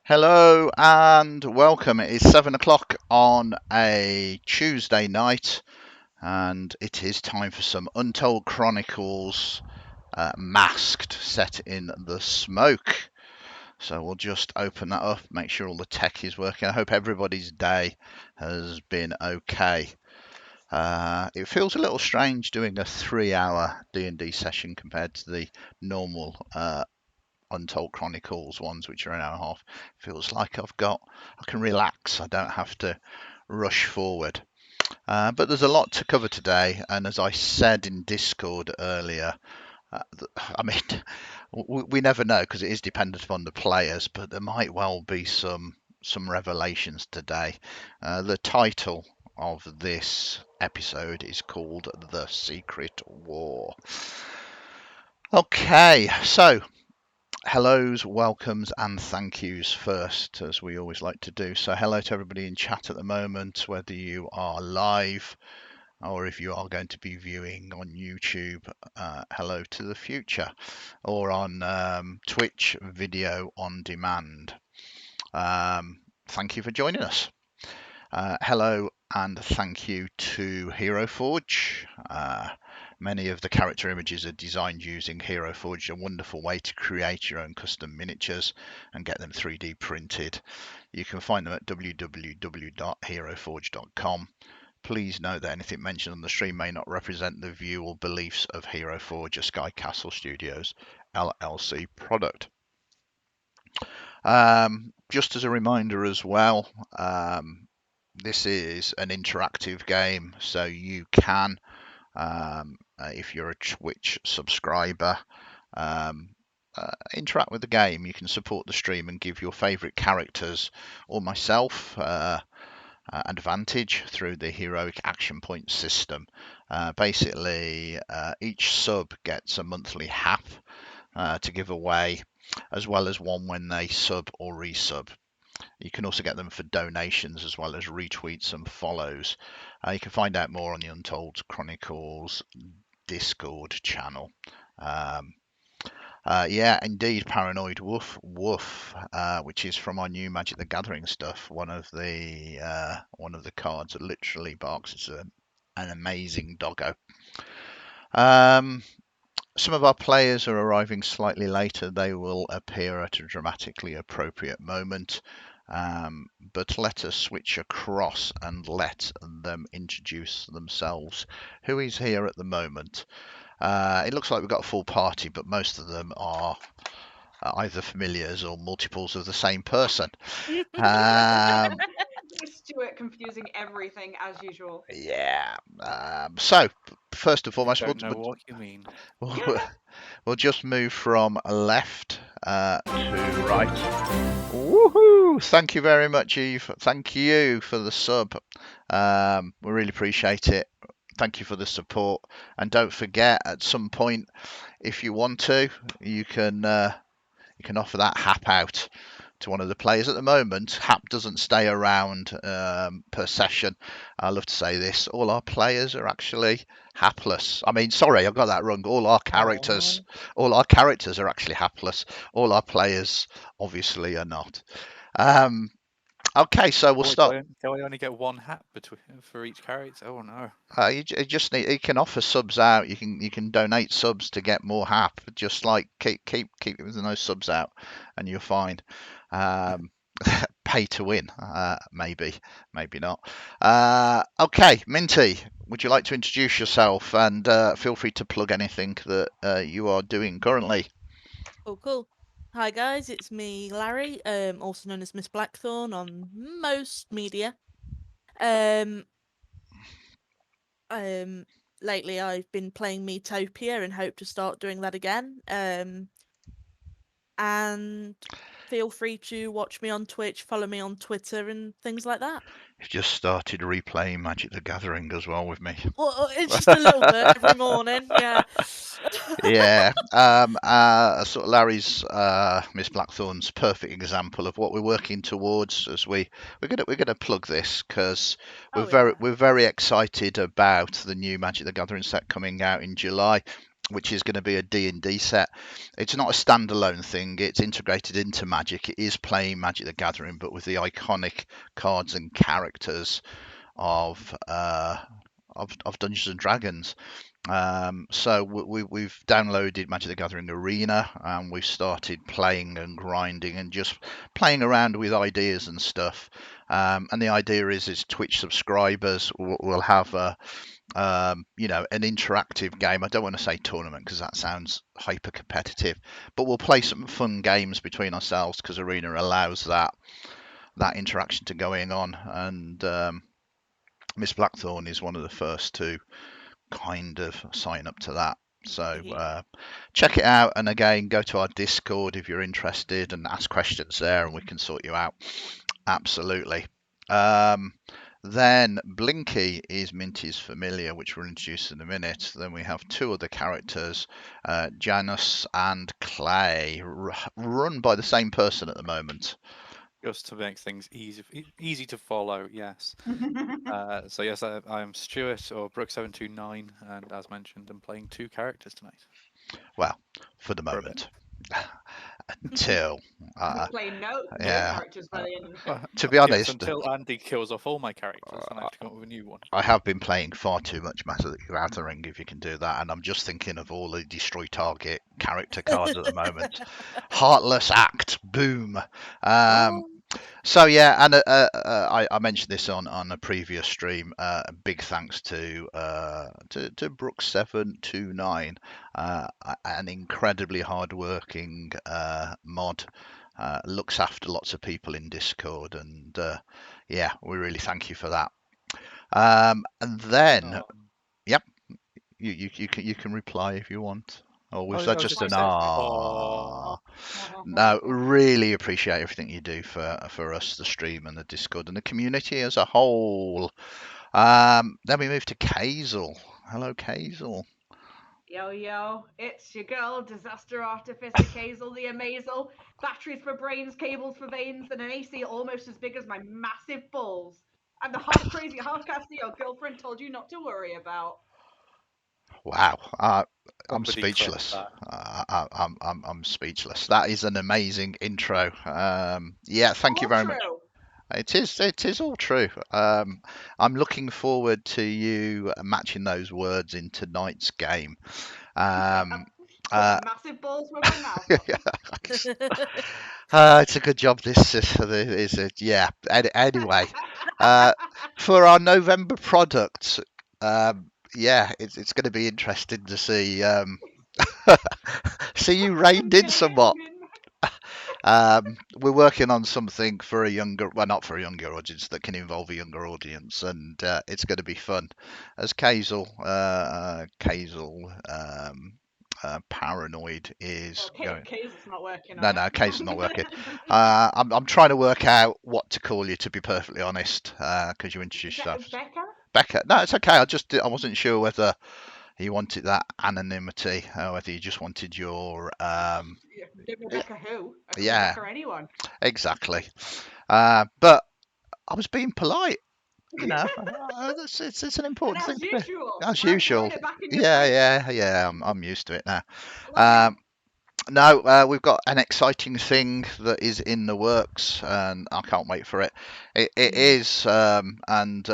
Hello and welcome. It is 7 o'clock on a Tuesday night, and it is time for some Untold Chronicles Masked set in the smoke. So we'll just open that up, make sure all the tech is working. I hope everybody's day has been okay. It feels a little strange doing a 3 hour D&D session compared to the normal Untold Chronicles ones, which are an hour and a half. Feels like I can relax. I don't have to rush forward. But there's a lot to cover today, and as I said in Discord earlier, uh, I mean, we never know because it is dependent upon the players, but there might well be some revelations today. The title of this episode is called The Secret War. Okay, so hellos, welcomes, and thank yous first, as we always like to do. So, hello to everybody in chat at the moment, whether you are live or if you are going to be viewing on YouTube. Hello to the future, or on Twitch video on demand. Thank you for joining us. Hello and thank you to Hero Forge. Many of the character images are designed using Hero Forge, a wonderful way to create your own custom miniatures and get them 3D printed. You can find them at www.heroforge.com. Please note that anything mentioned on the stream may not represent the view or beliefs of Hero Forge, a Cayxl Studios LLC product. Just as a reminder as well, this is an interactive game, so you can, if you're a Twitch subscriber, interact with the game. You can support the stream and give your favourite characters or myself advantage through the heroic action point system. Basically, each sub gets a monthly hap to give away, as well as one when they sub or resub. You can also get them for donations as well as retweets and follows. You can find out more on the Untold Chronicles Discord channel. Yeah, indeed, Paranoid Woof Woof, which is from our new Magic the Gathering stuff. One of the cards that literally barks. It's an amazing doggo. Some of our players are arriving slightly later. They will appear at a dramatically appropriate moment. But let us switch across and let them introduce themselves. Who is here at the moment? It looks like we've got a full party, but most of them are either familiars or multiples of the same person. Stuart confusing everything as usual. Yeah. So, first and foremost, Don't know what you mean. we'll just move from left to right. Woohoo! Thank you very much, Eve. Thank you for the sub. We really appreciate it. Thank you for the support. And don't forget, at some point, if you want to, you can offer that hap out to one of the players. At the moment, hap doesn't stay around per session. I love to say this: all our players are actually hapless. I mean, sorry, I got that wrong. All our characters are actually hapless. All our players, obviously, are not. Okay, so we'll start. Do I only get one hat for each character? Oh no. You just need. You can offer subs out. You can donate subs to get more hap. Just like keep those subs out, and you're fine. Pay to win, maybe not. Okay, Minty, would you like to introduce yourself and feel free to plug anything that you are doing currently? Oh, cool. Hi guys, it's me, Larry, also known as Miss Blackthorn on most media. Lately I've been playing Metopia and hope to start doing that again. And feel free to watch me on Twitch, follow me on Twitter and things like that. You've just started replaying Magic the Gathering as well with me. Well, it's just a little bit every morning, yeah. Yeah. Sort of Larry's Miss Blackthorn's perfect example of what we're working towards as we're gonna plug this because we're very excited about the new Magic the Gathering set coming out in July. which is going to be a D&D set. It's not a standalone thing. It's integrated into Magic. It is playing Magic the Gathering, but with the iconic cards and characters of Dungeons and Dragons. So we've downloaded Magic the Gathering Arena, and we've started playing and grinding and just playing around with ideas and stuff. And the idea is Twitch subscribers will have a an interactive game. I don't want to say tournament because that sounds hyper competitive, but we'll play some fun games between ourselves because Arena allows that interaction to going on. And Miss Blackthorn is one of the first to kind of sign up to that. So check it out, and again, go to our Discord if you're interested and ask questions there, and we can sort you out. Absolutely. Then Blinky is Minty's familiar, which we'll introduce in a minute. Then we have two other characters, Janus and Clay, run by the same person at the moment. Just to make things easy to follow, yes. So yes, I'm Stuart, or Brook729, and as mentioned, I'm playing two characters tonight. Well, for the moment. Until play no characters by the end of the to be honest, until Andy kills off all my characters, and I have to come up with a new one. I have been playing far too much Magic the Gathering, if you can do that, and I'm just thinking of all the destroy target character cards at the moment. Heartless Act, boom. So yeah, and I mentioned this on a previous stream. Big thanks to Brook729, an incredibly hardworking mod. Looks after lots of people in Discord, and yeah, we really thank you for that. And then, yep, you can reply if you want. Or was that just an ah? No, really appreciate everything you do for us, the stream and the Discord and the community as a whole. Then we move to Cayxl. Hello, Cayxl. Yo, it's your girl, Disaster Artificer Cayxl the Amazel. Batteries for brains, cables for veins, and an AC almost as big as my massive balls. I'm the half-crazy, half-casty your girlfriend told you not to worry about. Wow, I'm speechless. I'm speechless. That is an amazing intro. Yeah, thank you very much. It is all true. I'm looking forward to you matching those words in tonight's game. Massive balls were my mouth. It's a good job. This is it. Yeah. Anyway, for our November product, yeah, it's going to be interesting to see see you reined in somewhat. We're working on something for not for a younger audience, that can involve a younger audience, and it's going to be fun. As Cayxl Paranoid is going. Cayxl's not working. No, Cayxl's not working. I'm trying to work out what to call you, to be perfectly honest, because you introduced yourself. Becca. No, it's okay. I wasn't sure whether you wanted that anonymity, or whether you just wanted your Becca who? Yeah. Becca anyone. Exactly. But I was being polite. You know, it's an important thing. As usual. Yeah. I'm used to it now. No, we've got an exciting thing that is in the works, and I can't wait for it. It is, and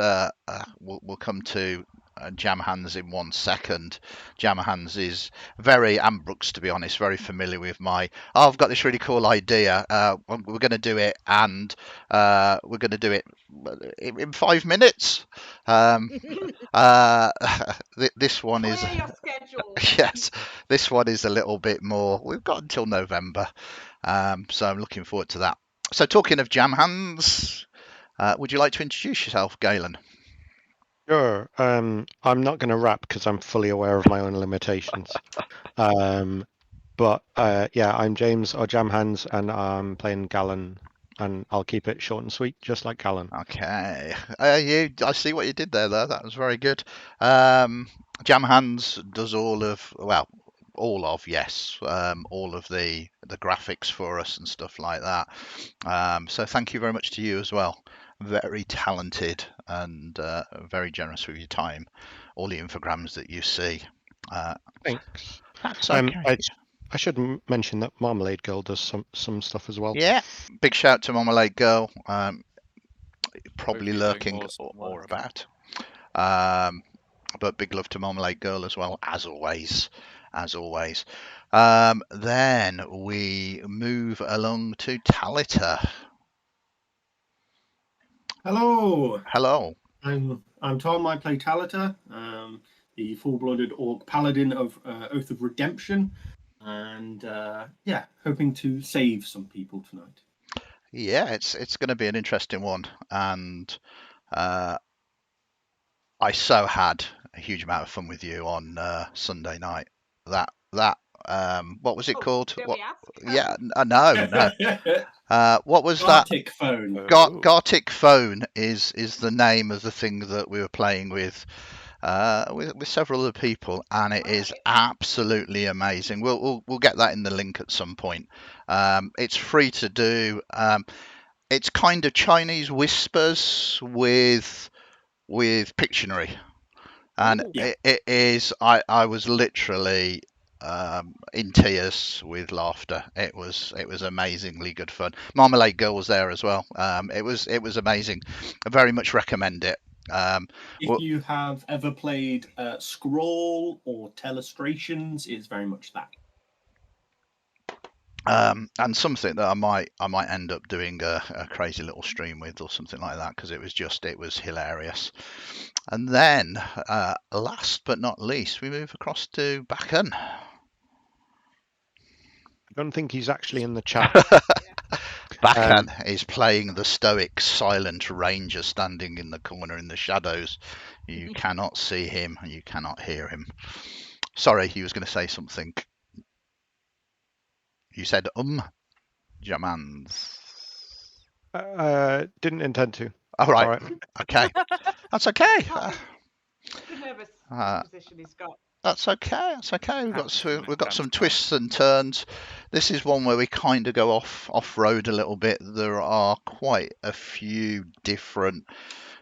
we'll come to Jam Hands in 1 second. Jam Hands is and Brooks, to be honest, very familiar with I've got this really cool idea. We're going to do it, and we're going to do it in 5 minutes. This one is yes. This one is a little bit more. We've got until November, so I'm looking forward to that. So, talking of Jam Hands, would you like to introduce yourself, Gallen? Sure. I'm not going to rap because I'm fully aware of my own limitations. But yeah, I'm James, or Jam Hands, and I'm playing Gallen, and I'll keep it short and sweet, just like Gallen. Okay. I see what you did there, though. That was very good. Jam Hands does all of the graphics for us and stuff like that. So thank you very much to you as well. Very talented and very generous with your time. All the infograms that you see. Thanks. That's okay. I should mention that Marmalade Girl does some stuff as well. Yeah, big shout to Marmalade Girl. Probably Both of you doing lurking awesome or work. about. But big love to Marmalade Girl as well, as always. Then we move along to Talita. Hello, Hello. I'm Tom. I play Talita, the full-blooded orc paladin of Oath of Redemption, and yeah, hoping to save some people tonight. Yeah, it's going to be an interesting one, and I so had a huge amount of fun with you on Sunday night. That what was it Oh, called? don't What? we ask? Yeah, no. What was that? Arctic phone. Oh. Gartic Phone is the name of the thing that we were playing with several other people, and it is Right. absolutely amazing. We'll get that in the link at some point. It's free to do. It's kind of Chinese whispers with Pictionary, and Ooh. Yeah. it is. I was literally in tears with laughter. It was amazingly good fun. Marmalade Girl was there as well. It was amazing. I very much recommend it. If you have ever played Scroll or Telestrations, it's very much that. And something that I might end up doing a crazy little stream with or something like that, because it was hilarious. And then last but not least, we move across to Baccan. I don't think he's actually in the chat. Baccan is playing the stoic, silent ranger standing in the corner in the shadows. You cannot see him and you cannot hear him. Sorry, he was going to say something. You said Jamans. Didn't intend to. All right. All right. Okay. That's okay. The nervous position he's got. That's okay. We've Happens from got time some to time. twists and turns. This is one where we kind of go off road a little bit. There are quite a few different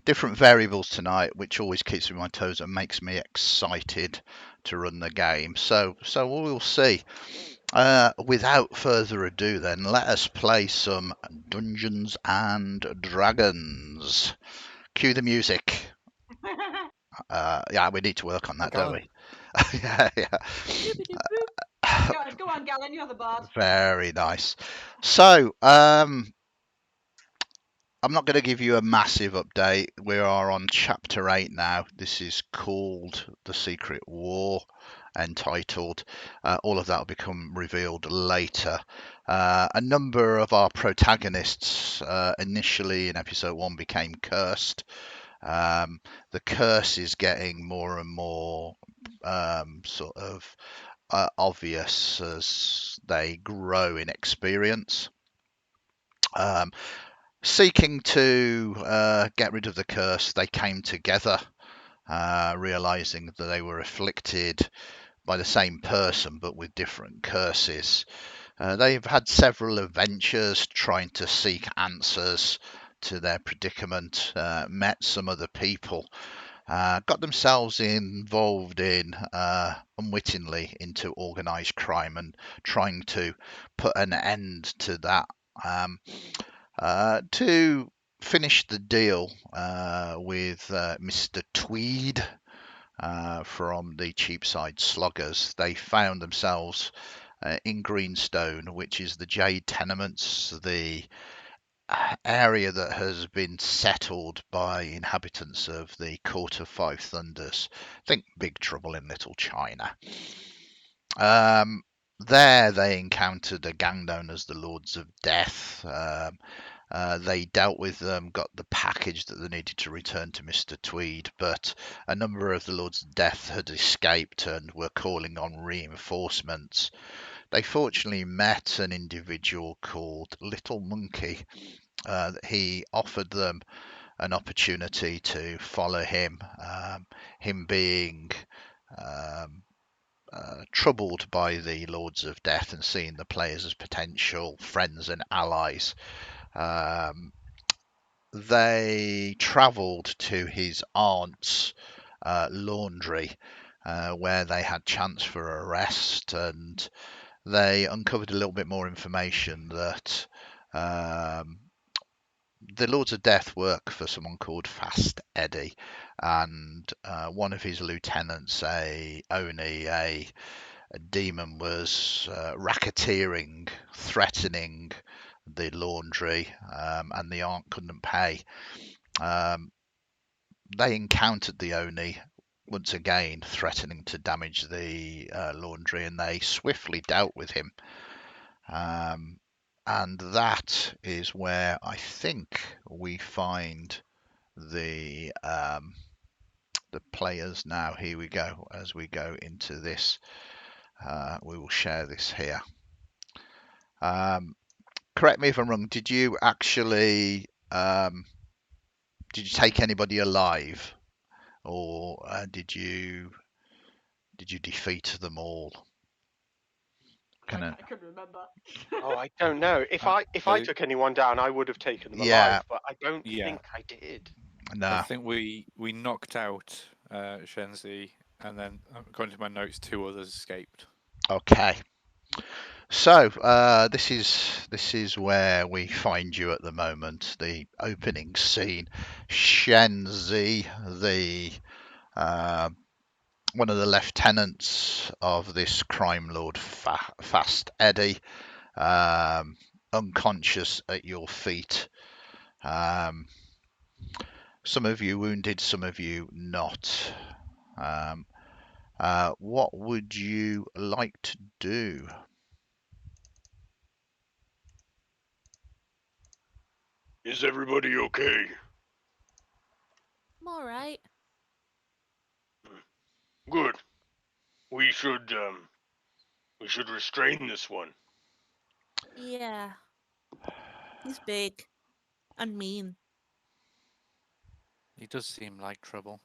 variables tonight, which always keeps me on my toes and makes me excited to run the game. So we'll see. Without further ado, then let us play some Dungeons and Dragons. Cue the music. Yeah, we need to work on that, don't we? Yeah. Go on, Gallen, you're the bard. Very nice. So, I'm not going to give you a massive update. We are on chapter 8 now. This is called The Secret War, entitled. All of that will become revealed later. A number of our protagonists initially in episode 1 became cursed. The curse is getting more and more sort of obvious as they grow in experience. Seeking to get rid of the curse, they came together, realizing that they were afflicted by the same person but with different curses. They've had several adventures trying to seek answers to their predicament, met some other people, got themselves involved in unwittingly into organized crime and trying to put an end to that. To finish the deal with Mr. Tweed from the Cheapside Sloggers, they found themselves in Greenstone, which is the Jade Tenements, the area that has been settled by inhabitants of the Court of Five Thunders. Think Big Trouble in Little China. There they encountered a gang known as the Lords of Death. They dealt with them, got the package that they needed to return to Mr. Tweed, but a number of the Lords of Death had escaped and were calling on reinforcements. They fortunately met an individual called Little Monkey. He offered them an opportunity to follow him, him being troubled by the Lords of Death and seeing the players as potential friends and allies. They travelled to his aunt's laundry, where they had chance for arrest, and they uncovered a little bit more information that the Lords of Death work for someone called Fast Eddie, and one of his lieutenants, a demon, was racketeering, threatening the laundry, and the aunt couldn't pay. They encountered the Oni once again, threatening to damage the laundry, and they swiftly dealt with him. And that is where I think we find the players now. Here we go. As we go into this, we will share this here. Correct me if I'm wrong. Did you actually did you take anybody alive, or did you defeat them all? I couldn't remember. Oh, I don't know. If I So- took anyone down, I would have taken them Yeah. alive, but I don't Yeah. think I did. No. I think we knocked out Shenzi, and then according to my notes, 2 others escaped. Okay. So this is where we find you at the moment. The opening scene. Shenzi, the one of the lieutenants of this crime lord, Fast Eddie, unconscious at your feet. Some of you wounded, some of you not. What would you like to do? Is everybody okay? I'm all right. Good. We should restrain this one. Yeah. He's big and mean. He does seem like trouble.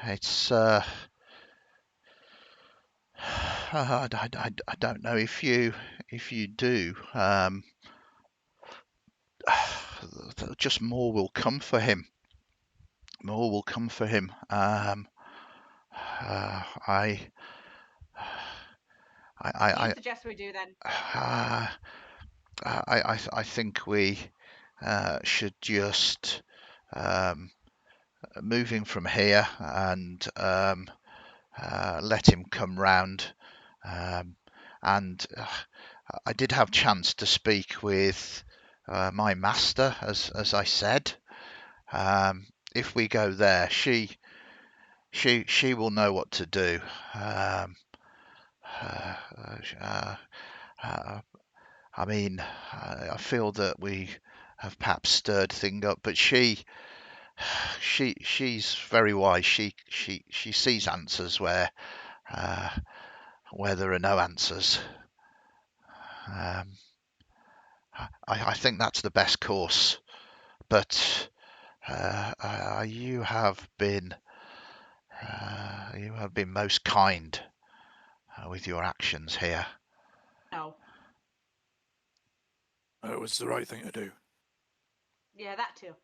It's I don't know if you do. Just more will come for him. More will come for him. I What do you suggest we do then? I think we should just move him from here and let him come round. And I did have chance to speak with my master, as I said. If we go there, she will know what to do. I mean, I feel that we have perhaps stirred things up, but she's very wise. She sees answers where there are no answers. I think that's the best course. But you have been most kind with your actions here. No. It was the right thing to do. Yeah, that too.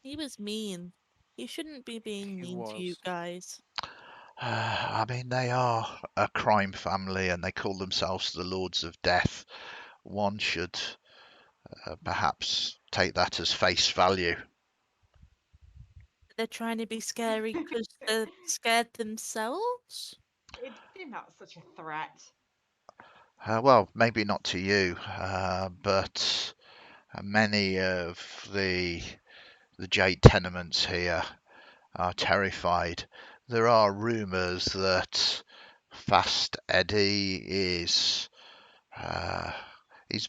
He was mean. He shouldn't be being He mean to you was. guys. I mean, they are a crime family, and they call themselves the Lords of Death. One should perhaps take that as face value. They're trying to be scary because they're scared themselves? They're not such a threat. Well, maybe not to you, but many of the Jade tenements here are terrified. There are rumours that Fast Eddie is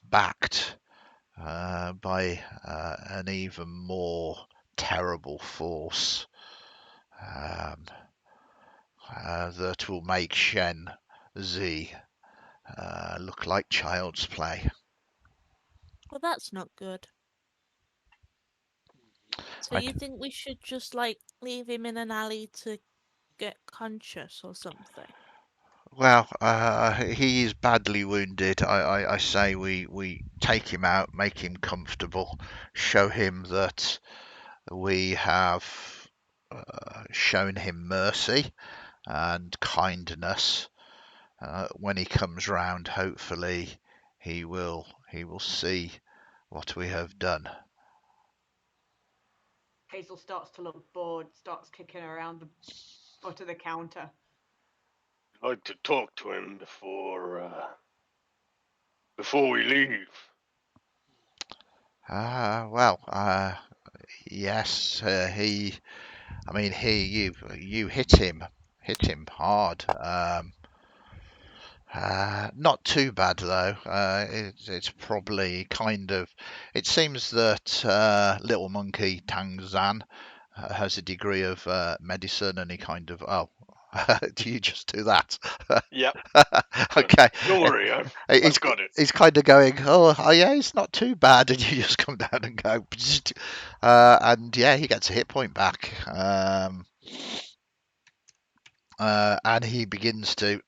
backed by an even more terrible force that will make Shen Z look like child's play. Well, that's not good. So you think we should just, like, leave him in an alley to get conscious or something? Well, he is badly wounded. I say we take him out, make him comfortable, show him that we have shown him mercy and kindness. When he comes round, hopefully he will see what we have done. Cayxl starts to look bored, starts kicking around the foot of the counter. I'd like to talk to him before we leave. Yes, you hit him hard. Not too bad though. It's probably kind of. It seems that little monkey Tangzan has a degree of medicine, and he kind of. Oh, do you just do that? Yep. Okay. Don't worry, I've got it. He's kind of going. Oh yeah, it's not too bad, and you just come down and go. And yeah, he gets a hit point back. And he begins to.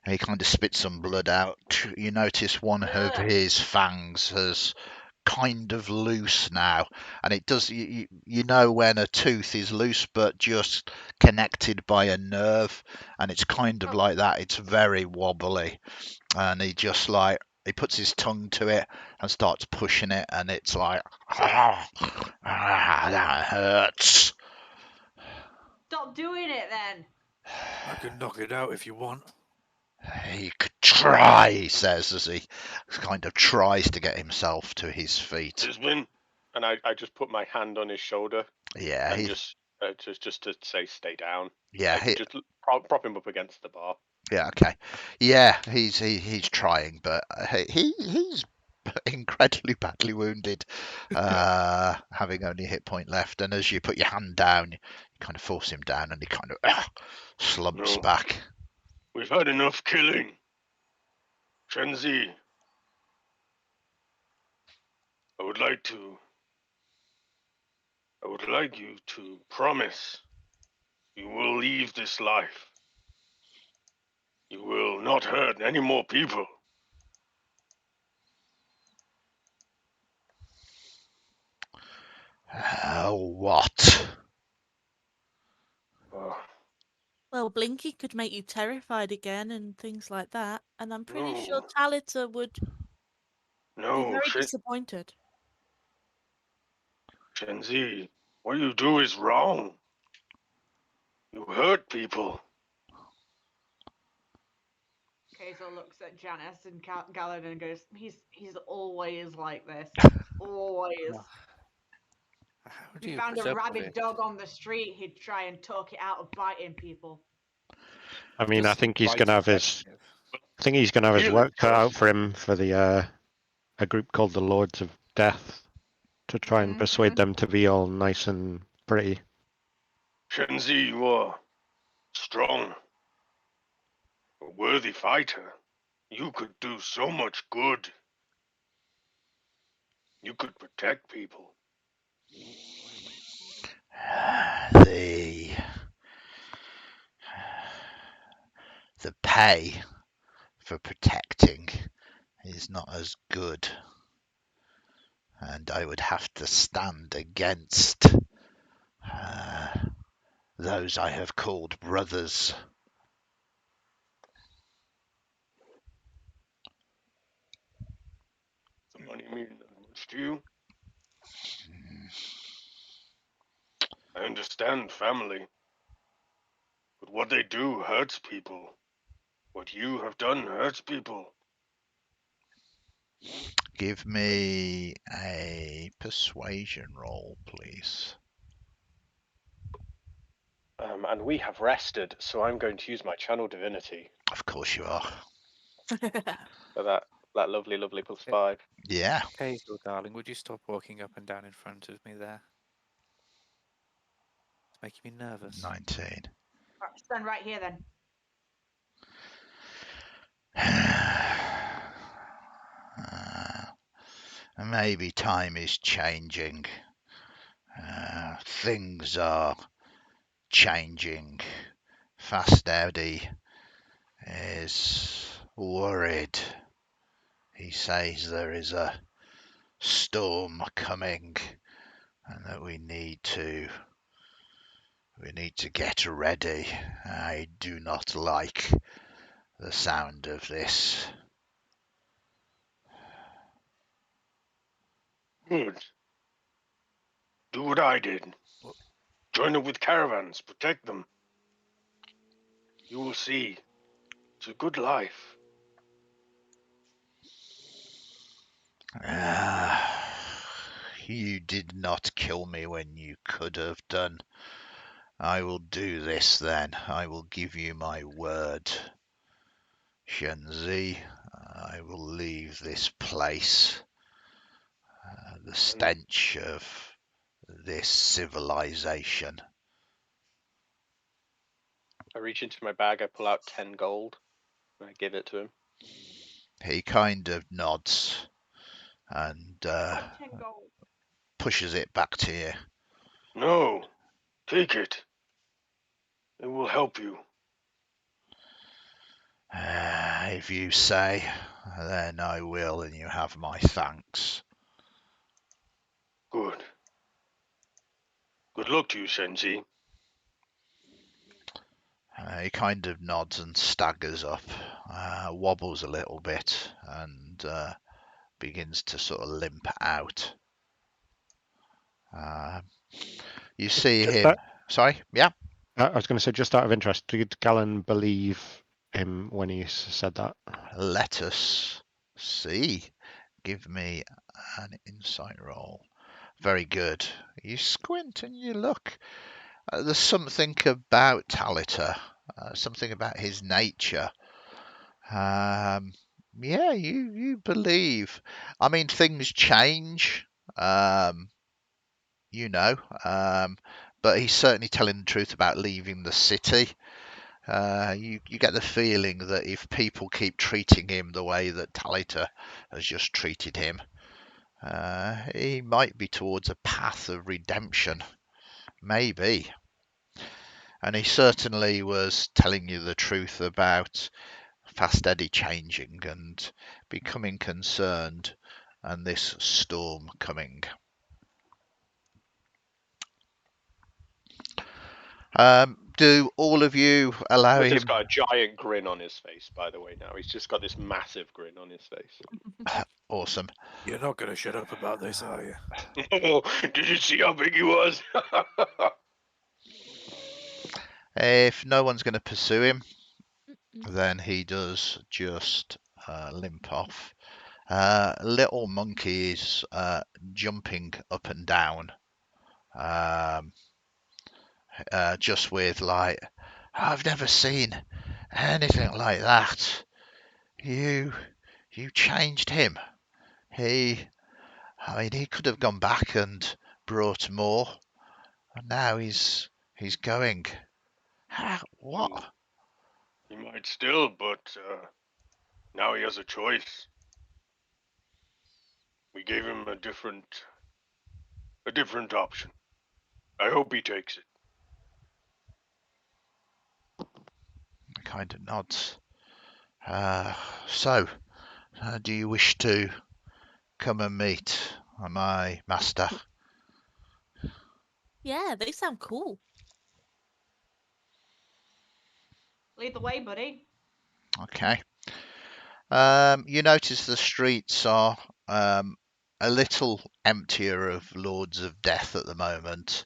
He kind of spits some blood out. You notice one of his fangs has kind of loose now, and it does. You know when a tooth is loose, but just connected by a nerve, and it's kind of like that. It's very wobbly, and he just like he puts his tongue to it and starts pushing it, and it's like that hurts. Stop doing it then. I can knock it out if you want. He could try, he says, as he kind of tries to get himself to his feet. Desmond, and I just put my hand on his shoulder. Yeah, and just to say stay down. Yeah, just prop him up against the bar. Yeah, okay. Yeah, he's trying, but he's incredibly badly wounded, having only a hit point left. And as you put your hand down, you kind of force him down, and he kind of slumps back. We've had enough killing. Shenzi, I would like you to promise you will leave this life. You will not hurt any more people. What? Well, Blinky could make you terrified again and things like that, and I'm pretty sure No. Talita would be No, very disappointed. Shenzi, what you do is wrong. You hurt people. Cayxl looks at Janus and Gallen and goes, he's always like this. Always. If he found a rabid dog on the street, he'd try and talk it out of biting people. I mean, I think he's going to have his. I think he's going to have his work cut out for him for the a group called the Lords of Death to try and persuade them to be all nice and pretty. Shenzi, you are strong, a worthy fighter. You could do so much good. You could protect people. The pay for protecting is not as good, and I would have to stand against those I have called brothers. The money means much to you? I understand family, but what they do hurts people. What you have done hurts people. Give me a persuasion roll, please. And we have rested, so I'm going to use my channel divinity. Of course you are. For that lovely +5. Yeah. Cayxl, darling, would you stop walking up and down in front of me there? It's making me nervous. 19. Right, stand right here then. Maybe time is changing. Things are changing. Fast Eddie is worried. He says there is a storm coming and that we need to get ready. I do not like the sound of this. Good. Do what I did. Join up with caravans. Protect them. You will see. It's a good life. You did not kill me when you could have done. I will do this then. I will give you my word. Shenzi, I will leave this place. The stench of this civilization. I reach into my bag, I pull out 10 gold, and I give it to him. He kind of nods and 10 gold. pushes it back to you. No, take it. It will help you. If you say, then I will, and you have my thanks. Good. Good luck to you, Senji. He kind of nods and staggers up, wobbles a little bit, and begins to sort of limp out. You see Just him. that- Sorry, yeah. I was going to say, just out of interest, did Gallen believe him when he said that? Let us see. Give me an insight roll. Very good. You squint and you look. There's something about Talita, something about his nature. Yeah, you believe. I mean, things change, you know, but he's certainly telling the truth about leaving the city. You get the feeling that if people keep treating him the way that Talita has just treated him, he might be towards a path of redemption. Maybe. And he certainly was telling you the truth about Fast Eddie changing and becoming concerned and this storm coming. Do all of you allow He's him? just got a giant grin on his face, by the way, now. He's just got this massive grin on his face. Awesome. You're not going to shut up about this, are you? Oh, did you see how big he was? If no one's going to pursue him, then he does just limp off. Little monkey is jumping up and down, just with like, I've never seen anything like that. You changed him. He could have gone back and brought more, and now he's going. What? He might still, but now he has a choice. We gave him a different option. I hope he takes it. Kind of nods. So, do you wish to come and meet my master? Yeah, they sound cool. Lead the way, buddy. Okay. You notice the streets are a little emptier of Lords of Death at the moment.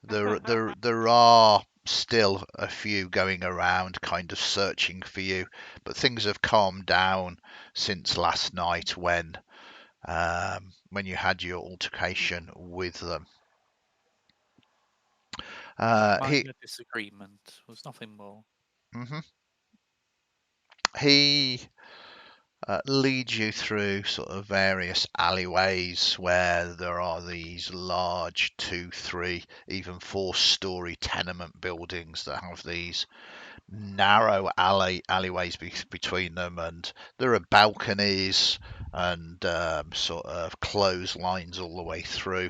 There are still a few going around, kind of searching for you, but things have calmed down since last night when you had your altercation with them. Minor disagreement was nothing more. He leads you through sort of various alleyways where there are these large 2, 3, even 4-story tenement buildings that have these narrow alleyways between them, and there are balconies and sort of clotheslines all the way through.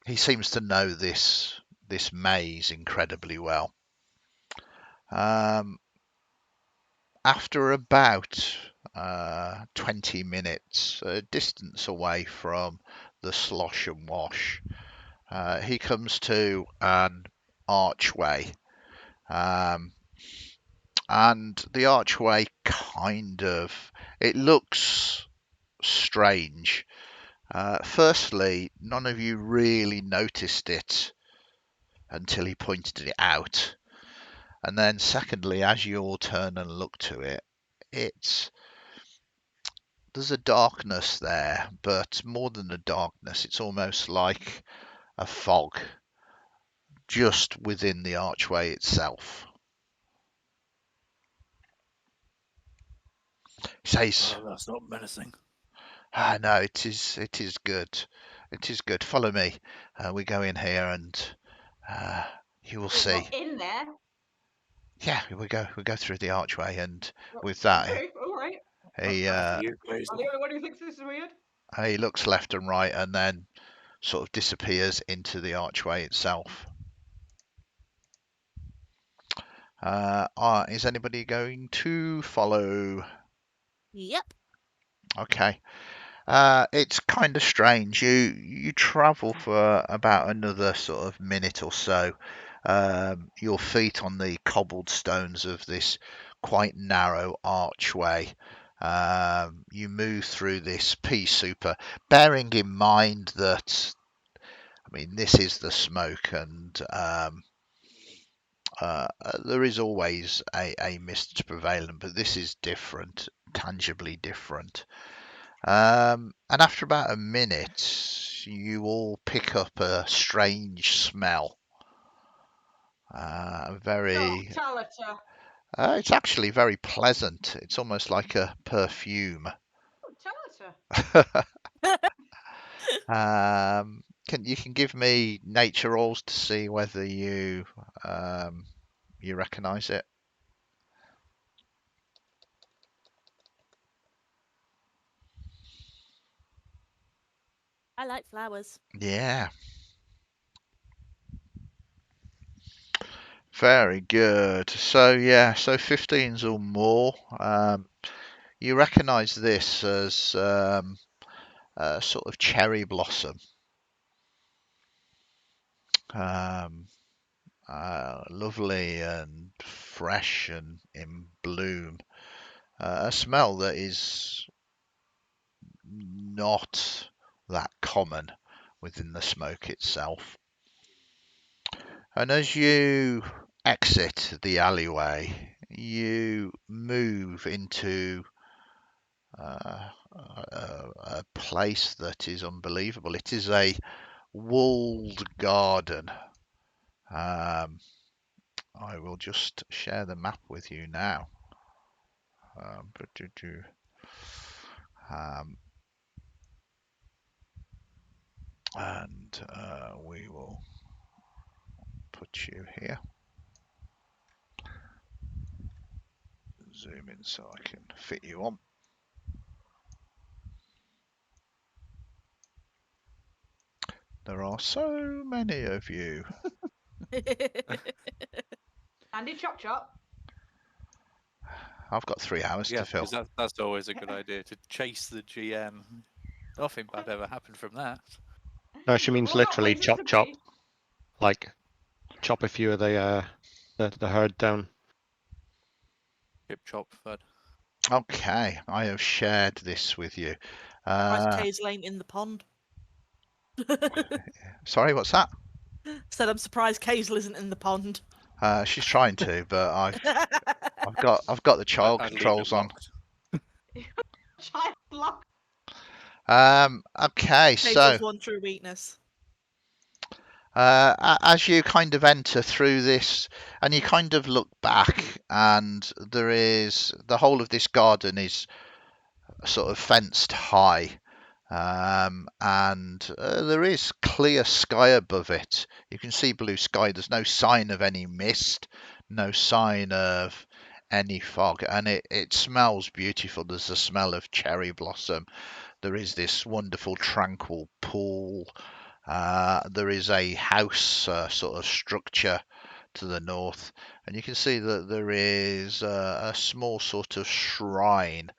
He seems to know this this maze incredibly well. After about 20 minutes, distance away from the slosh and wash, he comes to an archway. And the archway it looks strange. Firstly, none of you really noticed it until he pointed it out. And then secondly, as you all turn and look to it, there's a darkness there, but more than a darkness, it's almost like a fog just within the archway itself. He says, Oh, that's not menacing. no, it is good. It is good. Follow me. We go in here and you will see. What, in there? Yeah, we go through the archway, and with that, Okay, all right. he After you, I'm the only one who thinks this is weird. he looks left and right, and then sort of disappears into the archway itself. Is anybody going to follow? Yep. Okay. It's kind of strange. You travel for about another sort of minute or so. Your feet on the cobbled stones of this quite narrow archway. You move through this pea super, bearing in mind that, I mean, this is the smoke, and there is always a mist prevalent, but this is different, tangibly different. And after about a minute, you all pick up a strange smell. Very. Talita. It's actually very pleasant. It's almost like a perfume. Talita. You can give me nature rolls to see whether you recognise it. I like flowers. Yeah. Very good. So 15s or more. You recognise this as a sort of cherry blossom. Lovely and fresh and in bloom. A smell that is not that common within the smoke itself. And as you exit the alleyway, you move into a place that is unbelievable. It is a walled garden. I will just share the map with you now. And we will put you here. Zoom in so I can fit you on. There are so many of you. Andy Chop Chop. I've got 3 hours Yeah, to fill. because that's always a good idea, to chase the GM. Nothing bad ever happened from that. No, she means Well, not literally places chop to chop. be. Like chop a few of the herd down. Chip chop fud. Okay, I have shared this with you. Cayxl ain't in the pond. Sorry, what's that? Said I'm surprised Cayxl isn't in the pond. She's trying to, but I've got the child controls on. Child lock. Okay, so Cayxl's one true weakness. as you kind of enter through this, and you kind of look back, and the whole of this garden is sort of fenced high, and there is clear sky above it. You can see blue sky. There's no sign of any mist, no sign of any fog, and it smells beautiful. There's the smell of cherry blossom. There is this wonderful tranquil pool. There is a house sort of structure to the north, and you can see that there is a small sort of shrine,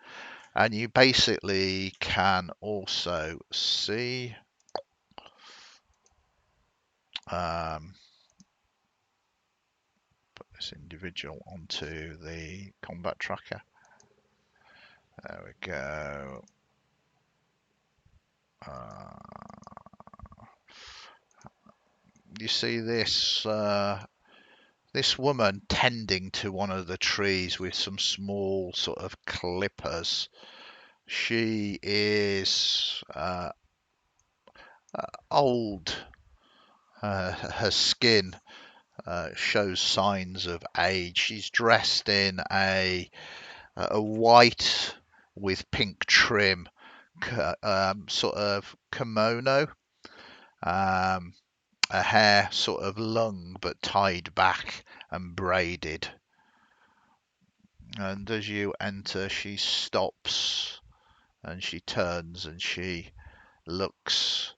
and you basically can also see put this individual onto the combat tracker. There we go. You see this this woman tending to one of the trees with some small sort of clippers. She is old. Her skin shows signs of age. She's dressed in a white with pink trim sort of kimono. Her hair sort of long but tied back and braided. And as you enter, she stops and she turns and she looks.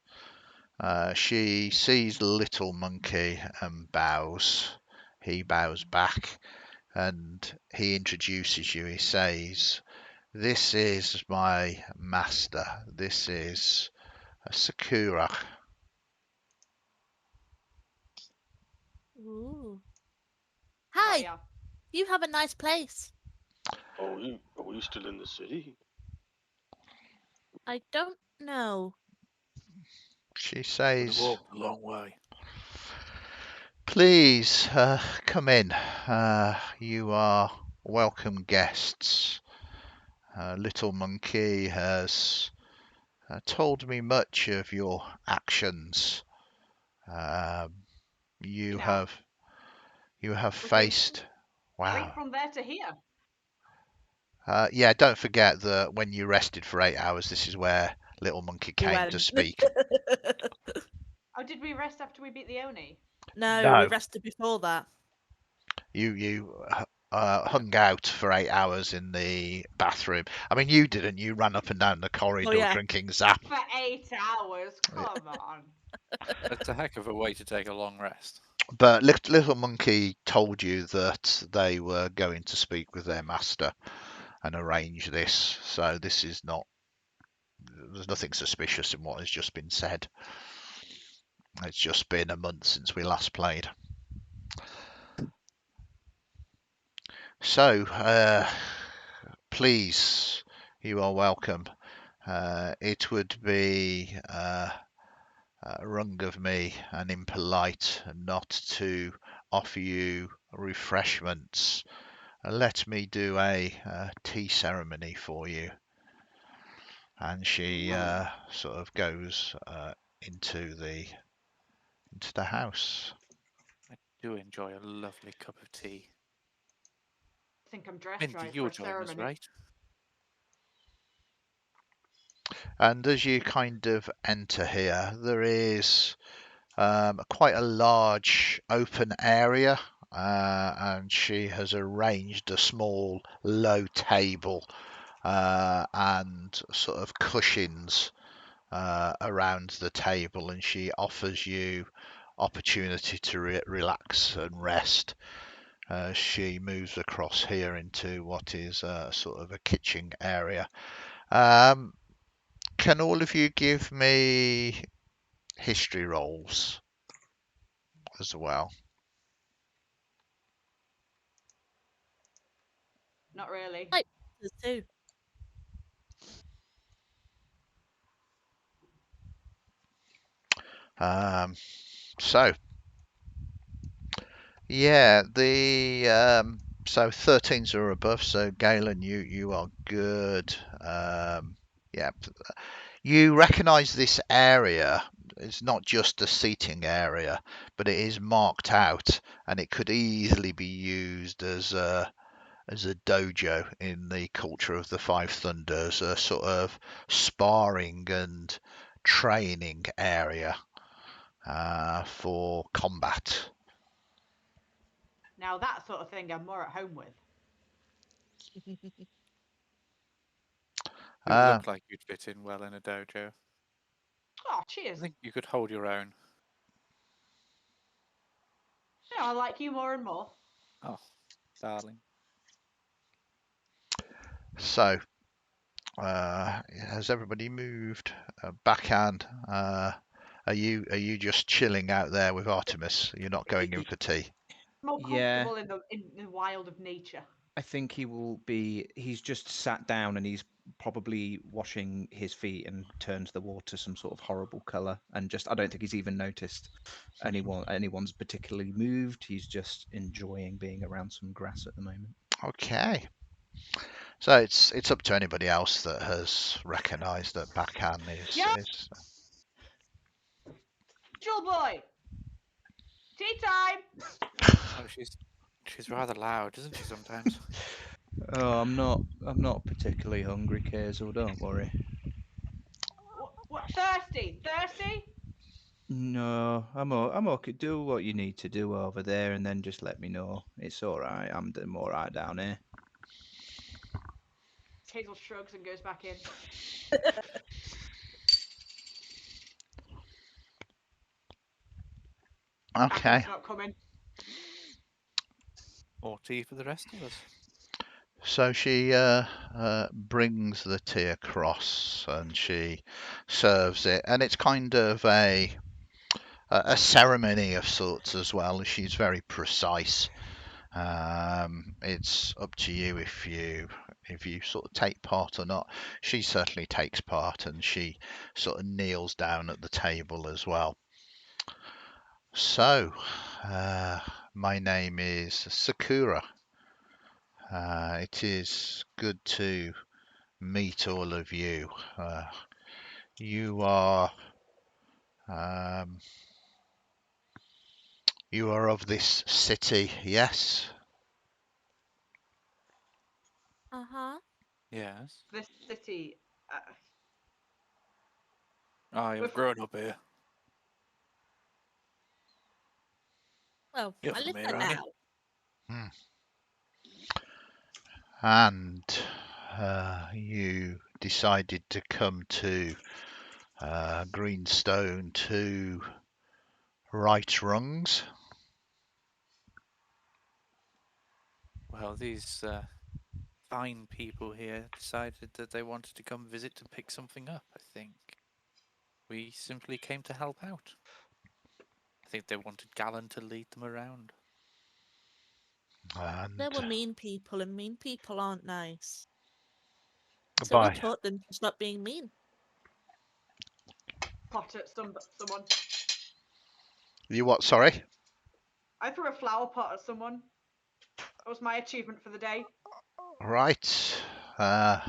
She sees Little Monkey and bows. He bows back and he introduces you. He says, "This is my master. This is Sakura." Ooh. Hi. Hiya. You have a nice place. Are we still in the city? I don't know. She We've says, walked a long way. "Please come in. You are welcome guests. Little Monkey has told me much of your actions. You You know, have we faced. straight Wow. from there to here. Yeah, don't forget that when you rested for 8 hours, this is where Little Monkey You came to went. speak." Oh, did we rest after we beat the Oni? No, we No, rested before that. you hung out for 8 hours in the bathroom. I mean, you didn't. You ran up and down the corridor yeah. drinking Zap. For 8 hours? Come on. It's a heck of a way to take a long rest. But Little Monkey told you that they were going to speak with their master and arrange this. So this is not. There's nothing suspicious in what has just been said. It's just been a month since we last played. So, please, you are welcome. It would be wrong of me and impolite not to offer you refreshments. Let me do a tea ceremony for you. And she sort of goes into the house. I do enjoy a lovely cup of tea. I think I'm dressed Minty, right for you'll a join us, ceremony. right? And as you kind of enter here, there is quite a large open area, and she has arranged a small low table and sort of cushions around the table, and she offers you opportunity to relax and rest. She moves across here into what is sort of a kitchen area. Can all of you give me history rolls as well? Not really. Like, there's two. So yeah, the so 13s are above. So Galen, you are good. Yeah, you recognise this area. It's not just a seating area, but it is marked out, and it could easily be used as a dojo in the culture of the Five Thunders, a sort of sparring and training area for combat. Now that sort of thing I'm more at home with. You look like you'd fit in well in a dojo. Oh, I cheers. think you could hold your own. Yeah, I like you more and more. Oh, darling. So, has everybody moved? Baccan, are you just chilling out there with Artemis? You're not going in for tea? More Yeah. comfortable in the wild of nature. I think he will be. He's just sat down and he's probably washing his feet and turned the water some sort of horrible color. And just, I don't think he's even noticed anyone's particularly moved. He's just enjoying being around some grass at the moment. Okay. So it's up to anybody else that has recognised that Baccan is. Yeah. Jewel boy. Tea time. Oh, she's rather loud, isn't she? Sometimes. Oh, I'm not particularly hungry, Cayxl, don't worry. What? Thirsty? Thirsty? No, I'm okay. Do what you need to do over there, and then just let me know. It's all right. I'm all right down here. Cayxl shrugs and goes back in. Okay. Baccan's not coming. More tea for the rest of us. So she brings the tea across and she serves it, and it's kind of a ceremony of sorts as well. She's very precise. It's up to you if you sort of take part or not. She certainly takes part, and she sort of kneels down at the table as well. So, my name is Sakura. It is good to meet all of you. You are you are of this city, yes? Uh-huh. Yes. This city. I've grown up here. Well, You're I from live here, there aren't you? now. And you decided to come to Greenstone to right wrongs. Well, these fine people here decided that they wanted to come visit to pick something up, I think. We simply came to help out. I think they wanted Gallen to lead them around. There And were mean people, and mean people aren't nice. So we by taught them to stop being mean. Pot at someone. you what? Sorry. I threw a flower pot at someone. That was my achievement for the day. Right. Yeah.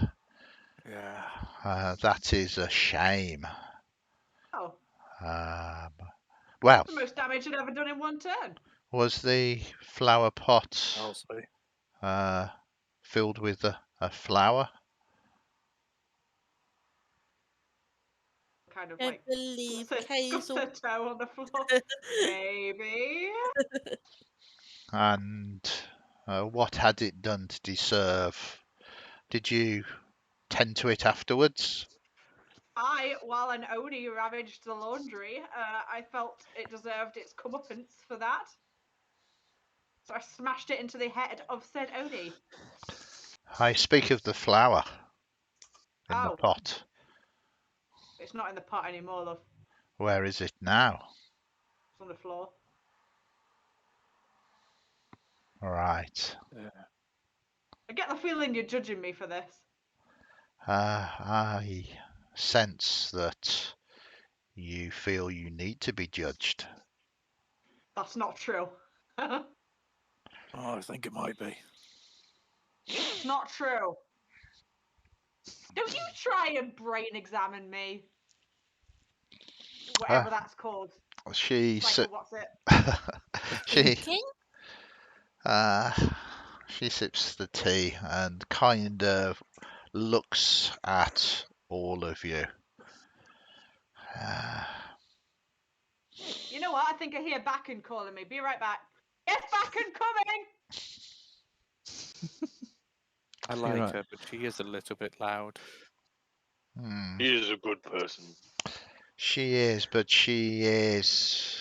That is a shame. Oh. Well, The most damage I'd ever done in one turn. was the flower pot I'll say. filled with a flower? Kind of I like believe scuffs Cayxl. her toe on the floor. Maybe. And what had it done to deserve? Did you tend to it afterwards? While an Oni ravaged the laundry, I felt it deserved its comeuppance for that. So I smashed it into the head of said Oni. I speak of the flower in the Oh, pot. it's not in the pot anymore, love. Where is it now? It's on the floor. Right. I get the feeling you're judging me for this. I sense that you feel you need to be judged. That's not true. Oh, I think it might be. It's not true. Don't you try and brain examine me. Whatever that's called. She Like, what's it? Thinking? she sips the tea and kind of looks at all of you. You know what? I think I hear Baccan calling me. Be right back. Yes, Baccan coming! I like her, but she is a little bit loud. He is a good person. She is, but she is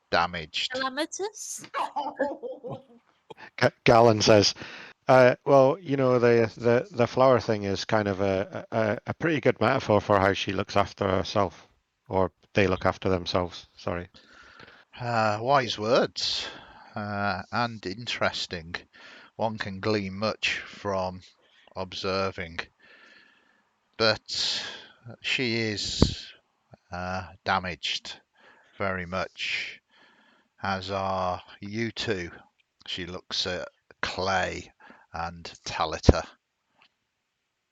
damaged. Calamitous? Oh. Gallen says, well, you know, the flower thing is kind of a pretty good metaphor for how she looks after herself, or they look after themselves. Sorry. Wise words, and interesting. One can glean much from observing, but she is damaged very much, as are you two. She looks at Clay and Talita.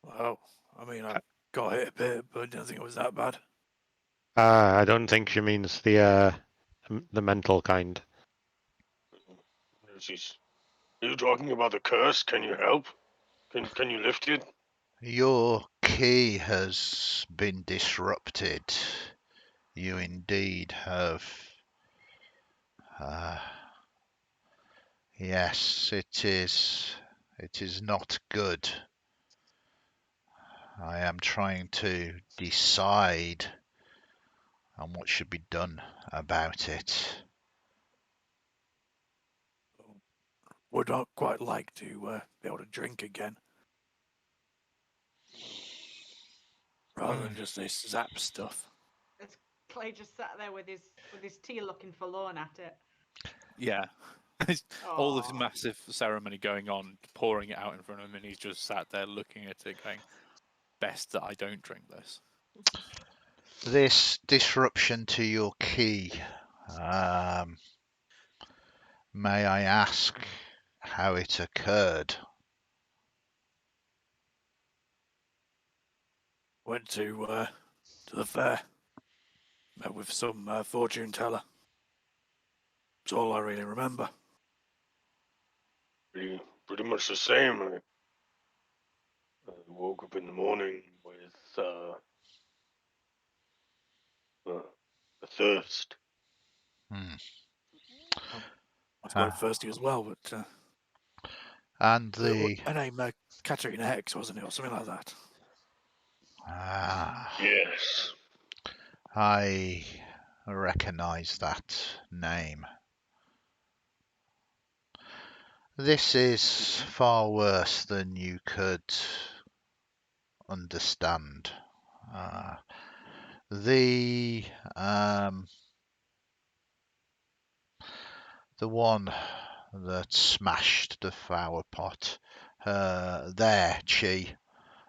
Well, I mean, I got hit a bit, but I didn't think it was that bad. I don't think she means the mental kind. Are you talking about the curse? Can you help? Can you lift it? Your key has been disrupted. You indeed have. Yes, it is. It is not good. I am trying to decide on what should be done about it. Would not quite like to be able to drink again, rather than just this zap stuff. As Clay just sat there with his tea, looking forlorn at it. Yeah. All this Aw. massive ceremony going on, pouring it out in front of him, and he's just sat there looking at it going, best that I don't drink this. This disruption to your key, may I ask how it occurred? Went to the fair, met with some fortune teller. That's all I really remember. Pretty much the same. I woke up in the morning with a thirst. I was quite thirsty as well, but And the her name Katerina Hex, wasn't it, or something like that? Yes. I recognize that name. This is far worse than you could understand. The one that smashed the flower pot, their chi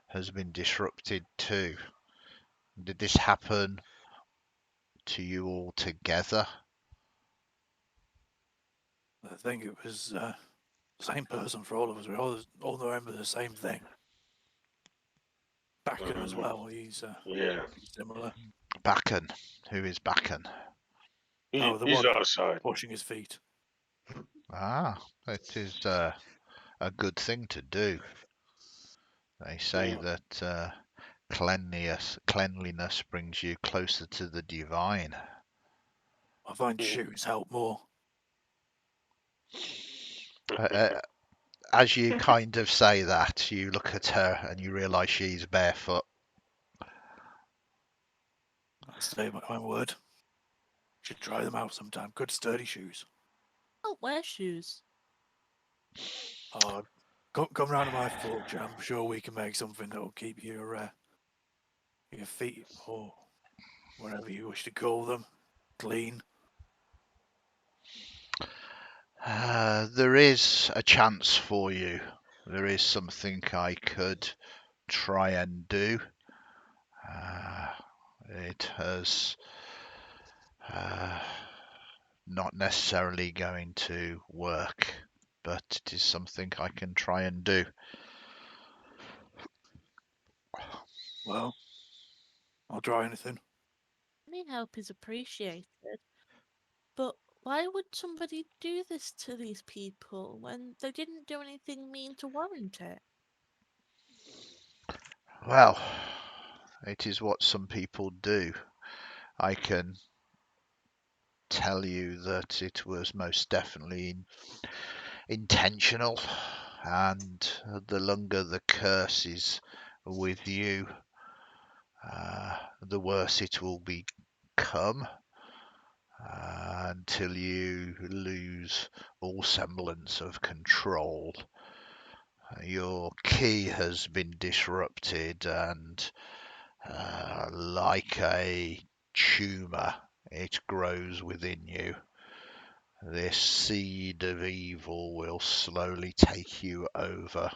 has been disrupted too. Did this happen to you all together? I think it was the same person for all of us. We all remember the same thing. Baccan as well. He's similar. Baccan. Who is Baccan? The He's one outside. washing his feet. It is a good thing to do. They say that cleanliness brings you closer to the divine. I find shoes help more. As you kind of say that, you look at her and you realise she's barefoot. I stay by my word. Should try them out sometime. Good sturdy shoes. Oh, wear shoes. Come round to my forge. I'm sure we can make something that will keep your feet, or whatever you wish to call them, clean. There is a chance for you. There is something I could try and do. It has not necessarily going to work, but it is something I can try and do. Well, I'll try anything. Any help is appreciated. But why would somebody do this to these people when they didn't do anything mean to warrant it? Well, it is what some people do. I can tell you that it was most definitely intentional, and the longer the curse is with you, the worse it will become until you lose all semblance of control. Your ki has been disrupted, and like a tumour, it grows within you. This seed of evil will slowly take you over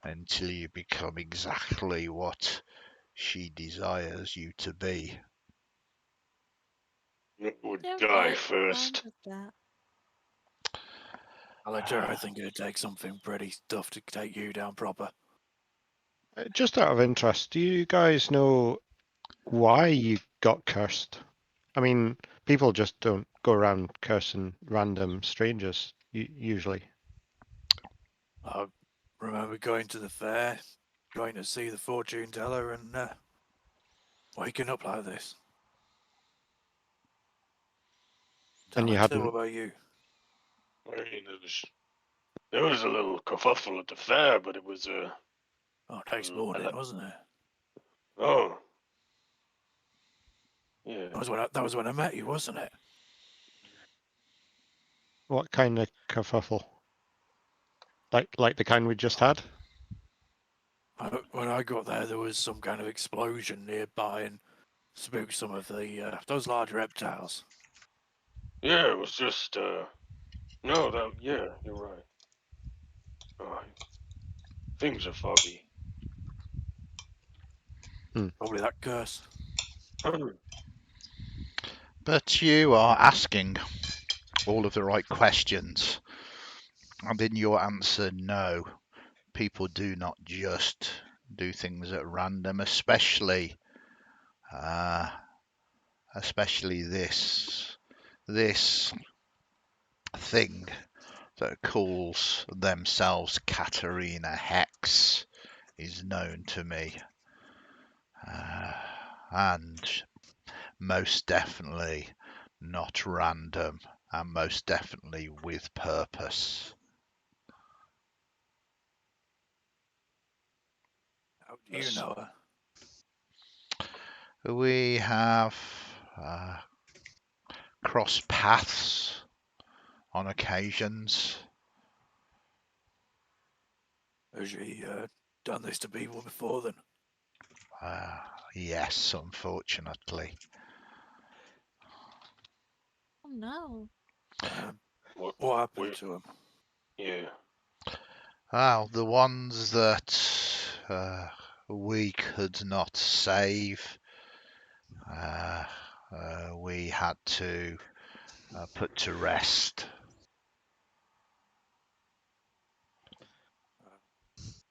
until you become exactly what she desires you to be. You would Don't die like the first. sound of that. I think it'd take something pretty tough to take you down proper. Just out of interest, do you guys know why you got cursed? I mean, people just don't go around cursing random strangers usually. I remember going to the fair, going to see the fortune teller, and waking up like this. And you Talita, hadn't. what about you? I mean, there was a little kerfuffle at the fair, but it was Next morning, wasn't it? Oh, yeah. That was when I met you, wasn't it? What kind of kerfuffle? Like the kind we just had? When I got there was some kind of explosion nearby and spooked some of those large reptiles. Yeah, it was just no, yeah, you're right. Oh, things are foggy. Probably that curse. But you are asking all of the right questions, and in your answer, no, people do not just do things at random, especially this thing that calls themselves Katarina Hex is known to me, and most definitely not random, and most definitely with purpose. How do you know her? We have crossed paths on occasions. Has she done this to people before then? Yes, unfortunately. Oh no. What happened to him? Yeah. Well, the ones that we could not save, we had to put to rest.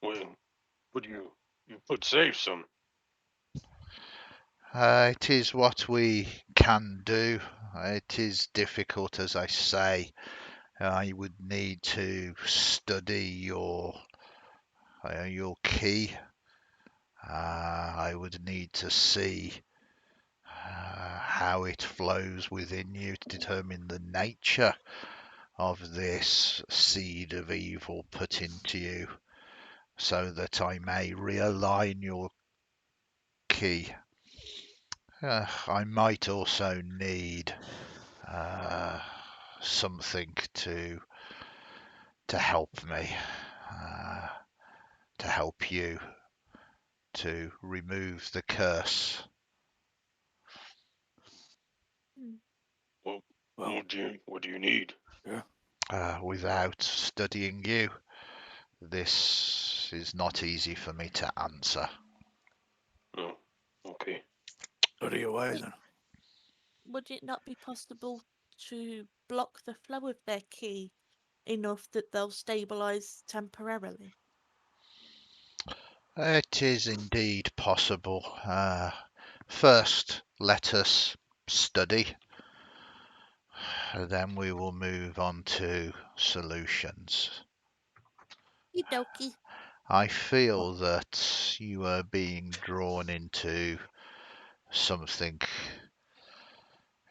Well, but you could save some. It is what we can do. It is difficult, as I say. I would need to study your key. I would need to see how it flows within you to determine the nature of this seed of evil put into you, so that I may realign your key. I might also need something to help me, to help you to remove the curse. Well, what do you need? Yeah. Without studying you, this is not easy for me to answer. Oh, okay. Study away then. Would it not be possible to block the flow of their ki enough that they'll stabilize temporarily? It is indeed possible. First, let us study. Then we will move on to solutions. Okie I feel that you are being drawn into something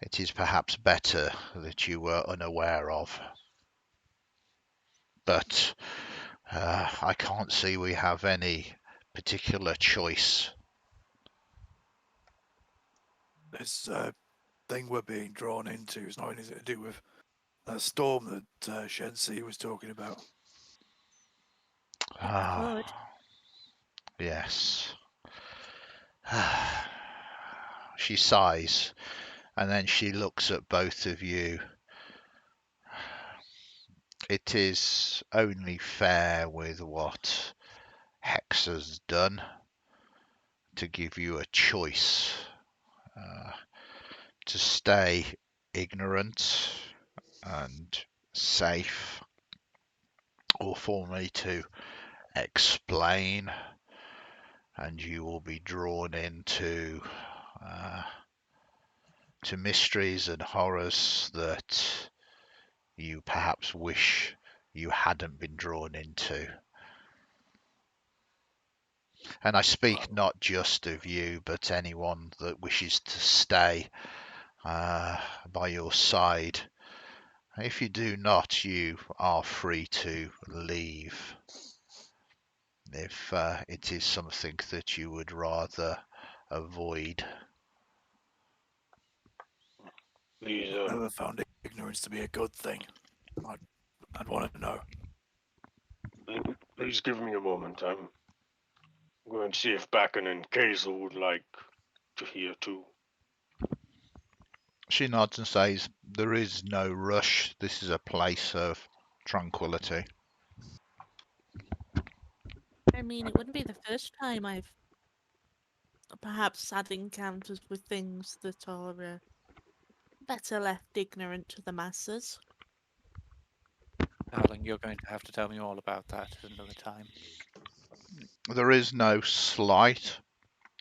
it is perhaps better that you were unaware of. But I can't see we have any particular choice. This thing we're being drawn into is not anything to do with that storm that Shensi was talking about. Could. Yes. She sighs, and then she looks at both of you. It is only fair with what Hex has done to give you a choice to stay ignorant and safe, or for me to explain, and you will be drawn into to mysteries and horrors that you perhaps wish you hadn't been drawn into. And I speak not just of you, but anyone that wishes to stay by your side. If you do not, you are free to leave. If it is something that you would rather avoid. Please, I've never found ignorance to be a good thing. I'd want to know. please give me a moment. I'm going to see if Baccan and Cayxl would like to hear too. She nods and says, there is no rush. This is a place of tranquility. I mean, it wouldn't be the first time I've perhaps had encounters with things that are better left ignorant to the masses. Darling, you're going to have to tell me all about that at another time. There is no slight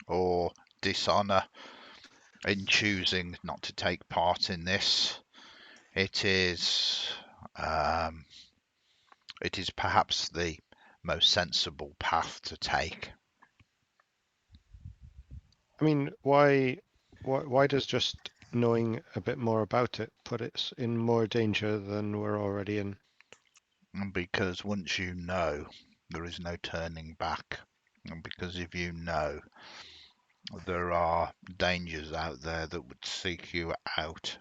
or dishonour in choosing not to take part in this. It is perhaps the most sensible path to take. I mean, why does just knowing a bit more about it put us in more danger than we're already in? Because once you know, there is no turning back. And because if you know, there are dangers out there that would seek you out.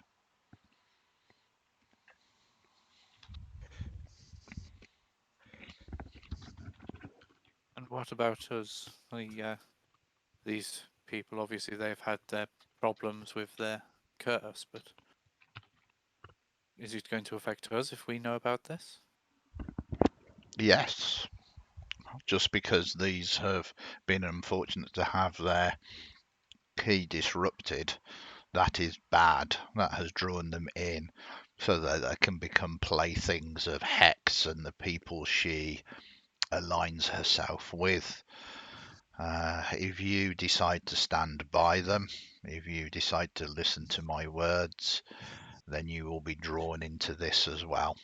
And what about us? These people, obviously, they've had their problems with their curse, but is it going to affect us if we know about this? Yes, just because these have been unfortunate to have their key disrupted, that is bad. That has drawn them in so that they can become playthings of Hex and the people she aligns herself with. If you decide to stand by them, if you decide to listen to my words, then you will be drawn into this as well.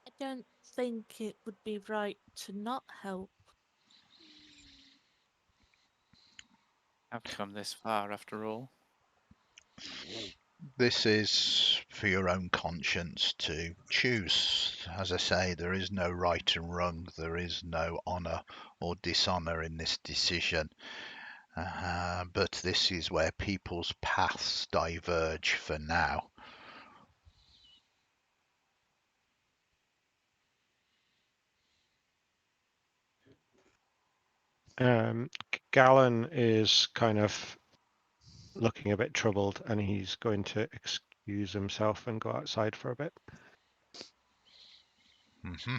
I don't think it would be right to not help. I've come this far after all. This is for your own conscience to choose. As I say, there is no right and wrong, there is no honour or dishonour in this decision. But this is where people's paths diverge for now. Gallen is kind of looking a bit troubled, and he's going to excuse himself and go outside for a bit. Mm-hmm.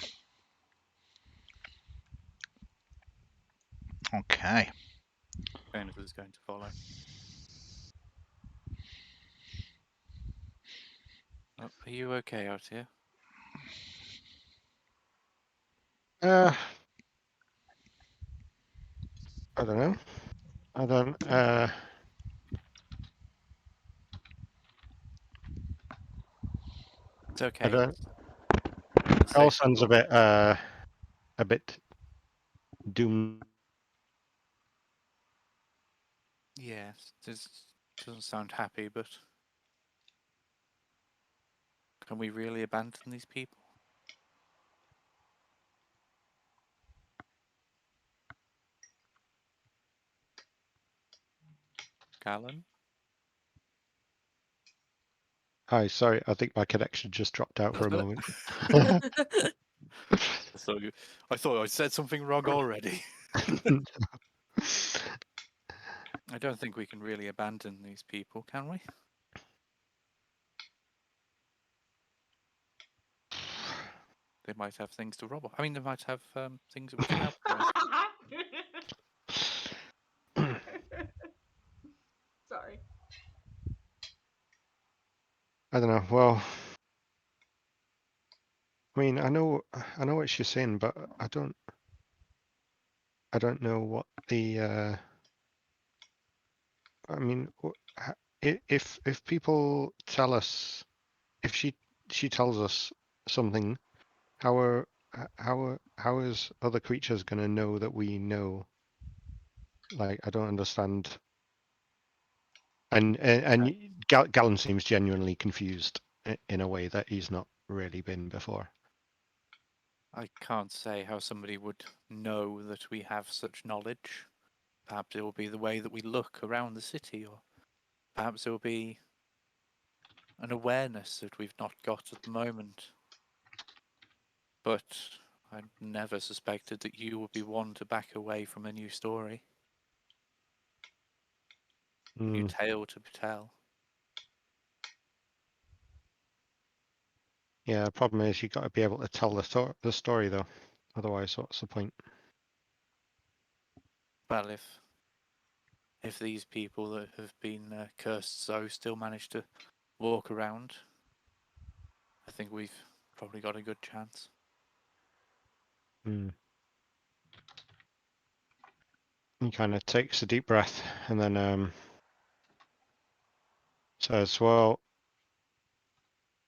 Okay. Janus is going to follow. Oh, are you okay out here? I don't know. I don't. It's I okay. don't. It's All safe to sounds talk. a bit doom. Yes, it doesn't sound happy, but can we really abandon these people? Gallen? Hi, sorry, I think my connection just dropped out for a moment. I thought I said something wrong already. I don't think we can really abandon these people, can we? They might have things to rob. I mean, they might have things that we can help them with. Sorry. I don't know. Well, I mean, I know what she's saying, but I don't know what the. I mean, if people tell us, if she tells us something, how is other creatures going to know that we know? Like, I don't understand. And Gallen seems genuinely confused in a way that he's not really been before. I can't say how somebody would know that we have such knowledge. Perhaps it will be the way that we look around the city, or perhaps it will be an awareness that we've not got at the moment. But I never suspected that you would be one to back away from a new story. A new tale to tell. Yeah, the problem is you got to be able to tell the story though. Otherwise, what's the point? Well, if these people that have been cursed so still manage to walk around, I think we've probably got a good chance. He kind of takes a deep breath and then says, "Well,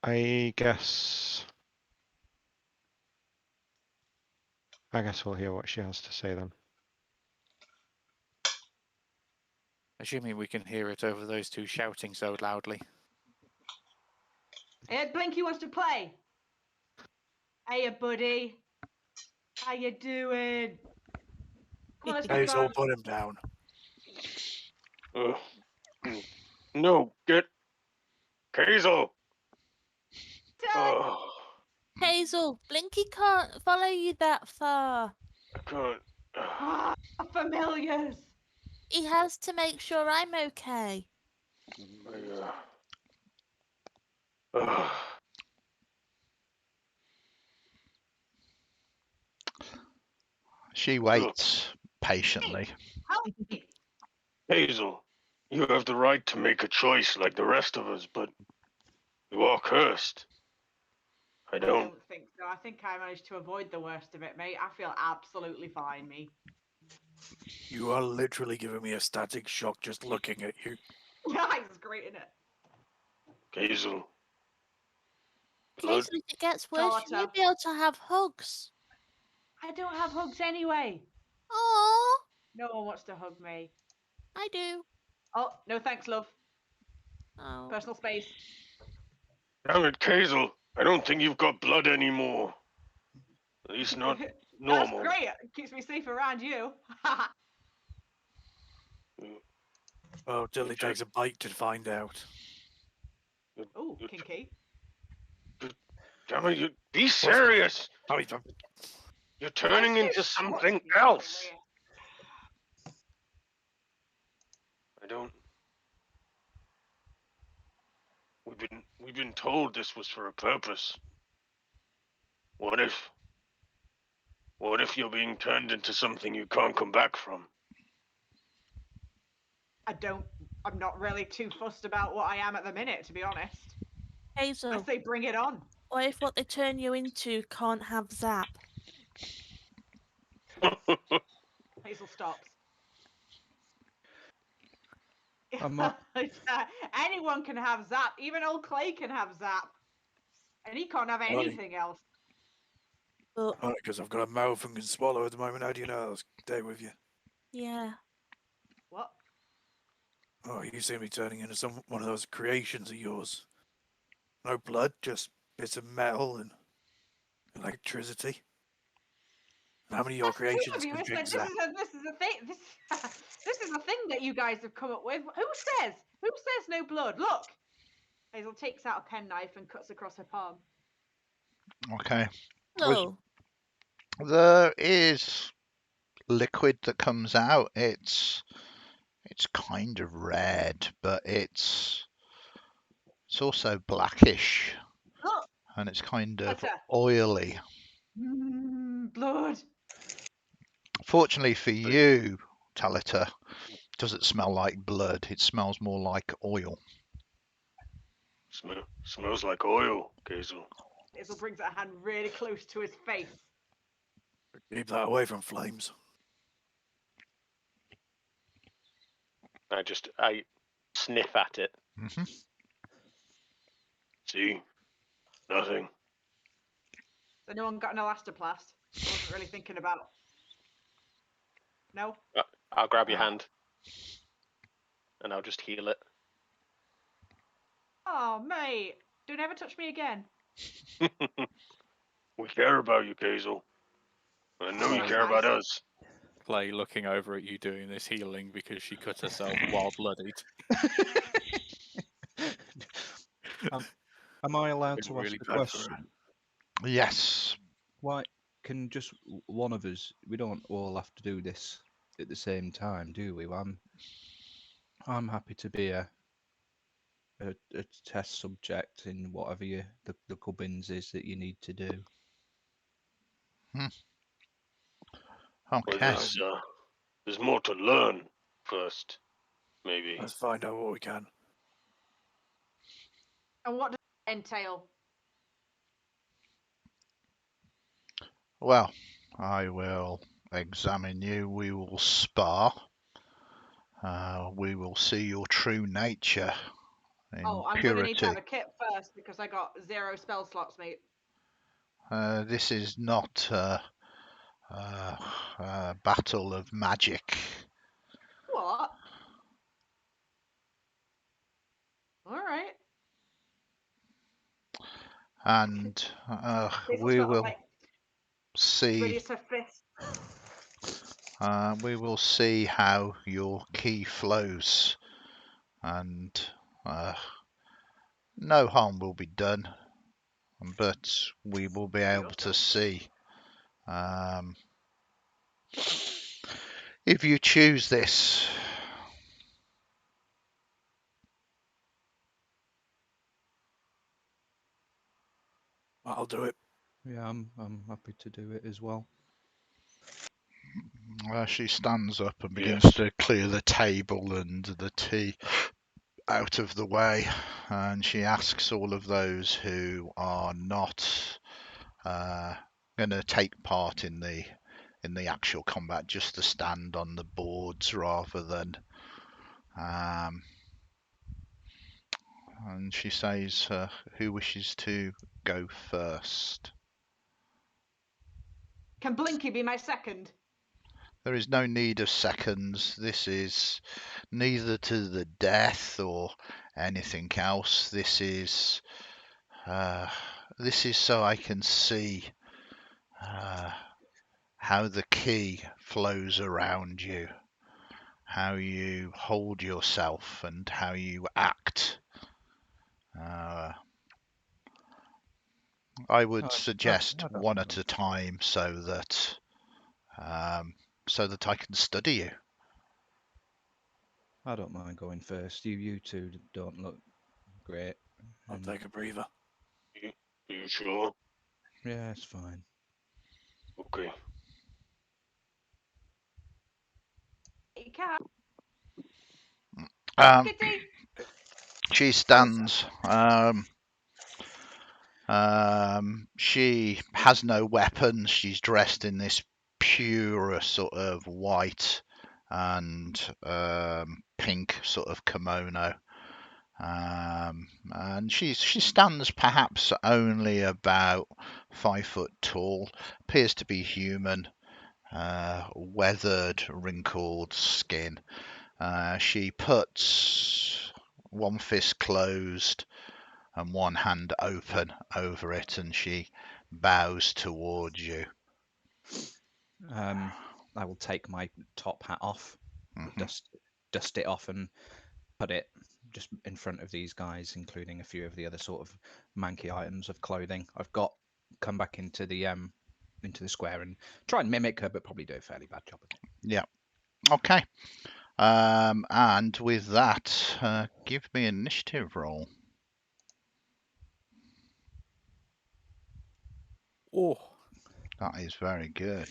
I guess we'll hear what she has to say then." Assuming we can hear it over those two shouting so loudly. Hey, Blinky wants to play. Hey, buddy. How you doing? Come on, let's get Cayxl, going. put him down. No, get Cayxl. Dad. Cayxl, Blinky can't follow you that far. I can't. Familiars. He has to make sure I'm okay. She waits patiently. Cayxl, you have the right to make a choice like the rest of us, but you are cursed. I don't think so. I think I managed to avoid the worst of it, mate. I feel absolutely fine, me. You are literally giving me a static shock just looking at you. Yeah, it's great, isn't it? Cayxl. Cayxl, if it gets worse, you won't be able to have hugs. I don't have hugs anyway. Oh. No one wants to hug me. I do. Oh, no thanks, love. Oh. Personal space. Damn it, Cayxl. I don't think you've got blood anymore. At least not normal. That's great. It keeps me safe around you. Well, till it takes a bite to find out. Oh, kinky. Damn it, you be serious. You're turning into something else. I don't. We've been told this was for a purpose. What if you're being turned into something you can't come back from? I'm not really too fussed about what I am at the minute, to be honest. Cayxl. I say bring it on. What if what they turn you into can't have zap? Cayxl stops. Not... Anyone can have zap. Even old Clay can have zap. And he can't have anything else. Because I've got a mouth and can swallow at the moment. How do you know I'll stay with you? Yeah. What? Oh, you seem to be turning into one of those creations of yours. No blood, just bits of metal and electricity. How many of your That's new creations of you, can isn't it? Cayxl? This is a thing. This is a thing that you guys have come up with. Who says? Who says no blood? Look. Hazel takes out a penknife and cuts across her palm. Okay. No. There is liquid that comes out. It's kind of red, but it's also blackish, Look. and it's kind of Butter. oily. Blood. Fortunately for you, Talita, it doesn't smell like blood. It smells more like oil. Smells like oil, Cayxl. Hazel brings her hand really close to his face. Keep that away from flames. I sniff at it. Mm-hmm. See? Nothing. Has anyone got an elastoplast? I wasn't really thinking about. No? I'll grab your hand. And I'll just heal it. Oh, mate. Don't ever touch me again. We care about you, Cayxl. I know you That's care about nice. us. Clay looking over at you doing this healing because she cut herself while bloodied. Am I allowed Been to really ask a bad for her. question? Yes. Why can just one of us? We don't all have to do this at the same time, do we? I'm happy to be a test subject in whatever the cubbins is that you need to do. Okay. Well, there's more to learn first, maybe. Let's find out what we can. And what does it entail? Well, I will examine you. We will spar. We will see your true nature in I'm going to need to have a kit first because I got 0 spell slots, mate. This is not a battle of magic. What? All right. And we will see. Release her fist. We will see how your ki flows, and no harm will be done, but we will be able to see if you choose this. I'll do it. Yeah, I'm happy to do it as well. She stands up and begins Yes. to clear the table and the tea out of the way, and she asks all of those who are not going to take part in the actual combat just to stand on the boards rather than and she says who wishes to go first. Can Blinky be my second? There is no need of seconds. This is neither to the death or anything else. This is so I can see how the ki flows around you, how you hold yourself, and how you act. I would suggest one at a time so that I can study you. I don't mind going first. You two don't look great. I'll take a breather. Are you sure? Yeah, it's fine. Okay. You can't. Kitty. She stands. She has no weapons. She's dressed in this pure sort of white and pink sort of kimono. And she stands perhaps only about 5 foot tall, appears to be human, weathered, wrinkled skin. She puts one fist closed and one hand open over it, and she bows towards you. I will take my top hat off, Mhm. dust it off, and put it just in front of these guys, including a few of the other sort of manky items of clothing I've got. Come back into the square and try and mimic her, but probably do a fairly bad job of it. Yeah. Okay. And with that, give me an initiative roll. Oh, That is very good.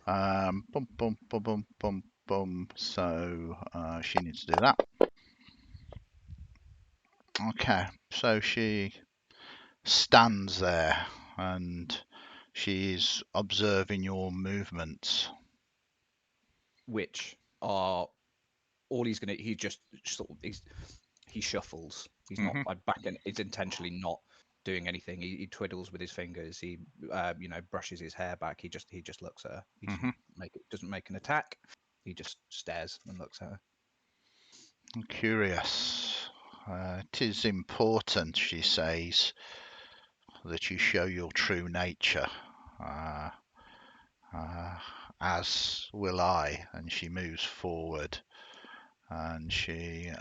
Bum, bum, bum, bum, bum, bum. So she needs to do that. Okay. So she stands there and she's observing your movements. Which are all he's gonna. He just sort of he shuffles. He's not Mhm. like Baccan is intentionally not doing anything. He twiddles with his fingers. He brushes his hair back. He just looks at her. He doesn't make an attack. He just stares and looks at her. I'm curious. It is important, she says, that you show your true nature. As will I. And she moves forward and she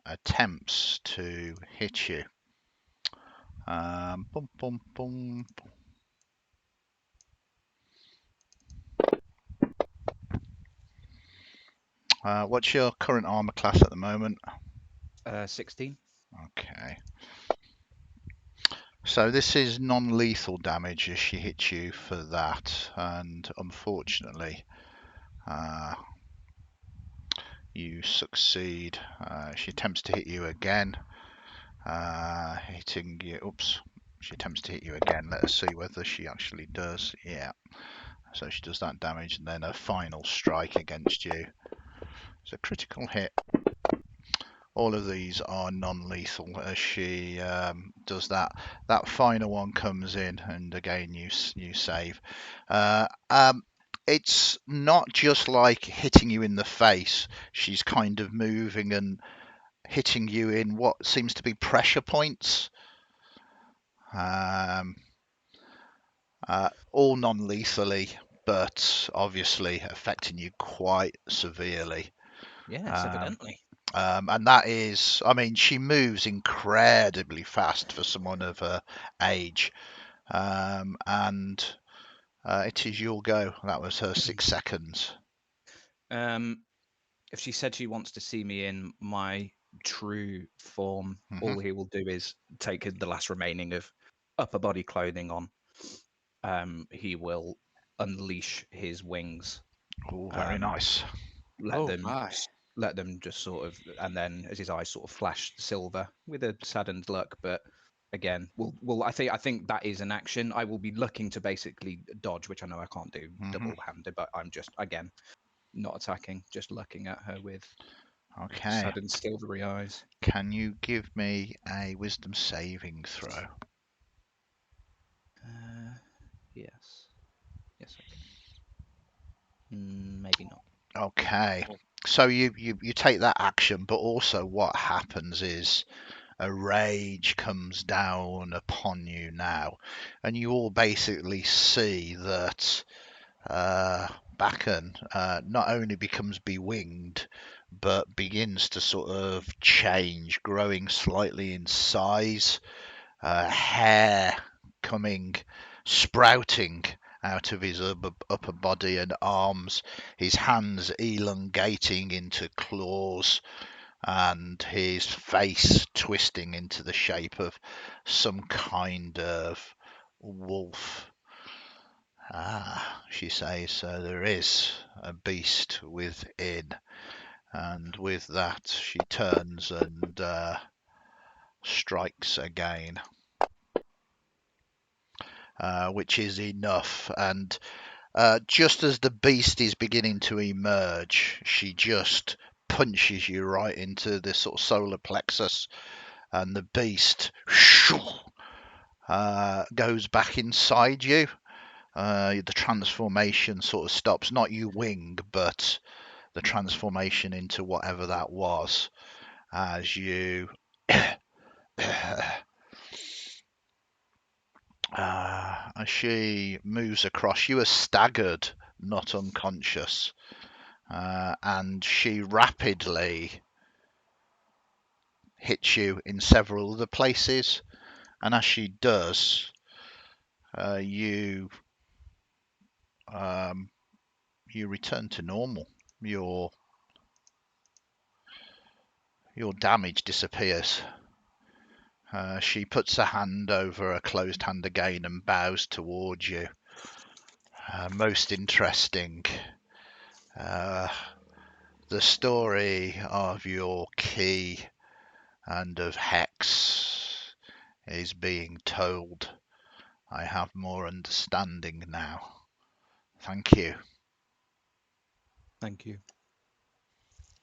attempts to hit you. Boom, boom, boom. What's your current armor class at the moment? 16. Okay. So this is non-lethal damage as she hits you for that, and unfortunately, you succeed. She attempts to hit you again, hitting you. Oops. She attempts to hit you again. Let us see whether she actually does. Yeah. So she does that damage, and then a final strike against you. It's a critical hit. All of these are non-lethal as she does that. That final one comes in, and again you save. It's not just like hitting you in the face. She's kind of moving and hitting you in what seems to be pressure points. All non-lethally, but obviously affecting you quite severely. Yes, evidently. And that is, I mean, she moves incredibly fast for someone of her age. And it is your go. That was her 6 seconds. If she said she wants to see me in my true form, all he will do is take the last remaining of upper body clothing on. He will unleash his wings. Oh, very nice. Let them just sort of, and then as his eyes sort of flash silver with a saddened look, but again, I think that is an action. I will be looking to basically dodge, which I know I can't do double-handed, but I'm just again not attacking, just looking at her with saddened silvery eyes. Can you give me a wisdom saving throw? Yes, I can. Maybe not. Okay. So you take that action, but also what happens is a rage comes down upon you now, and you all basically see that Baccan not only becomes bewinged, but begins to sort of change, growing slightly in size, hair sprouting out of his upper body and arms, his hands elongating into claws, and his face twisting into the shape of some kind of wolf. She says, so there is a beast within. And with that, she turns and strikes again, which is enough. And just as the beast is beginning to emerge, she just punches you right into this sort of solar plexus, and the beast goes back inside you. The transformation sort of stops, not you wing, but the transformation into whatever that was, as you as she moves across. You are staggered not unconscious. And she rapidly hits you in several other places. And as she does, you return to normal. Your damage disappears. She puts a hand over a closed hand again and bows towards you. Most interesting. The story of your key and of Hex is being told. I have more understanding now. Thank you. Thank you.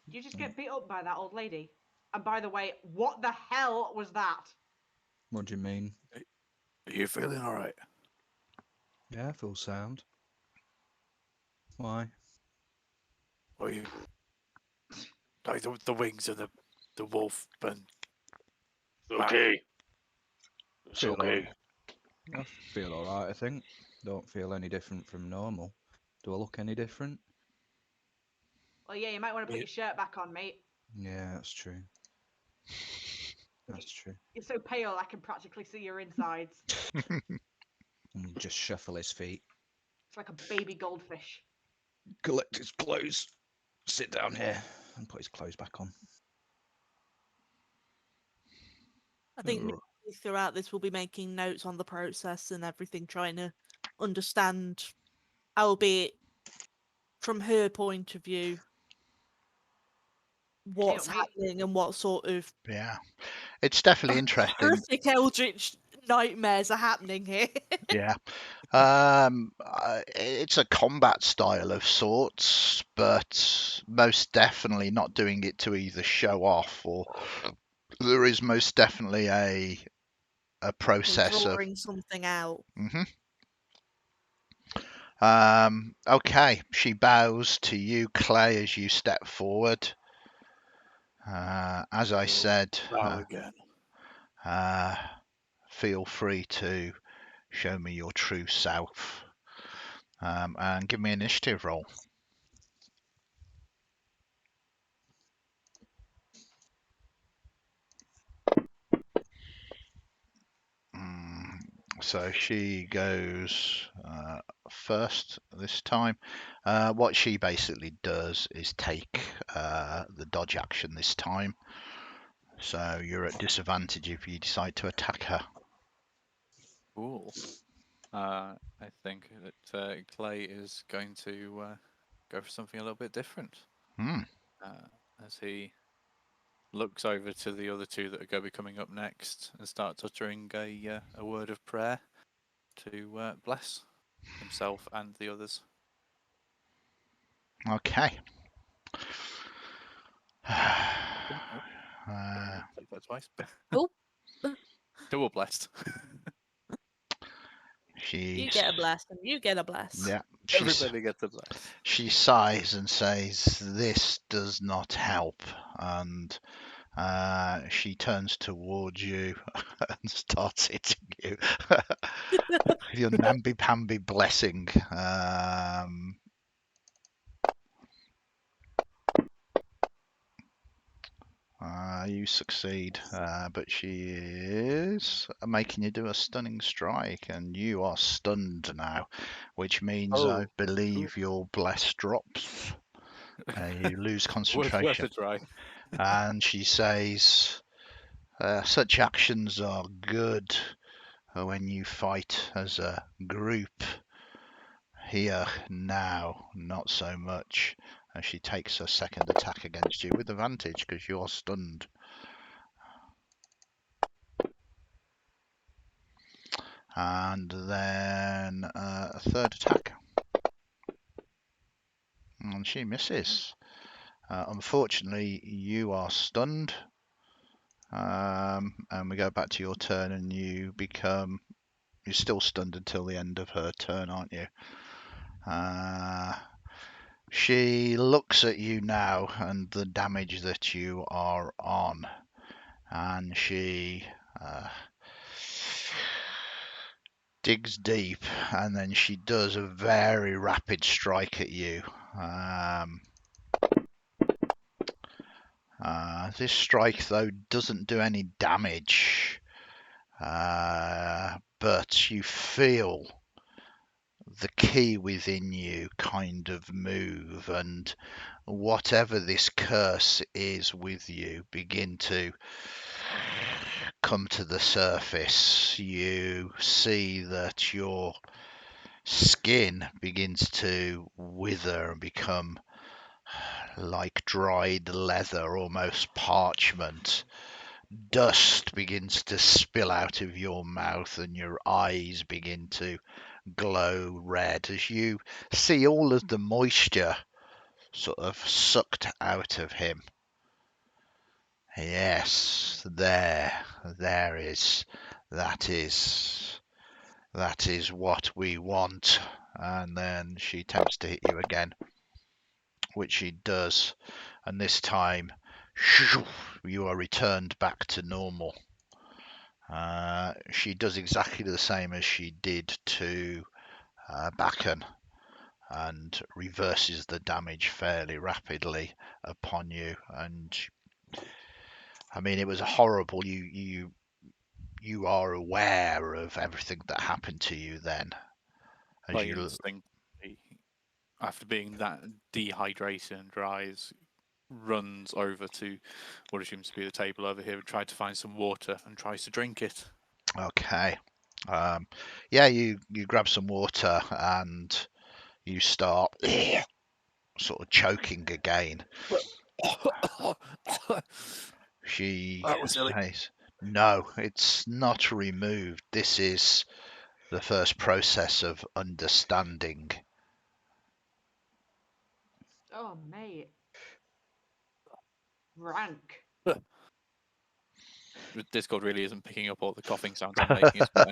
Did you just get beat up by that old lady? And by the way, what the hell was that? What do you mean? Are you feeling all right? Yeah, I feel sound. Why? Or you like the wings of the wolf and Okay. It's Feel okay. I feel alright, I think. Don't feel any different from normal. Do I look any different? Well, yeah, you might want to put your shirt back on, mate. Yeah, that's true. That's true. You're so pale, I can practically see your insides. And just shuffle his feet. It's like a baby goldfish. Collect his clothes. Sit down here and put his clothes back on. I think Minty throughout this will be making notes on the process and everything, trying to understand, albeit from her point of view, what's happening and what sort of Yeah, it's definitely interesting. horrific eldritch nightmares are happening here. Yeah. It's a combat style of sorts, but most definitely not doing it to either show off or there is most definitely a process of drawing something out. Okay, she bows to you, Clay, as you step forward. As I said, again. feel free to show me your true self, and give me an initiative roll. So she goes first this time. What she basically does is take the dodge action this time. So you're at disadvantage if you decide to attack her. Cool. I think that Clay is going to go for something a little bit different. As he looks over to the other two that are going to be coming up next and starts uttering a word of prayer to bless himself and the others. Okay. Take that twice. Oh. Double blessed. You get a blast and you get a blast. Yeah. Everybody gets a blast. She sighs and says, "This does not help," and she turns towards you and starts hitting you. Your namby-pamby blessing. You succeed, but she is making you do a stunning strike, and you are stunned now, which means I believe your bless drops. You lose concentration. Worth a try. And she says, "Such actions are good when you fight as a group. Here now, not so much." And she takes a second attack against you with advantage because you're stunned. And then a third attack. And she misses. Unfortunately, you are stunned. And we go back to your turn, and you're still stunned until the end of her turn, aren't you? She looks at you now and the damage that you are on, and she digs deep, and then she does a very rapid strike at you. This strike, though, doesn't do any damage, but you feel the key within you kind of move, and whatever this curse is with you begin to come to the surface. You see that your skin begins to wither and become like dried leather, almost parchment. Dust begins to spill out of your mouth, and your eyes begin to glow red as you see all of the moisture sort of sucked out of him. Yes, that is what we want. And then she attempts to hit you again, which she does, and this time you are returned back to normal. She does exactly the same as she did to Baccan, and reverses the damage fairly rapidly upon you. And I mean, it was horrible. You are aware of everything that happened to you then. As By you instinct, after being that dehydrated and dry, runs over to what assumes to be the table over here and tries to find some water and tries to drink it. Okay. Yeah, you grab some water and you start sort of choking again. She That was silly. says, "No, it's not removed. This is the first process of understanding." Oh, mate. Rank. Discord really isn't picking up all the coughing sounds I'm making. It's quite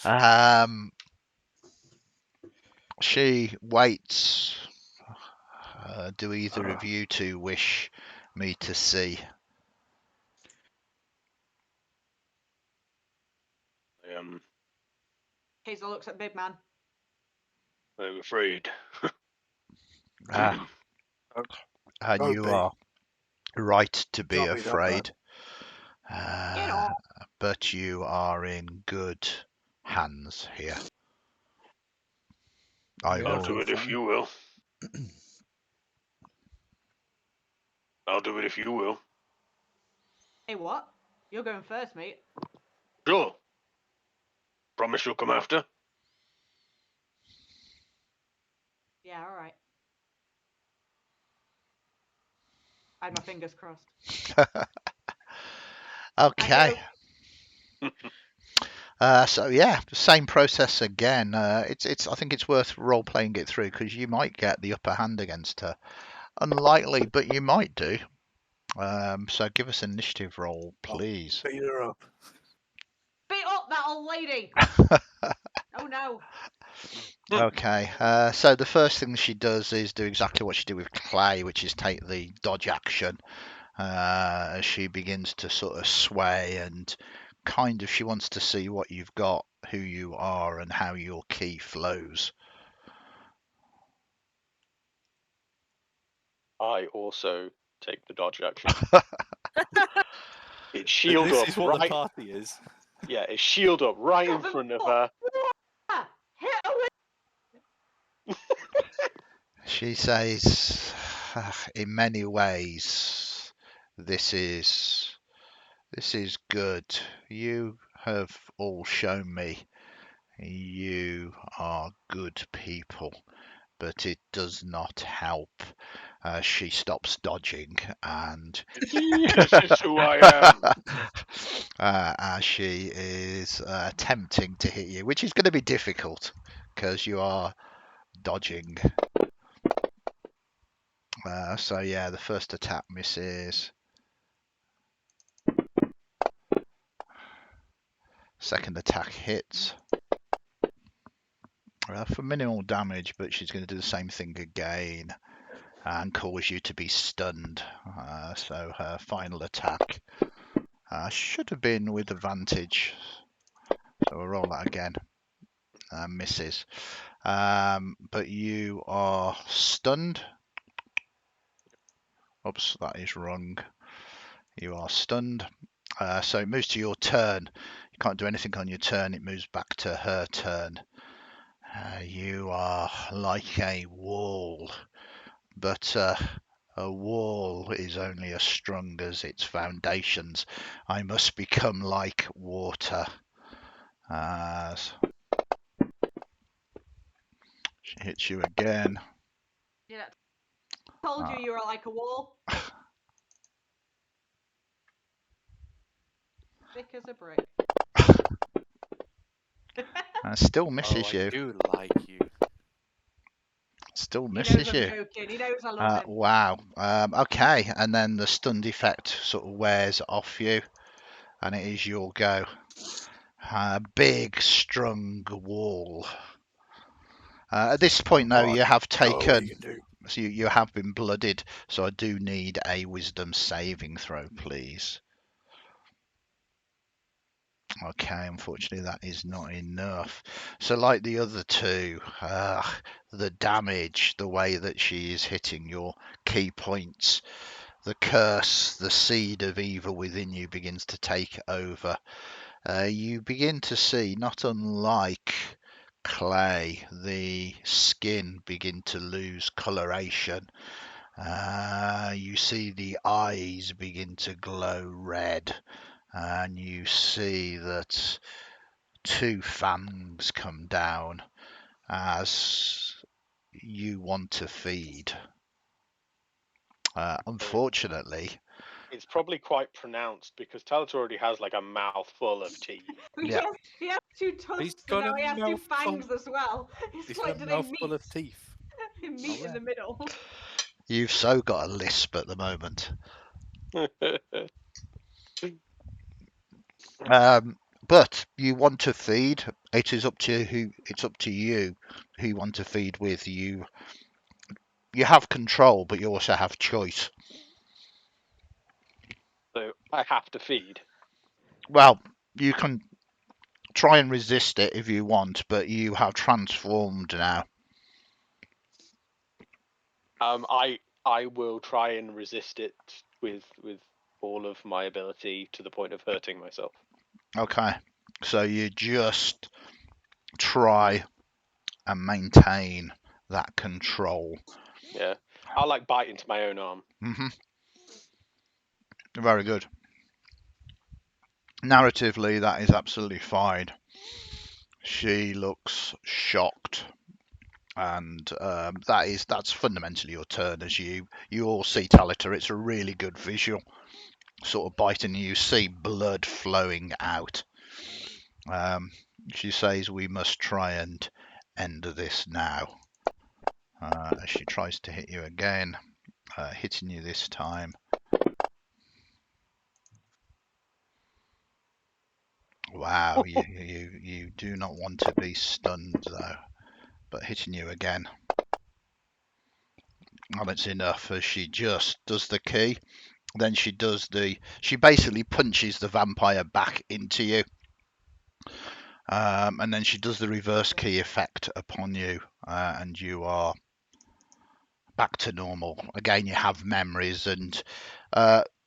annoying. She waits. Do either of you two wish me to see? Cayxl looks at Big Man. I'm afraid. And you are right to be Can't be that afraid. Get off. But you are in good hands here. I'll do it if you will. I'll do it if you will. Hey, what? You're going first, mate. Sure. Promise you'll come after? Yeah, all right. I had my fingers crossed. Okay. So yeah, same process again. I think it's worth role playing it through because you might get the upper hand against her. Unlikely, but you might do. So give us an initiative roll, please. Beat her up. Beat up that old lady. Oh no. Okay. So the first thing she does is do exactly what she did with Clay, which is take the dodge action. As she begins to sort of sway and kind of she wants to see what you've got, who you are, and how your key flows. I also take the dodge action. It's shield This up is what right. the party is. Yeah, it's shield up right in front of her. Hit her with. She says, in many ways, this is good. You have all shown me you are good people, but it does not help. She stops dodging and This is who I am. as she is attempting to hit you, which is going to be difficult because you are dodging. So yeah, the first attack misses. Second attack hits. For minimal damage, but she's going to do the same thing again and cause you to be stunned. So her final attack should have been with advantage. So we'll roll that again. Misses. But you are stunned. Oops, that is wrong. You are stunned. So it moves to your turn. You can't do anything on your turn. It moves back to her turn. You are like a wall, but a wall is only as strong as its foundations. I must become like water. As she hits you again. Yeah. Told you were like a wall. Thick as a brick. Still misses you. I do like you. Still He misses knows I'm you. joking. He knows I love him. Wow. Okay, and then the stunned effect sort of wears off you, and it is your go. Big, strong wall. At this point, though, you have taken. So you have been blooded. So I do need a wisdom saving throw, please. Okay, unfortunately that is not enough. So like the other two, the damage, the way that she is hitting your key points, the curse, the seed of evil within you begins to take over. You begin to see, not unlike clay, the skin begin to lose coloration. You see the eyes begin to glow red, and you see that two fangs come down as you want to feed. Unfortunately, It's probably quite pronounced because Talita already has like a mouthful of teeth. Yeah. He has two tusks He's and got now a he has two mouthful. fangs as well. It's He's like, got do a they mouthful meet? of teeth. They meet in the middle. you've so got a lisp at the moment. But you want to feed. It is up to who. It's up to you who you want to feed with. You have control, but you also have choice. So I have to feed. Well, you can try and resist it if you want, but you have transformed now. I will try and resist it with all of my ability to the point of hurting myself. Okay, so you just try and maintain that control. Yeah, I'll like bite into my own arm. Very good. Narratively, that is absolutely fine. She looks shocked, and that's fundamentally your turn. As you all see Talita, it's a really good visual, sort of biting. You see blood flowing out. She says, "We must try and end this now." As she tries to hit you again, hitting you this time. Wow, you do not want to be stunned though, but hitting you again. And it's enough, as she just does the key. Then she basically punches the vampire back into you. And then she does the reverse key effect upon you, and you are back to normal. Again, you have memories, and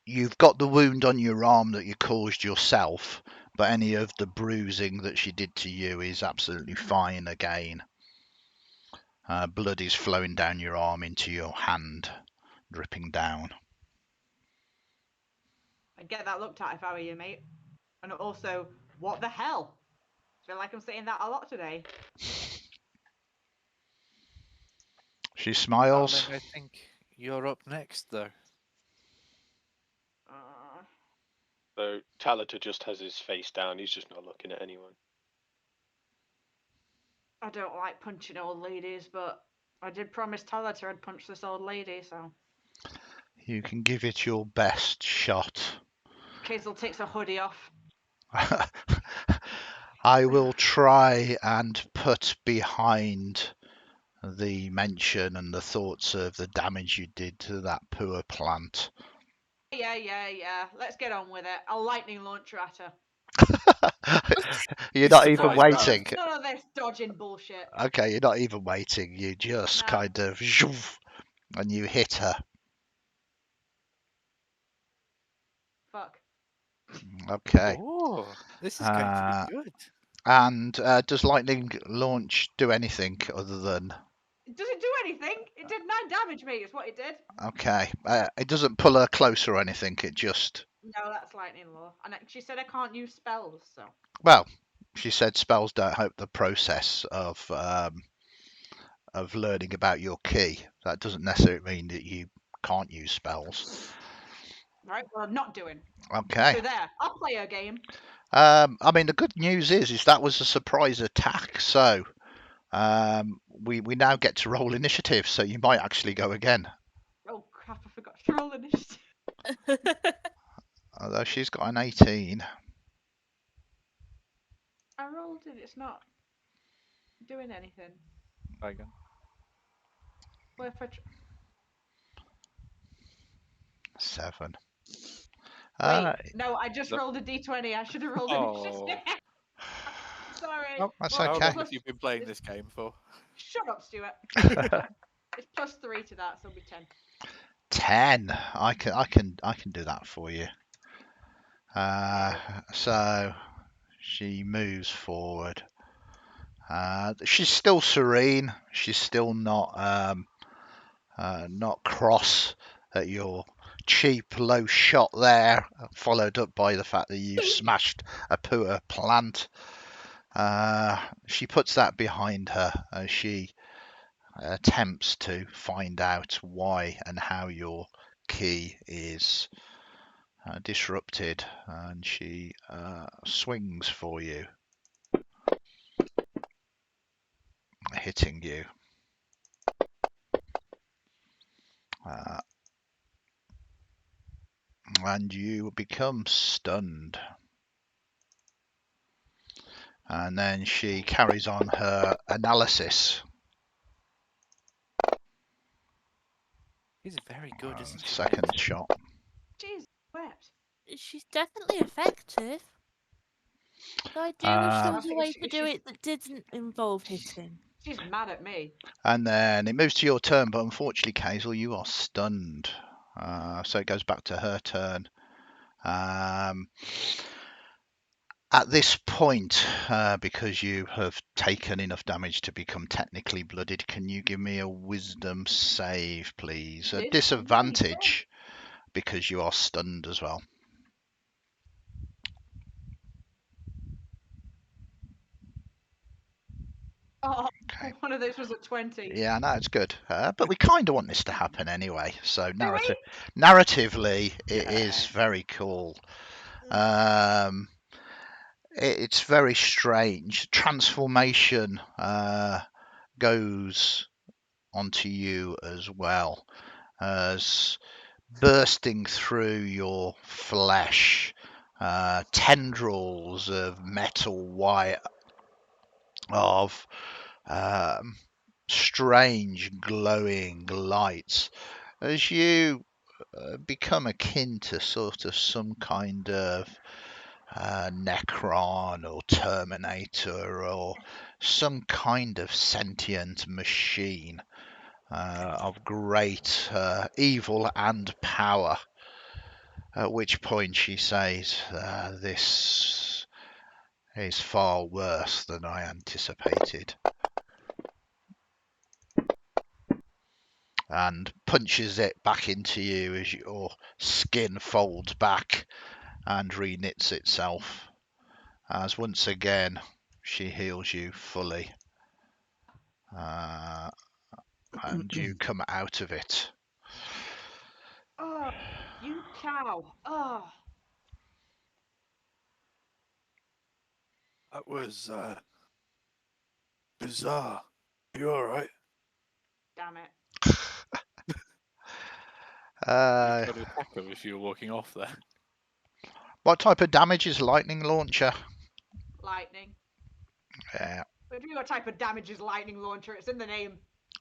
you've got the wound on your arm that you caused yourself, but any of the bruising that she did to you is absolutely fine again. Blood is flowing down your arm into your hand, dripping down. I'd get that looked at if I were you, mate. And also, what the hell? I feel like I'm saying that a lot today. She smiles. Darling, I think you're up next, though. So Talita just has his face down. He's just not looking at anyone. I don't like punching old ladies, but I did promise Talita I'd punch this old lady, so. You can give it your best shot. Cayxl takes a hoodie off. I will try and put behind the mention and the thoughts of the damage you did to that poor plant. Yeah. Let's get on with it. I'll lightning launch her at her. You're not even surprised waiting. None of this dodging bullshit. Okay, you're not even waiting. You just No. kind of zhoof, and you hit her. Fuck. Okay. Oh, this is going to be good. And does lightning launch do anything other than? Does it do anything? It did 9 damage, mate. Is what it did. Okay. It doesn't pull her closer or anything. It just. No, that's lightning law. And she said I can't use spells, so. Well, she said spells don't help the process of learning about your key. That doesn't necessarily mean that you can't use spells. Right. Well, I'm not doing. Okay. So there. I'll play a game. I mean, the good news is that was a surprise attack. So we now get to roll initiative. So you might actually go again. Oh crap! I forgot to roll initiative. Although she's got an 18. I rolled it. It's not doing anything. Baccan. Well, if I 7. Wait, no, I just no. rolled a d20. I should have rolled Oh. initiative. Sorry. Oh, that's Well, How okay. long plus- have you been playing this game for? Shut up, Stuart. It's +3 to that, so it'll be 10. 10. I can do that for you. So she moves forward. She's still serene. She's still not cross at your cheap low shot there, followed up by the fact that you've smashed a poor plant. She puts that behind her as she attempts to find out why and how your key is disrupted, and she swings for you, hitting you. And you become stunned. And then she carries on her analysis. He's very good, isn't he? Second shot. Jeez, wept. She's definitely effective. But I do wish there was a think way she- to do she's- it that didn't involve hitting. She's mad at me. And then it moves to your turn, but unfortunately, Cayxl, you are stunned. So it goes back to her turn. At this point, because you have taken enough damage to become technically blooded, can you give me a wisdom save, please? A Did? disadvantage because you are stunned as well. Oh, Okay. one of those was at 20. Yeah, no, it's good. But we kind of want this to happen anyway. So Do we? narratively, it is Yeah. very cool. It's very strange. Transformation goes onto you as well, as bursting through your flesh, tendrils of metal wire of strange glowing lights as you become akin to sort of some kind of Necron or Terminator or some kind of sentient machine of great evil and power. At which point she says, this is far worse than I anticipated. And punches it back into you as your skin folds back and reknits itself. As once again, she heals you fully. And you come out of it. Oh, you cow. Oh. That was bizarre. You all right? Damn it. You Uh, tried to attack her as you were walking off there. what type of damage is lightning launcher? Lightning. Yeah. If you know what type of damage is lightning launcher, it's in the name.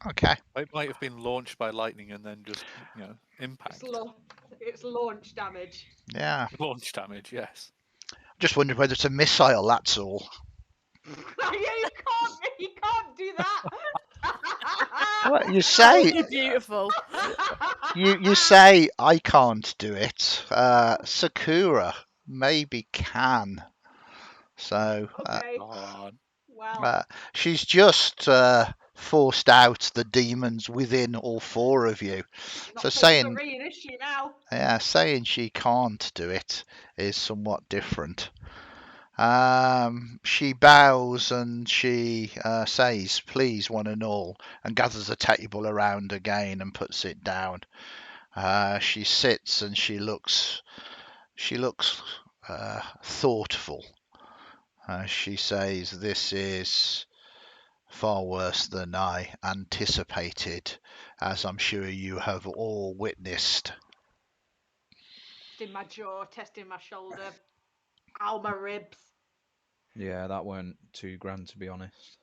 Okay. It might have been launched by lightning and then just, impact. It's launch damage. Yeah. Launch damage, yes. Just wondering whether it's a missile. That's all. You can't do that. What you Oh, say? you're beautiful. You say I can't do it. Sakura maybe can. So Okay. On. Well, she's just forced out the demons within all four of you. not So so saying, serene, is she now? yeah, saying she can't do it is somewhat different. She bows and she says, "Please, one and all," and gathers a table around again and puts it down. She sits and she looks thoughtful. She says, "This is far worse than I anticipated, as I'm sure you have all witnessed." Testing my jaw, testing my shoulder. Ow, my ribs. Yeah, that weren't too grand, to be honest.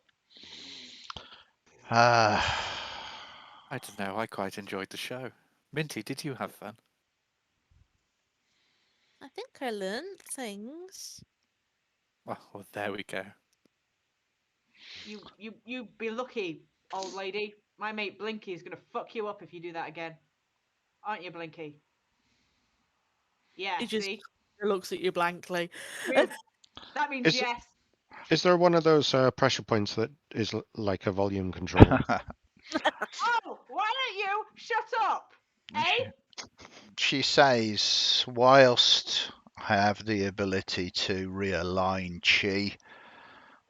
Uh, I don't know. I quite enjoyed the show. Minty, did you have fun? I think I learned things. Oh, well, there we go. You be lucky, old lady. My mate Blinky is gonna fuck you up if you do that again. Aren't you, Blinky? Yeah, He just see? looks at you blankly. That means yes. Is there one of those pressure points that is like a volume control? Oh, why don't you shut up? Eh? she says, "Whilst I have the ability to realign chi,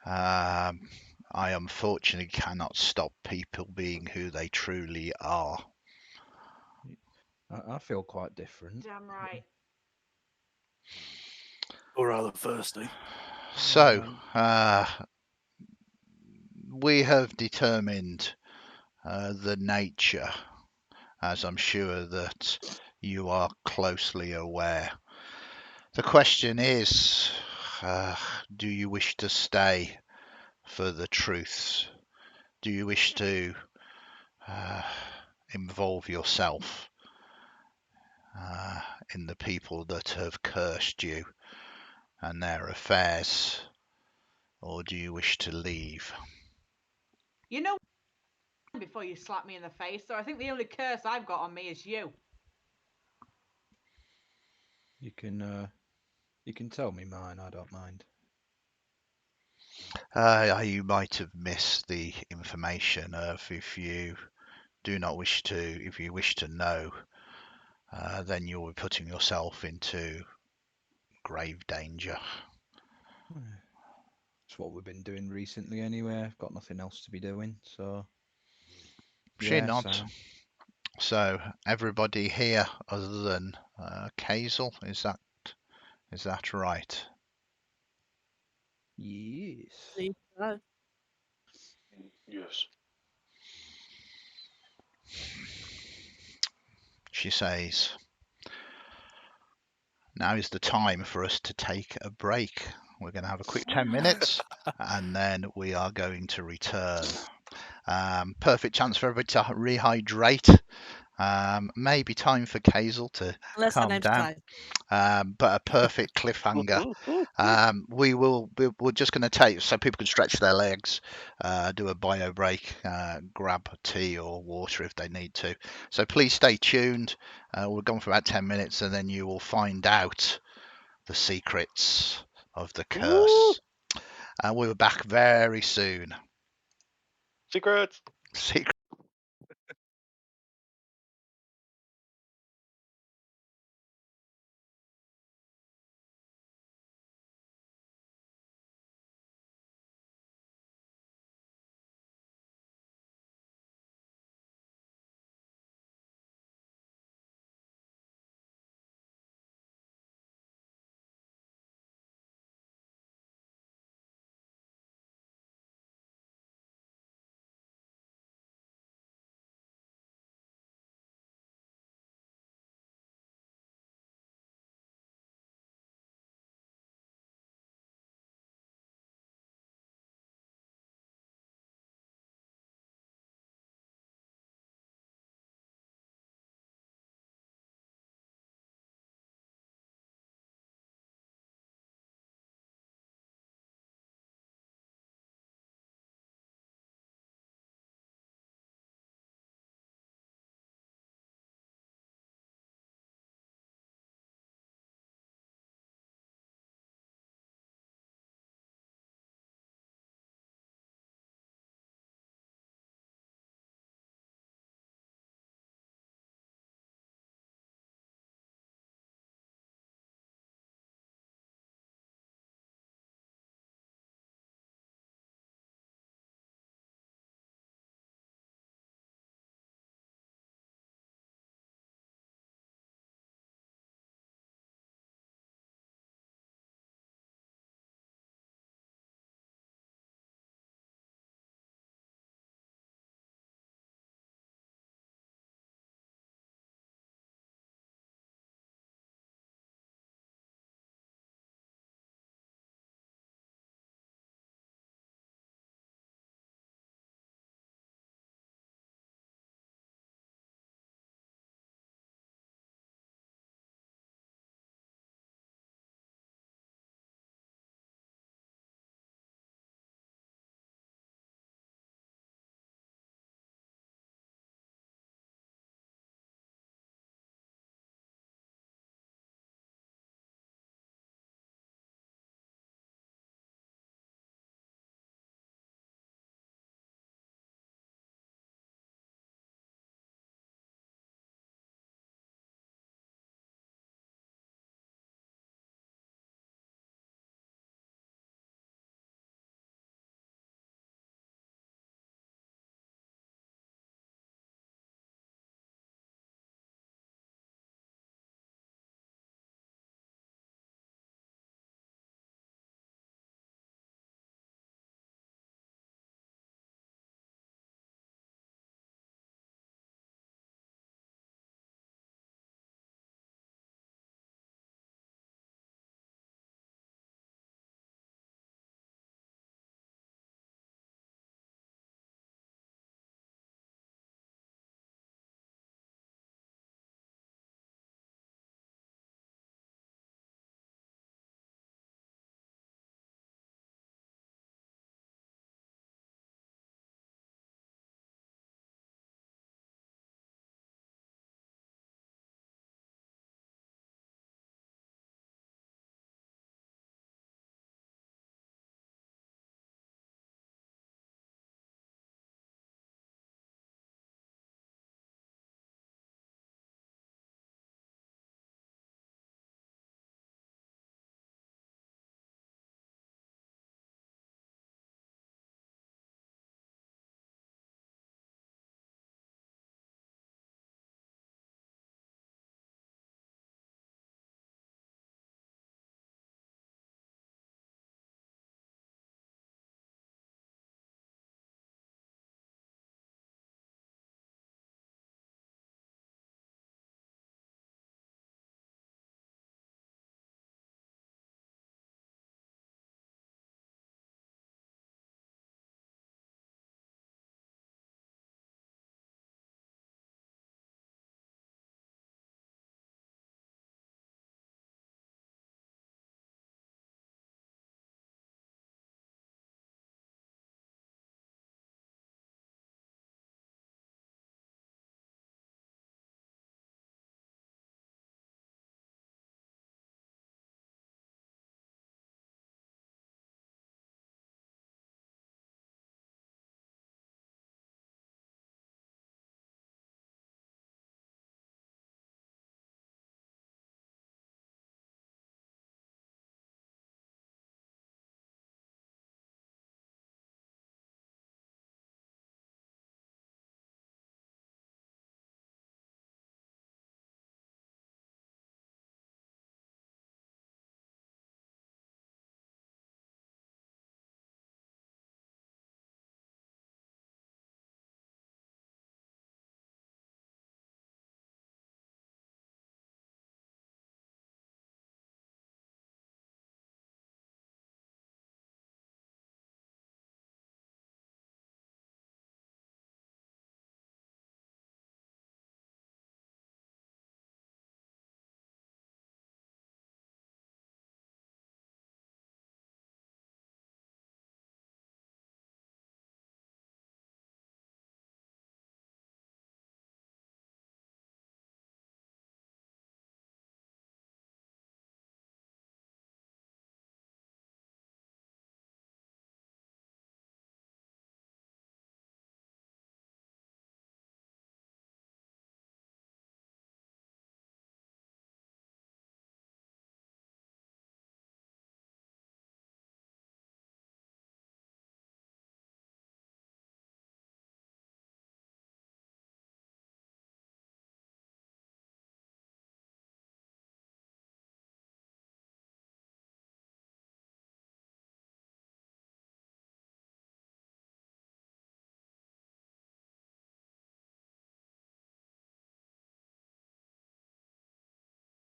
I unfortunately cannot stop people being who they truly are." I feel quite different. Damn right. Or rather, firstly. So, we have determined the nature, as I'm sure that you are closely aware. The question is, do you wish to stay for the truth? Do you wish to involve yourself in the people that have cursed you and their affairs, or do you wish to leave? You know before you slap me in the face, so I think the only curse I've got on me is you. You can tell me mine. I don't mind. You might have missed the information of if you wish to know, then you'll be putting yourself into grave danger. It's what we've been doing recently anyway. I've got nothing else to be doing, so She yeah, nods. So everybody here, other than Cayxl, is that right? Yes. Yes. She says, "Now is the time for us to take a break. We're going to have a quick 10 minutes and then we are going to return. Perfect chance for everybody to rehydrate. Maybe time for Cayxl to Unless her calm name's down. But a perfect cliffhanger. We're just going to take so people can stretch their legs, do a bio break, grab tea or water if they need to. So please stay tuned. We're gone for about 10 minutes and then you will find out the secrets of the curse. And we'll be back very soon. Secrets. Secret.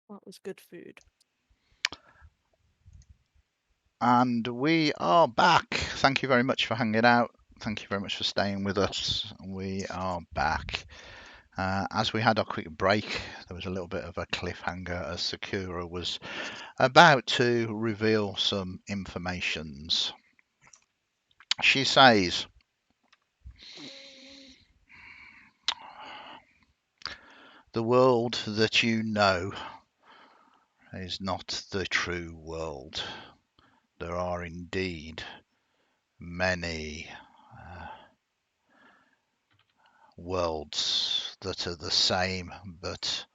That was good food. And we are back. Thank you very much for hanging out. Thank you very much for staying with us. We are back. As we had our quick break, there was a little bit of a cliffhanger as Sakura was about to reveal some informations. She says, "The world that you know is not the true world. There are indeed many worlds that are the same but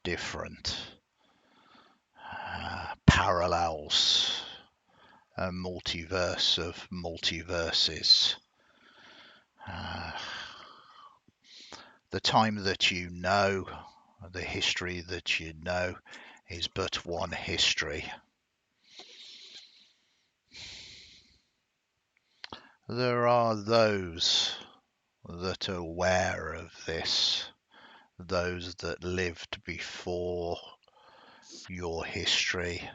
different. Parallels, a multiverse of multiverses. The time that you know, the history that you know, is but one history. There are those that are aware of this, those that lived before your history,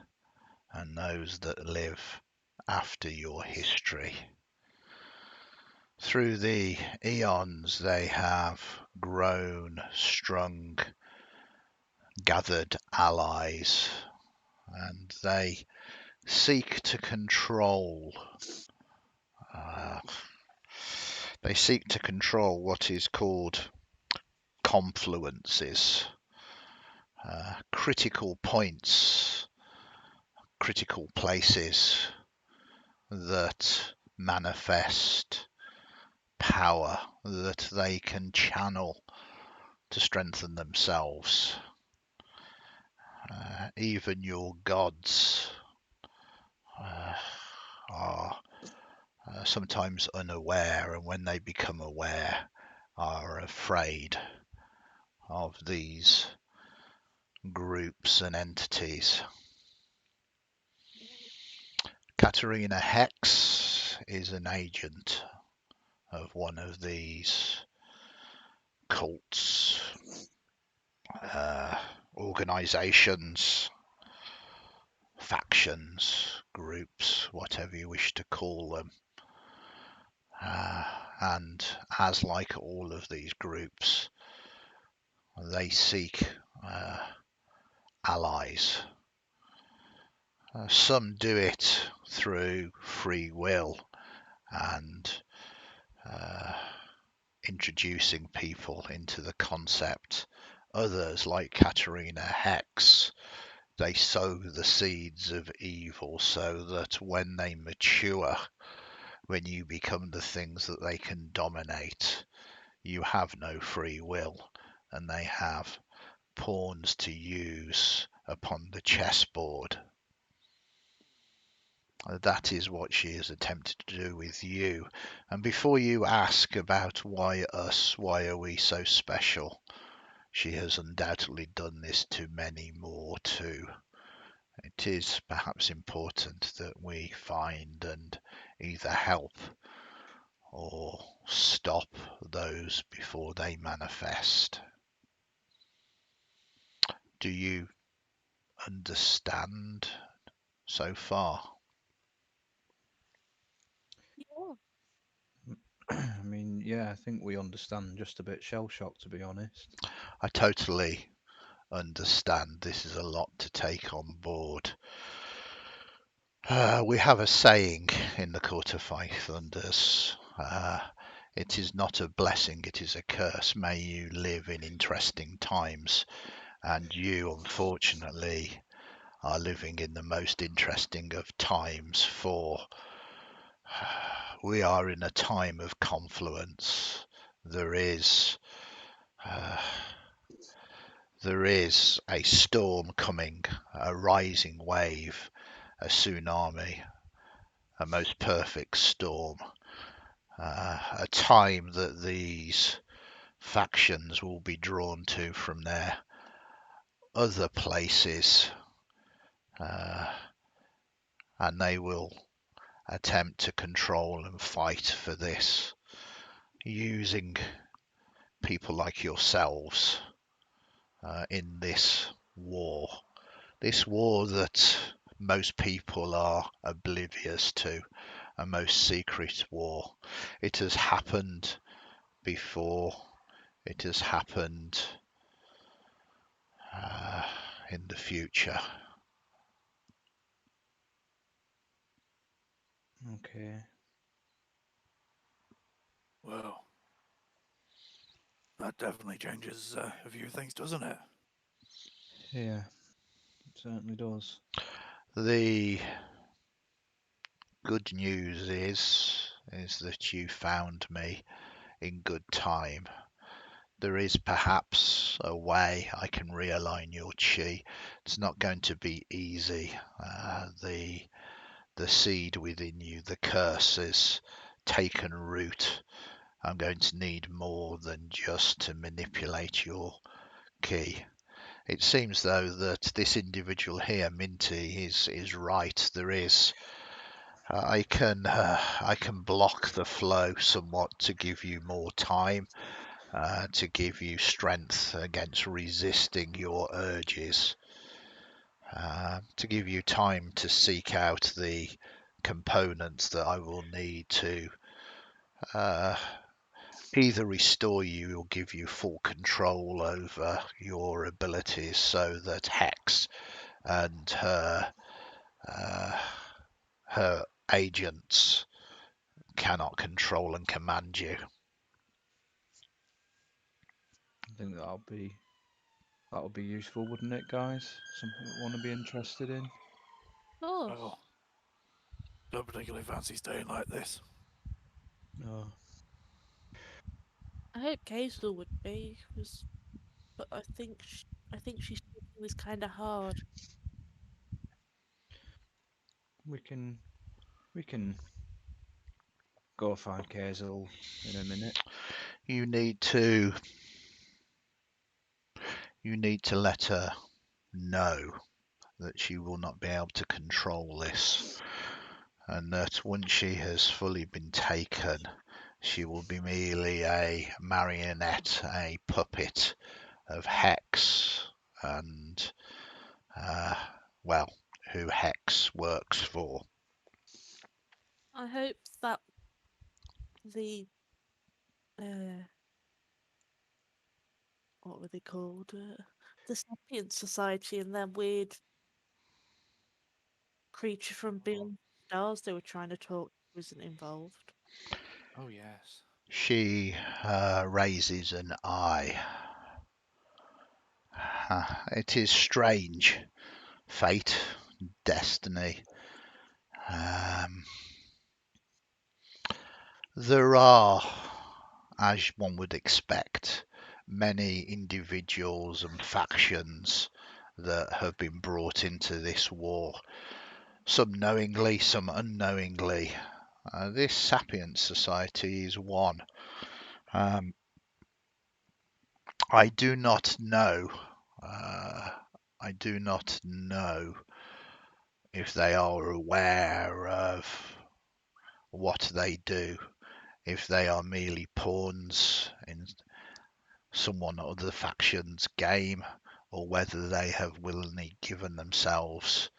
and those that live after your history. Through the eons, they have grown, strung, gathered allies, and they seek to control. They seek to control what is called confluences, critical points, critical places that manifest power that they can channel to strengthen themselves. Even your gods are sometimes unaware, and when they become aware, are afraid of these groups and entities. Katarina Hex is an agent of one of these cults, organizations, factions, groups, whatever you wish to call them. And as like all of these groups, they seek allies. Some do it through free will and introducing people into the concept. Others, like Katarina Hex, they sow the seeds of evil so that when they mature, when you become the things that they can dominate, you have no free will, and they have pawns to use upon the chessboard. That is what she has attempted to do with you. And before you ask about why us, why are we so special, she has undoubtedly done this to many more too. It is perhaps important that we find and either help or stop those before they manifest. Do you understand so far? I mean, yeah, I think we understand, just a bit shell-shocked, to be honest. I totally understand. This is a lot to take on board. We have a saying in the Court of Five Thunders. It is not a blessing, it is a curse. May you live in interesting times. And you, unfortunately, are living in the most interesting of times, for we are in a time of confluence. There is a storm coming, a rising wave, a tsunami, a most perfect storm, a time that these factions will be drawn to from their other places, and they will attempt to control and fight for this, using people like yourselves in this war This war that most people are oblivious to, a most secret war. It has happened before. It has happened in the future. Okay. Well, that definitely changes a few things, doesn't it? Yeah, it certainly does. The good news is that you found me in good time. There is perhaps a way I can realign your chi. It's not going to be easy. The seed within you, the curse, is taken root. I'm going to need more than just to manipulate your key. It seems though that this individual here, Minty, is right. There is. I can block the flow somewhat to give you more time, to give you strength against resisting your urges, to give you time to seek out the components that I will need to either restore you or give you full control over your abilities, so that Hex and her agents cannot control and command you. I think that'll be useful, wouldn't it, guys? Something we want to be interested in. Oh, Well, don't particularly fancy staying like this. Oh, I hope Cayxl would be, but I think she's taking this kind of hard. we can go find Cayxl in a minute. You need to let her know that she will not be able to control this, and that once she has fully been taken, she will be merely a marionette, a puppet of Hex and, well, who Hex works for. I hope that the uh, what were they called? The Sapient Society and their weird creature from beyond the stars they were trying to talk to isn't involved. Oh, yes. She raises an eye. It is strange. Fate, destiny. There are, as one would expect, many individuals and factions that have been brought into this war. Some knowingly, some unknowingly. This Sapient Society is one. I do not know. I do not know if they are aware of what they do, if they are merely pawns in someone or the faction's game, or whether they have willingly given themselves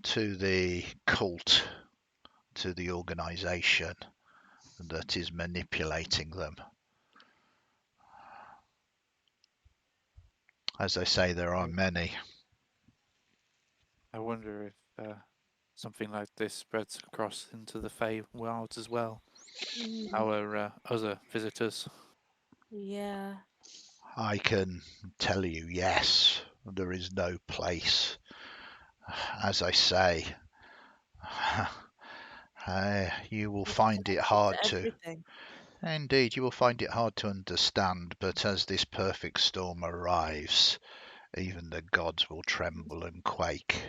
to the cult, to the organization that is manipulating them. As I say, there are many. I wonder if something like this spreads across into the Fey world as well. Our other visitors. Yeah. I can tell you, yes, there is no place. As I say, you will It's find it connected hard to to. everything. Indeed, you will find it hard to understand, but as this perfect storm arrives, even the gods will tremble and quake.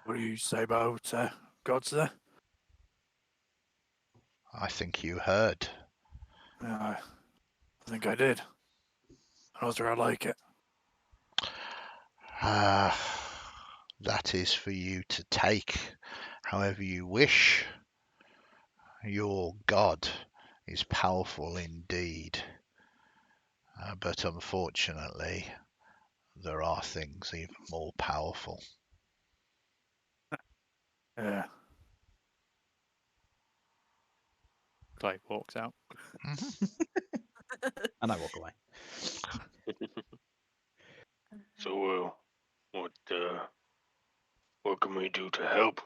What do you say about gods there? I think you heard. Yeah, I think I did. I was I like it. That is for you to take however you wish. Your God is powerful indeed. But unfortunately, there are things even more powerful. Yeah. Clive walks out. And I walk away. So, what can we do to help?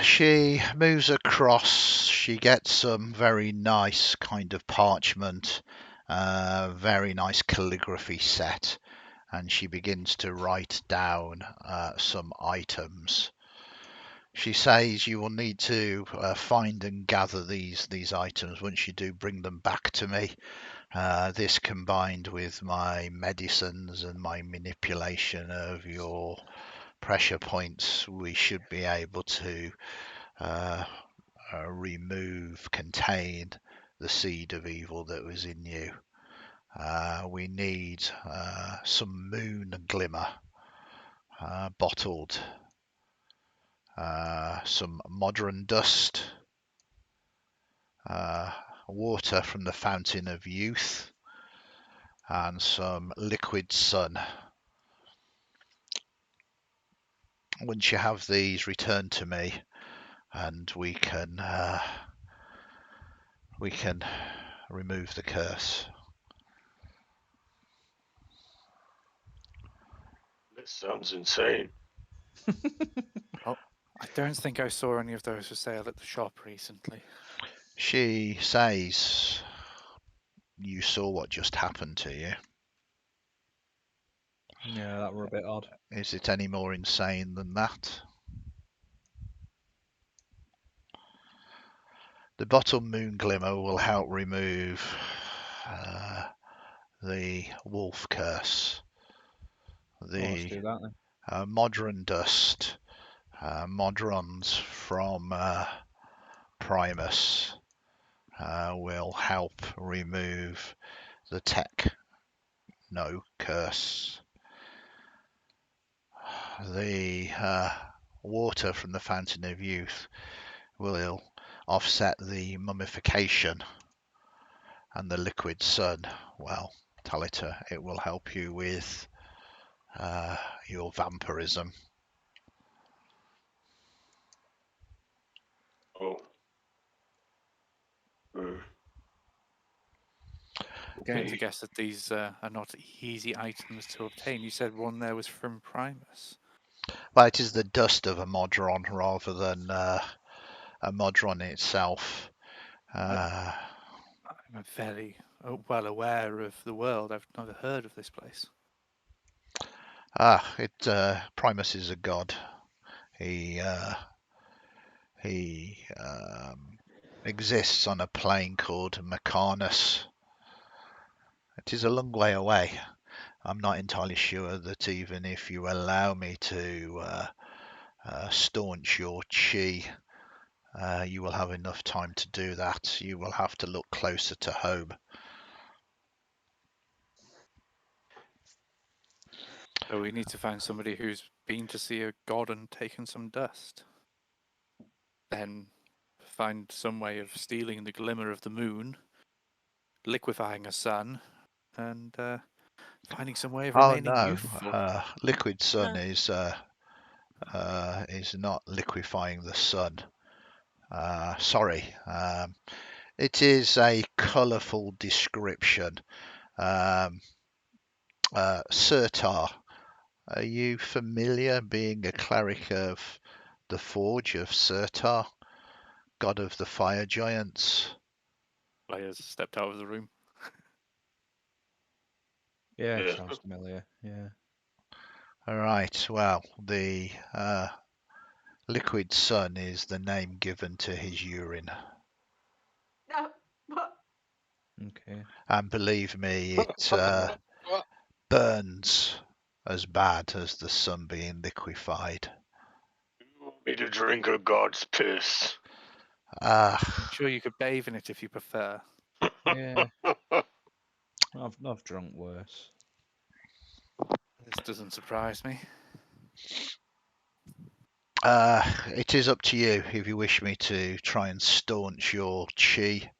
She moves across. She gets some very nice kind of parchment, very nice calligraphy set, and she begins to write down some items. She says you will need to find and gather these items. Once you do, bring them back to me. This combined with my medicines and my manipulation of your pressure points, we should be able to contain the seed of evil that was in you. We need some moon glimmer bottled, some modern dust, water from the fountain of youth, and some liquid sun. Once you have these, return to me, and we can remove the curse. This sounds insane. Well, I don't think I saw any of those for sale at the shop recently. She says you saw what just happened to you. Yeah, that were a bit odd. Is it any more insane than that? The bottle moon glimmer will help remove the wolf curse. Let's The do that then. modern dust, modrons from Primus will help remove the techno curse. The water from the fountain of youth will offset the mummification, and the liquid sun, well, Talita, it will help you with your vampirism. Oh. Hmm. I'm going to Okay. guess that these are not easy items to obtain. You said one there was from Primus. Well, it is the dust of a modron rather than a modron itself. I'm very well aware of the world. I've never heard of this place. Primus is a god. He exists on a plane called Mecanus. It is a long way away. I'm not entirely sure that even if you allow me to staunch your chi, you will have enough time to do that. You will have to look closer to home. So we need to find somebody who's been to see a god and taken some dust. Then find some way of stealing the glimmer of the moon, liquefying a sun, and finding some way of remaining youthful. Liquid sun is not liquefying the sun. Sorry. It is a colourful description. Surtar, are you familiar, being a cleric of the Forge of Surtar, god of the fire giants? Players stepped out of the room. Yeah, Yeah. sounds familiar. Yeah. All right. Well, the liquid sun is the name given to his urine. No, what? Okay. And believe me, it burns as bad as the sun being liquefied. You want me to drink a god's piss? Ah, I'm sure you could bathe in it if you prefer. Yeah. I've drunk worse. This doesn't surprise me. it is up to you. If you wish me to try and staunch your chi,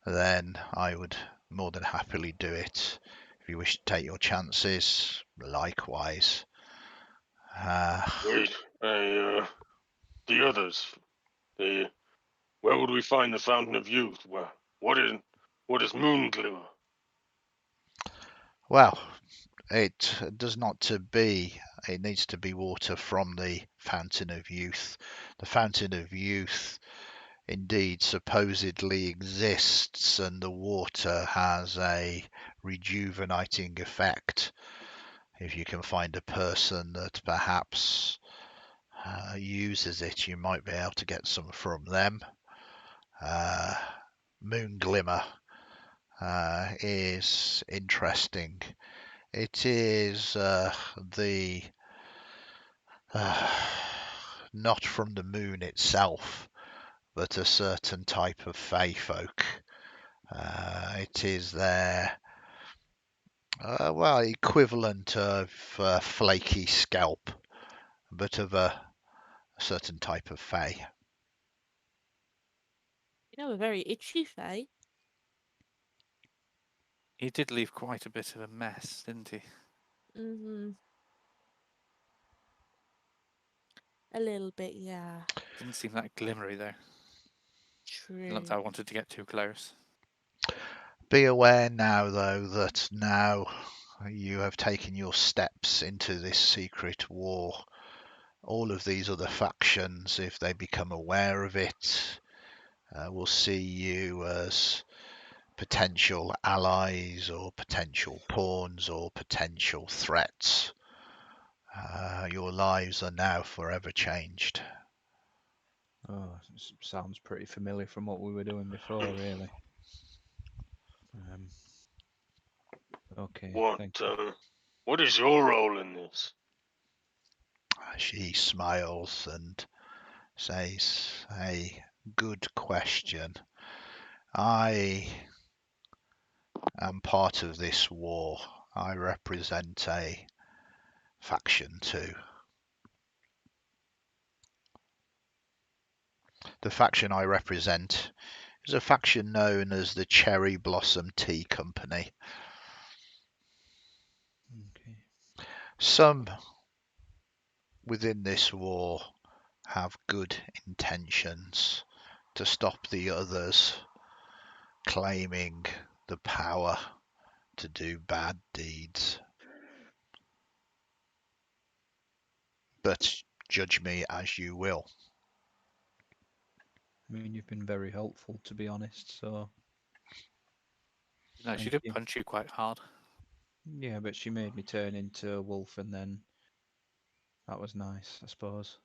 then I would more than happily do it. If you wish to take your chances, likewise. Wait, the others. Where would we find the Fountain of Youth? What is Moon Glimmer? Well, it does not to be. It needs to be water from the Fountain of Youth. The Fountain of Youth indeed supposedly exists, and the water has a rejuvenating effect. If you can find a person that perhaps uses it, you might be able to get some from them. Moon Glimmer is interesting. It is the not from the moon itself, but a certain type of fae folk. It is their equivalent of flaky scalp, but of a certain type of fae. You know, a very itchy fae. He did leave quite a bit of a mess, didn't he? Mm-hmm. A little bit, yeah. Didn't seem that glimmery though. True. Not that I wanted to get too close. Be aware now, though, that now you have taken your steps into this secret war. All of these other factions, if they become aware of it, will see you as potential allies or potential pawns or potential threats. Your lives are now forever changed. Oh, sounds pretty familiar from what we were doing before, really. Okay, thank you. What is your role in this? She smiles and says, "A good question. I am part of this war. I represent a faction too. The faction I represent is a faction known as the Cherry Blossom Tea Company. Okay. Some within this war have good intentions to stop the others claiming the power to do bad deeds. But judge me as you will." I mean, you've been very helpful, to be honest, so No, she thank did you. punch you quite hard. Yeah, but she made me turn into a wolf, and then that was nice, I suppose.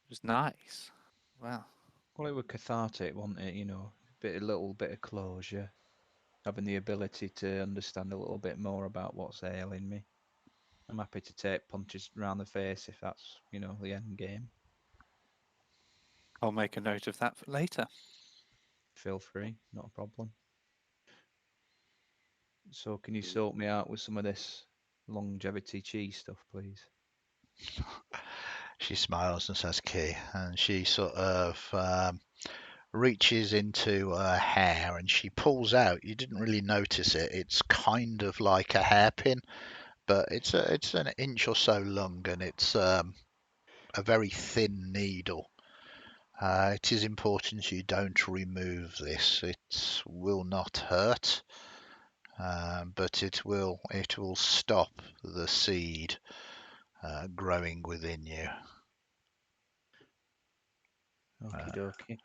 It was nice. Well, Well, it was cathartic, wasn't it? You know, a little bit of closure, having the ability to understand a little bit more about what's ailing me. I'm happy to take punches around the face if that's, you know, the end game. I'll make a note of that for later. Feel free, not a problem. So, can you sort me out with some of this longevity cheese stuff, please? She smiles and says, "Key," and she sort of reaches into her hair and she pulls out. You didn't really notice it. It's kind of like a hairpin, but it's an inch or so long, and it's a very thin needle. It is important you don't remove this. It will not hurt, but it will stop the seed growing within you. Okie dokie.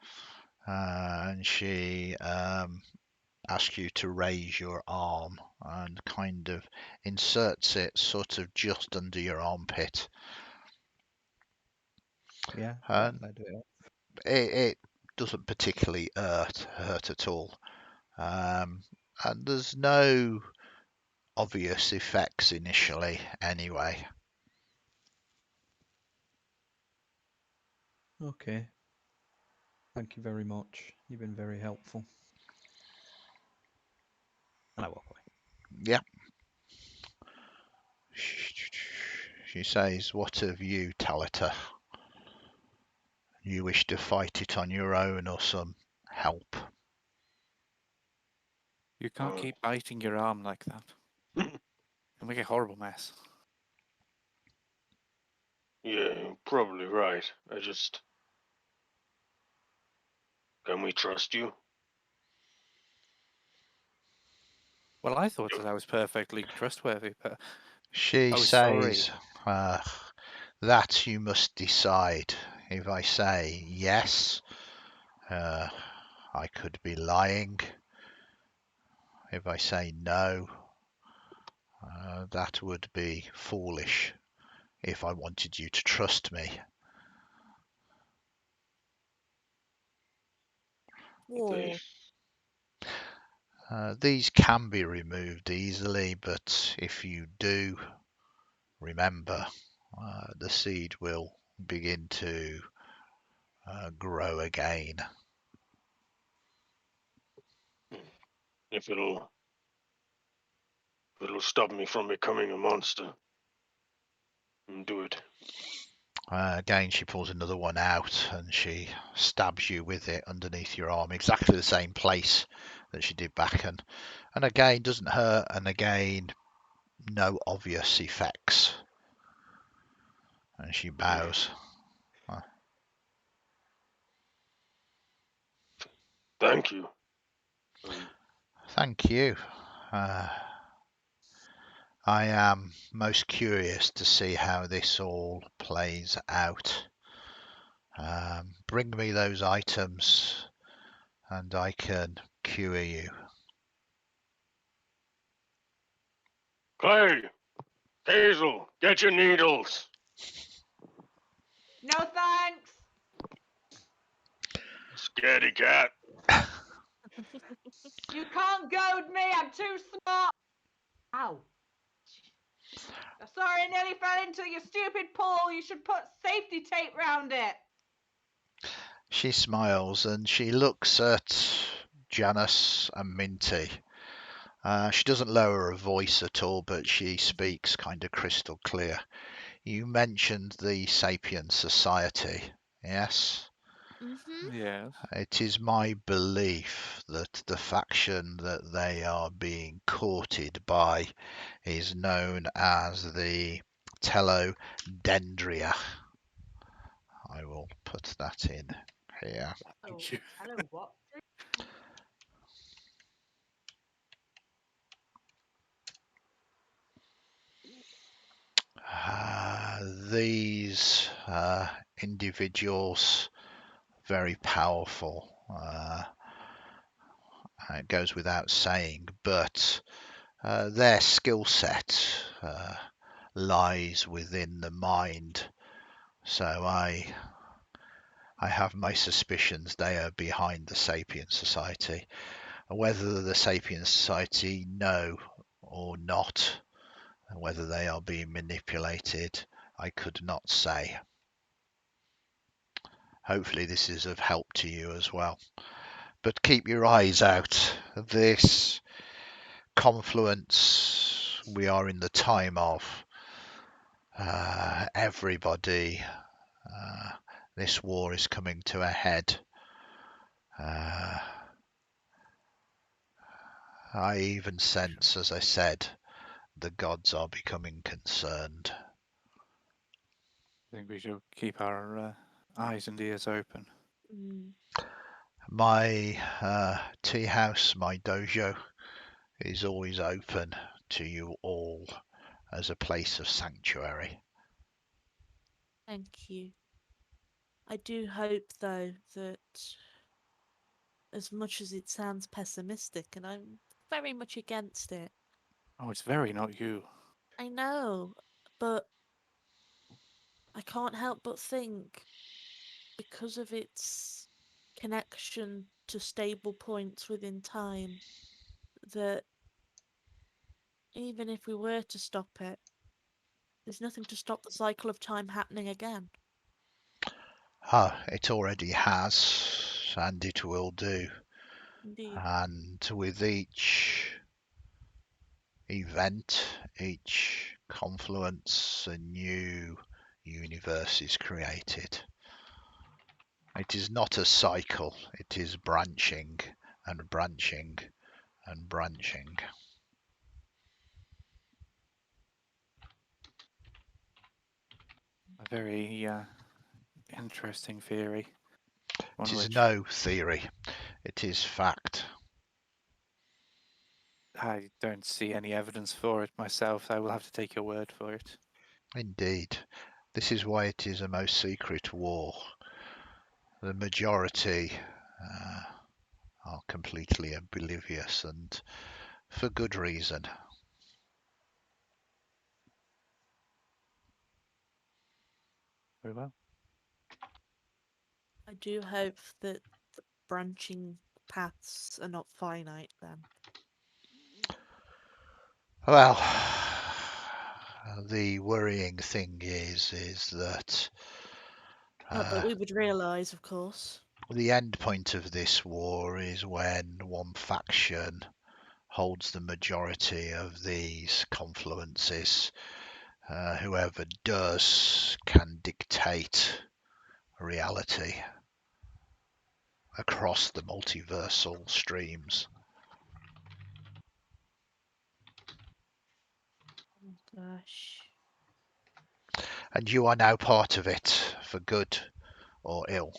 And she asks you to raise your arm and kind of inserts it sort of just under your armpit. Yeah, And I do it. it doesn't particularly hurt at all. And there's no obvious effects initially anyway. Okay. Thank you very much. You've been very helpful. And I walk away. Yeah. She says, "What of you, Talita? You wish to fight it on your own or some help?" You can't keep biting your arm like that. It'll make a horrible mess. Yeah, you're probably right. Can we trust you? Well, I thought that I was perfectly trustworthy, but She oh, says, sorry. that you must decide. If I say yes, I could be lying. If I say no, that would be foolish if I wanted you to trust me. Whoa. These can be removed easily, but if you do, remember, the seed will begin to grow again. If it'll stop me from becoming a monster, do it. Again, she pulls another one out and she stabs you with it underneath your arm, exactly the same place that she did Baccan. And again, doesn't hurt, and again, no obvious effects. And she bows. Thank you. Thank you. I am most curious to see how this all plays out. Bring me those items and I can cure you. Clay! Cayxl, get your needles! No thanks. Scaredy cat. You can't goad me. I'm too smart. Ow. Sorry, I nearly fell into your stupid pool. You should put safety tape round it. She smiles and she looks at Janus and Minty. She doesn't lower her voice at all, but she speaks kind of crystal clear. You mentioned the Sapient Society, yes? Mm-hmm. Yes. It is my belief that the faction that they are being courted by is known as the Telodendria. I will put that in here. Thank you. Hello, what? These individuals, very powerful. It goes without saying, but their skill set lies within the mind. So I have my suspicions they are behind the Sapient Society. Whether the Sapient Society know or not, whether they are being manipulated, I could not say. Hopefully this is of help to you as well. But keep your eyes out. This confluence we are in the time of. Everybody, this war is coming to a head. I even sense, as I said, the gods are becoming concerned. I think we should keep our eyes and ears open. Mm. My tea house, my dojo, is always open to you all as a place of sanctuary. Thank you. I do hope, though, that as much as it sounds pessimistic, and I'm very much against it, Oh, it's very not you. I know, but I can't help but think, because of its connection to stable points within time, that even if we were to stop it, there's nothing to stop the cycle of time happening again. It already has, and it will do. Indeed. And with each event, each confluence, a new universe is created. It is not a cycle, it is branching and branching and branching. A very interesting theory. It One is which no theory, it is fact. I don't see any evidence for it myself. I will have to take your word for it. Indeed. This is why it is a most secret war. The majority are completely oblivious, and for good reason. Very well. I do hope that the branching paths are not finite then. Well, the worrying thing is that Not that we would realise, of course. the end point of this war is when one faction holds the majority of these confluences. Whoever does can dictate reality across the multiversal streams. Oh gosh. And you are now part of it, for good or ill.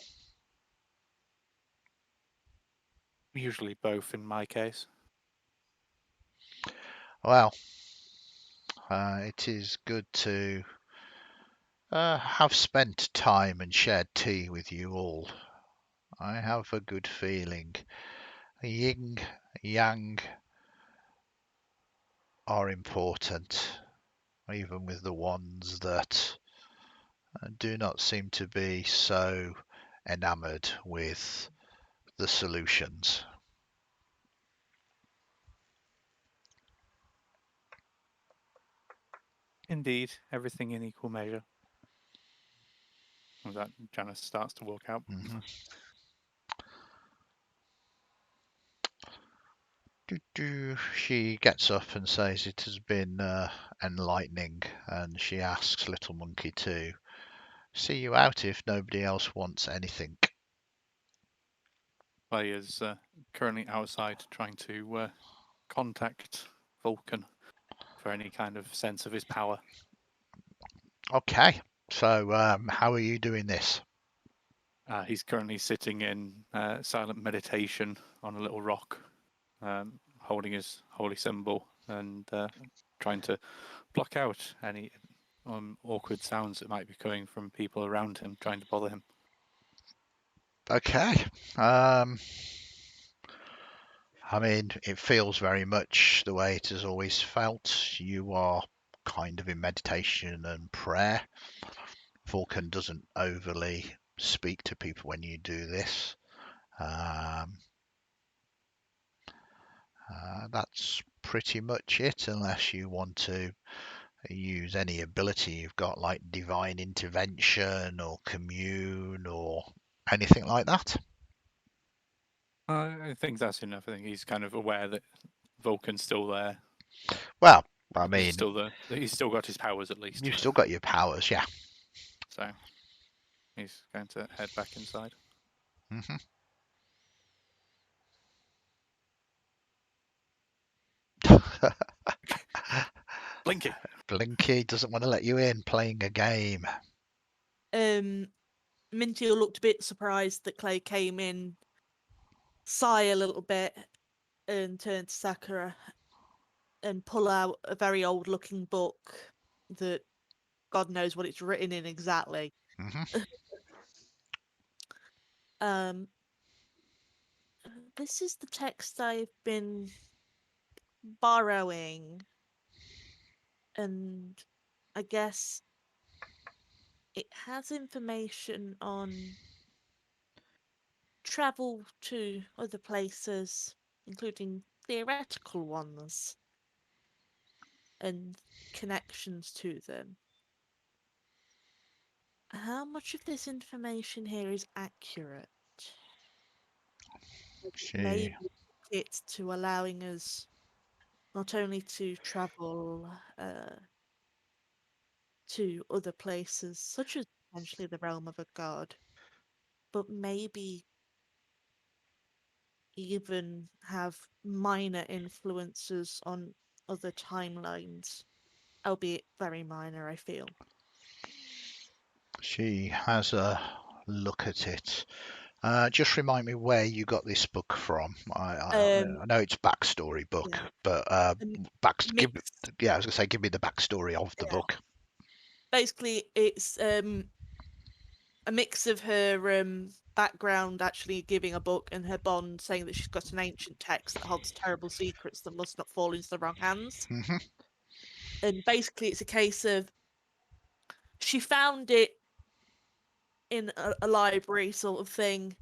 Usually both in my case. Well, it is good to have spent time and shared tea with you all. I have a good feeling. Yin, yang are important, even with the ones that do not seem to be so enamored with the solutions. Indeed, everything in equal measure. And that Janus starts to walk out. Mm-hmm. She gets up and says it has been enlightening, and she asks Little Monkey to see you out if nobody else wants anything. He is currently outside trying to contact Vulcan for any kind of sense of his power. Okay, so how are you doing this? He's currently sitting in silent meditation on a little rock, holding his holy symbol and trying to block out any awkward sounds that might be coming from people around him trying to bother him. Okay. I mean, it feels very much the way it has always felt. You are kind of in meditation and prayer. Vulcan doesn't overly speak to people when you do this. That's pretty much it, unless you want to use any ability you've got, like divine intervention or commune or anything like that. I think that's enough. I think he's kind of aware that Vulcan's still there. Well, I mean, he's still got his powers at least. You've still got your powers, yeah. So he's going to head back inside. Mm-hmm. Blinky. Blinky doesn't want to let you in, playing a game. Minty looked a bit surprised that Clay came in, sigh a little bit, and turn to Sakura and pull out a very old looking book that God knows what it's written in exactly. Mm-hmm. This is the text I've been borrowing, and I guess it has information on travel to other places, including theoretical ones, and connections to them. How much of this information here is accurate? Maybe it's to allowing us not only to travel to other places, such as potentially the realm of a god, but maybe even have minor influences on other timelines, albeit very minor, I feel. She has a look at it. Just remind me where you got this book from. I know it's backstory book, Yeah, but a give, mix. yeah, I was gonna say, give me the backstory of the Yeah, book. basically, it's a mix of her background actually giving a book and her bond saying that she's got an ancient text that holds terrible secrets that must not fall into the wrong hands. Hmm. And basically, it's a case of she found it in a library sort of thing,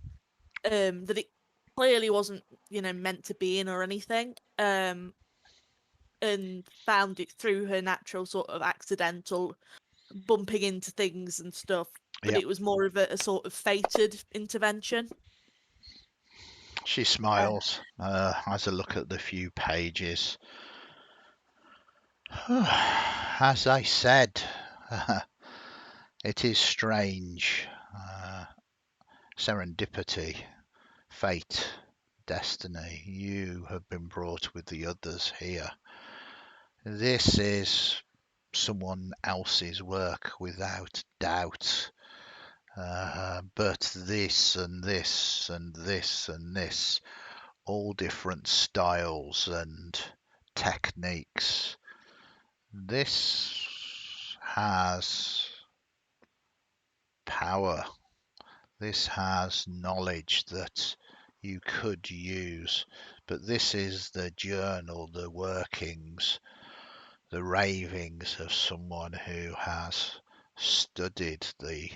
that it clearly wasn't, meant to be in or anything, and found it through her natural sort of accidental bumping into things and stuff, but Yep. it was more of a sort of fated intervention. She smiles, has a look at the few pages. As I said, it is strange. Serendipity, fate, destiny. You have been brought with the others here. This is someone else's work without doubt. But this and this and this and this, all different styles and techniques. This has power. This has knowledge that you could use. But this is the journal, the workings, the ravings of someone who has studied the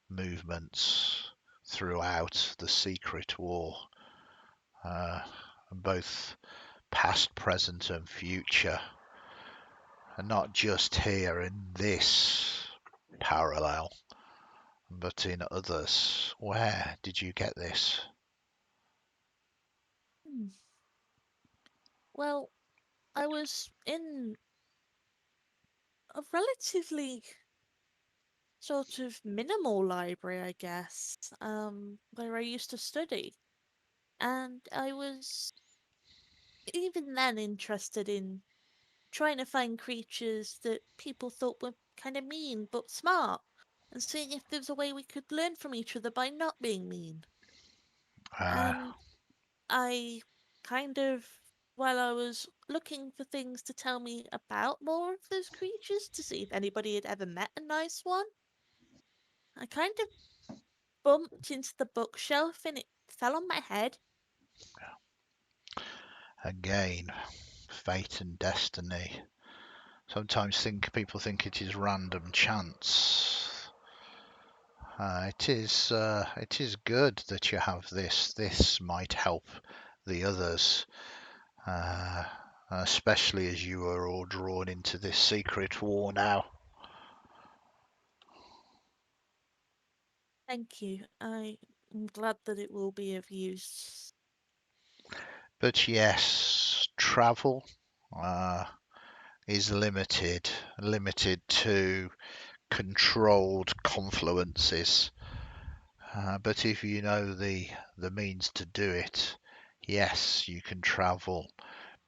movements throughout the secret war, both past, present, and future, and not just here in this parallel, but in others. Where did you get this? Hmm. Well, I was in a relatively sort of minimal library, I guess, where I used to study. And I was even then interested in trying to find creatures that people thought were kind of mean but smart, and seeing if there was a way we could learn from each other by not being mean. Uh, And I kind of, while I was looking for things to tell me about more of those creatures to see if anybody had ever met a nice one, I kind of bumped into the bookshelf and it fell on my head. again, fate and destiny. Sometimes people think it is random chance. It is good that you have this. This might help the others, uh, especially as you are all drawn into this secret war now. Thank you. I am glad that it will be of use. But yes, travel is limited to controlled confluences. But if you know the means to do it, yes, you can travel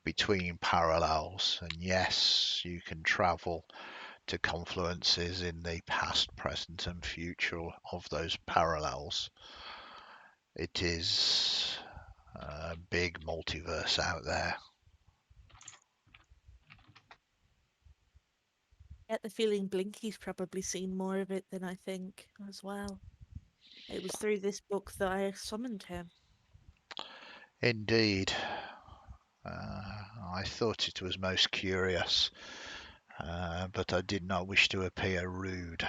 between parallels, and yes, you can travel to confluences in the past, present, and future of those parallels. It is a big multiverse out there. I get the feeling Blinky's probably seen more of it than I think as well. It was through this book that I summoned him. Indeed. I thought it was most curious, but I did not wish to appear rude.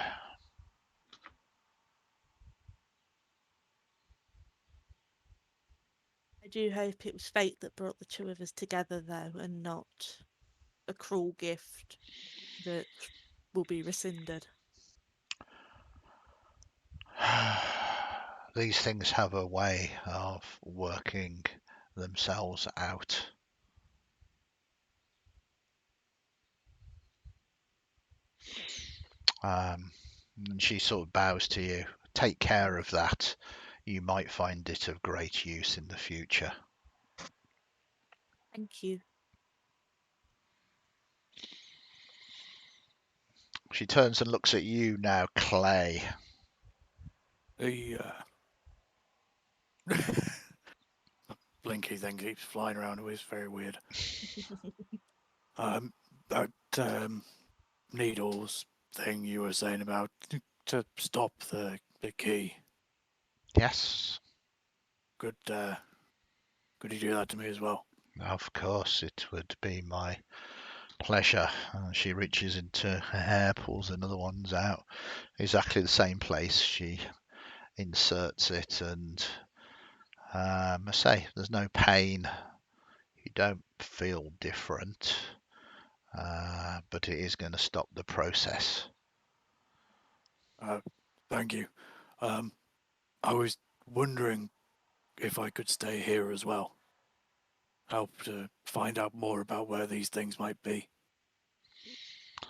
I do hope it was fate that brought the two of us together, though, and not a cruel gift that will be rescinded. These things have a way of working themselves out. And she sort of bows to you. Take care of that. you might find it of great use in the future. Thank you. She turns and looks at you now, Clay. The blinky thing keeps flying around. It was very weird. That needles thing you were saying about to stop the key. Yes, Could you do that to me as well? of course, it would be my pleasure. She reaches into her hair, pulls another one's out. Exactly the same place. She inserts it, and I say there's no pain. You don't feel different, but it is going to stop the process. Thank you. I was wondering if I could stay here as well. Help to find out more about where these things might be.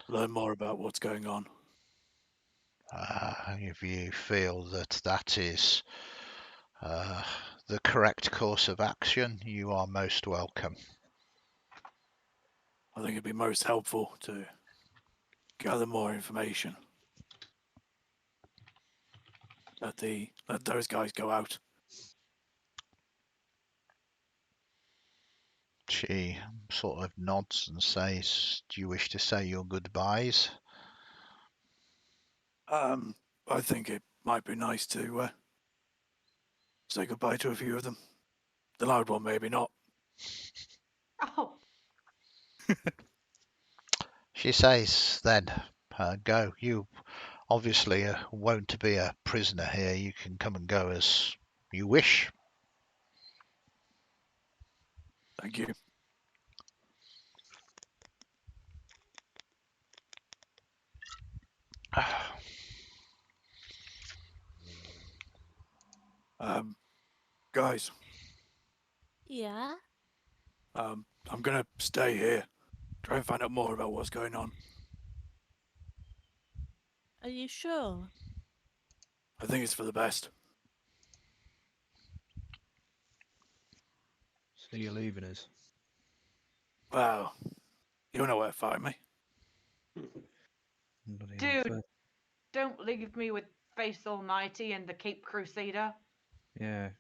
Learn more about what's going on. If you feel that that is the correct course of action, you are most welcome. I think it'd be most helpful to gather more information. Let those guys go out. She sort of nods and says, "Do you wish to say your goodbyes?" I think it might be nice to say goodbye to a few of them. The loud one, maybe not. Oh, She says, "Then go. You obviously won't be a prisoner here. You can come and go as you wish." Thank you. Guys, Yeah? I'm gonna stay here. Try and find out more about what's going on. Are you sure? I think it's for the best. So you're leaving us? Well, you know where to find me. Bloody dude, unfair. don't leave me with Face Almighty and the Cape Crusader. Yeah.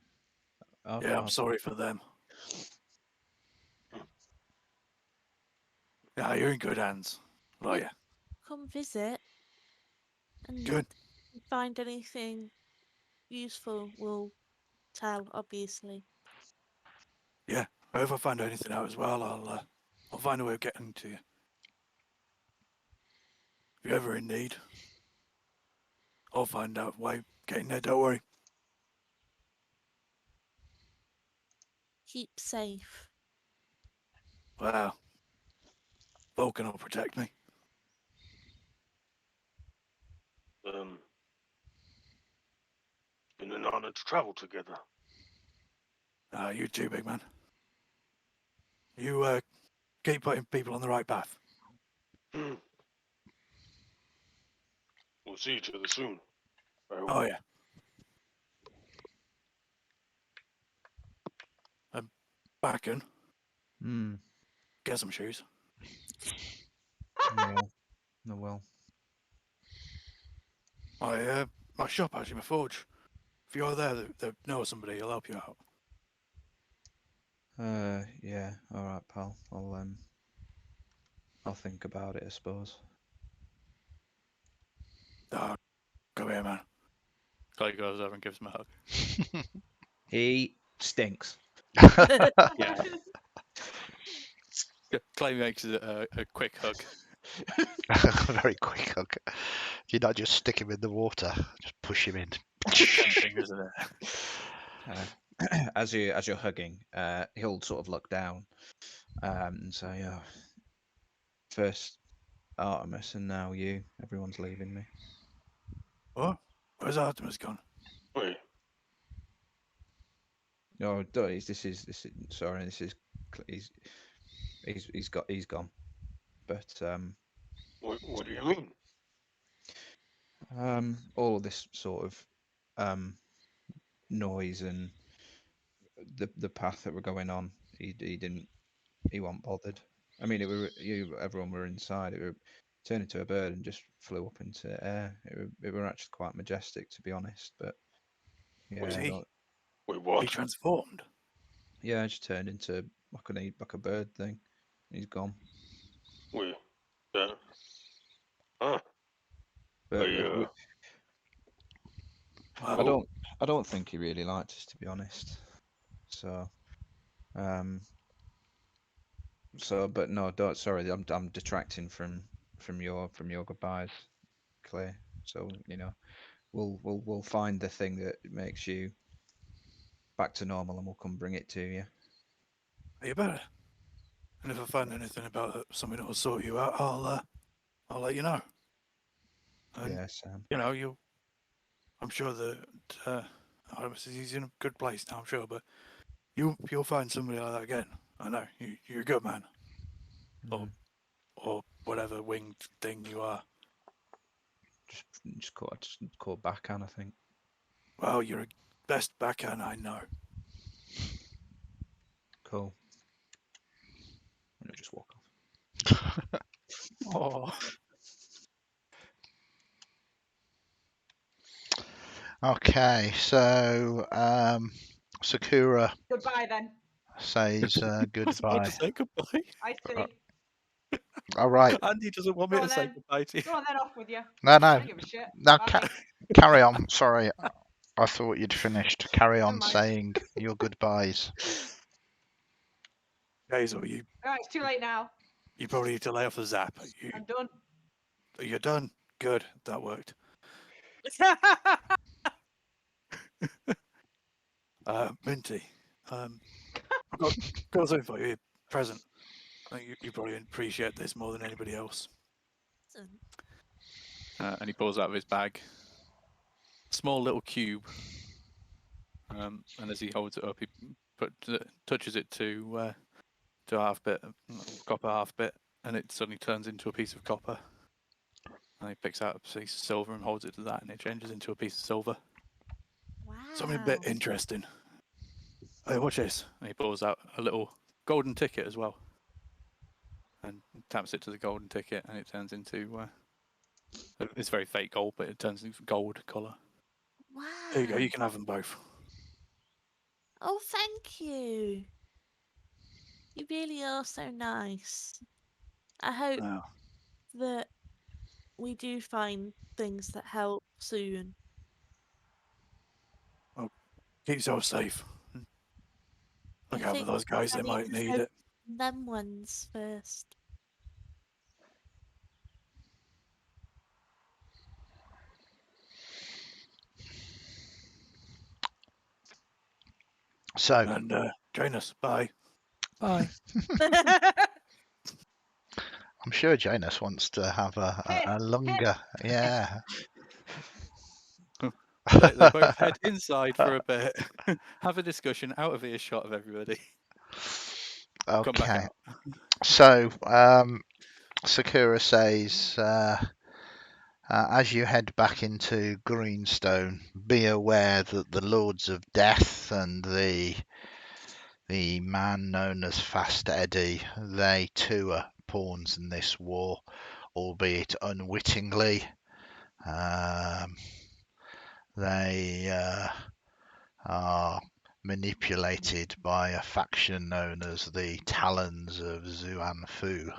Yeah, I'm sorry for them. Yeah, you're in good hands. Oh yeah. Come visit. And Good. if you find anything useful, we'll tell, obviously. Yeah. If I find anything out as well, I'll find a way of getting to you. If you're ever in need, I'll find out a way of getting there. Don't worry. Keep safe. Well, Vulcan will protect me. Been an honor to travel together. You too, big man. You keep putting people on the right path. We'll see each other soon. Oh yeah. Baccan, Hmm. get some shoes. Yeah. Oh well. My shop actually, my forge. If you're there, they know somebody. He'll help you out. Yeah. All right, pal. I'll think about it, I suppose. Oh, come here, man. Clay goes over and gives him a hug. He stinks. Yeah. Clay makes a quick hug. Very quick hug. Do you not just stick him in the water? Just push him in. Tempting, isn't it? As you're hugging, he'll sort of look down and say, "Oh, first Artemis and now you. Everyone's leaving me." What? Where's Artemis gone? Wait, Oh, this is sorry. This is he's gone. But what do you mean? all of this sort of noise and the path that we're going on. He wasn't bothered. I mean, everyone were inside. It turned into a bird and just flew up into the air. It were actually quite majestic, to be honest. But yeah, Was I he? don't. We He what? transformed. Yeah, it just turned into like a bird thing. He's gone. We. Huh? But I, Well, I don't think he really liked us, to be honest. So, but no, don't. Sorry, I'm detracting from your goodbyes, Clay. So we'll find the thing that makes you back to normal, and we'll come bring it to you. you better. And if I find anything about something that'll sort you out, I'll let you know. And Yeah, Sam. I'm sure that he's in a good place now. I'm sure, but you'll find somebody like that again. I know you're a good man, Mm. or whatever winged thing you are. Just call Baccan, I think. Well, you're a best Baccan I know. Cool. And he'll just walk off. Oh, Okay, so Sakura Goodbye then. says I was about goodbye. to say goodbye. I see. All right. Andy doesn't want me Go to on say then. goodbye to you. Go on then, off with you. No, I no. don't give a shit. Now Bye. carry on. Sorry, I thought you'd finished. Carry Never on mind. saying your goodbyes. Cayxl, you Alright, it's too late now. probably need to lay off the zap. I'm done. You're done. Good, that worked. Minty, I've got something for you. Present. I think you probably appreciate this more than anybody else. And he pulls out of his bag a small little cube. And as he holds it up, he touches it to half bit, copper half bit, and it suddenly turns into a piece of copper. And he picks out a piece of silver and holds it to that, and it changes into a piece of silver. Wow. Something a bit interesting. Hey, watch this. And he pulls out a little golden ticket as well, and taps it to the golden ticket, and it turns into it's very fake gold, but it turns into gold colour. Wow. There you go. You can have them both. Oh, thank you. You really are so nice. I hope Now, that we do find things that help soon. keep yourself safe. Look I out for think those guys. I They need might to need focus it. on them ones first. So And Janus, bye. Bye. I'm sure Janus wants to have a longer, yeah. They both head inside for a bit, have a discussion out of earshot of everybody. Come back Okay. out. So Sakura says, as you head back into Greenstone, be aware that the Lords of Death and the man known as Fast Eddie, they too are pawns in this war, albeit unwittingly. They are manipulated by a faction known as the Talons of Zuan Fu.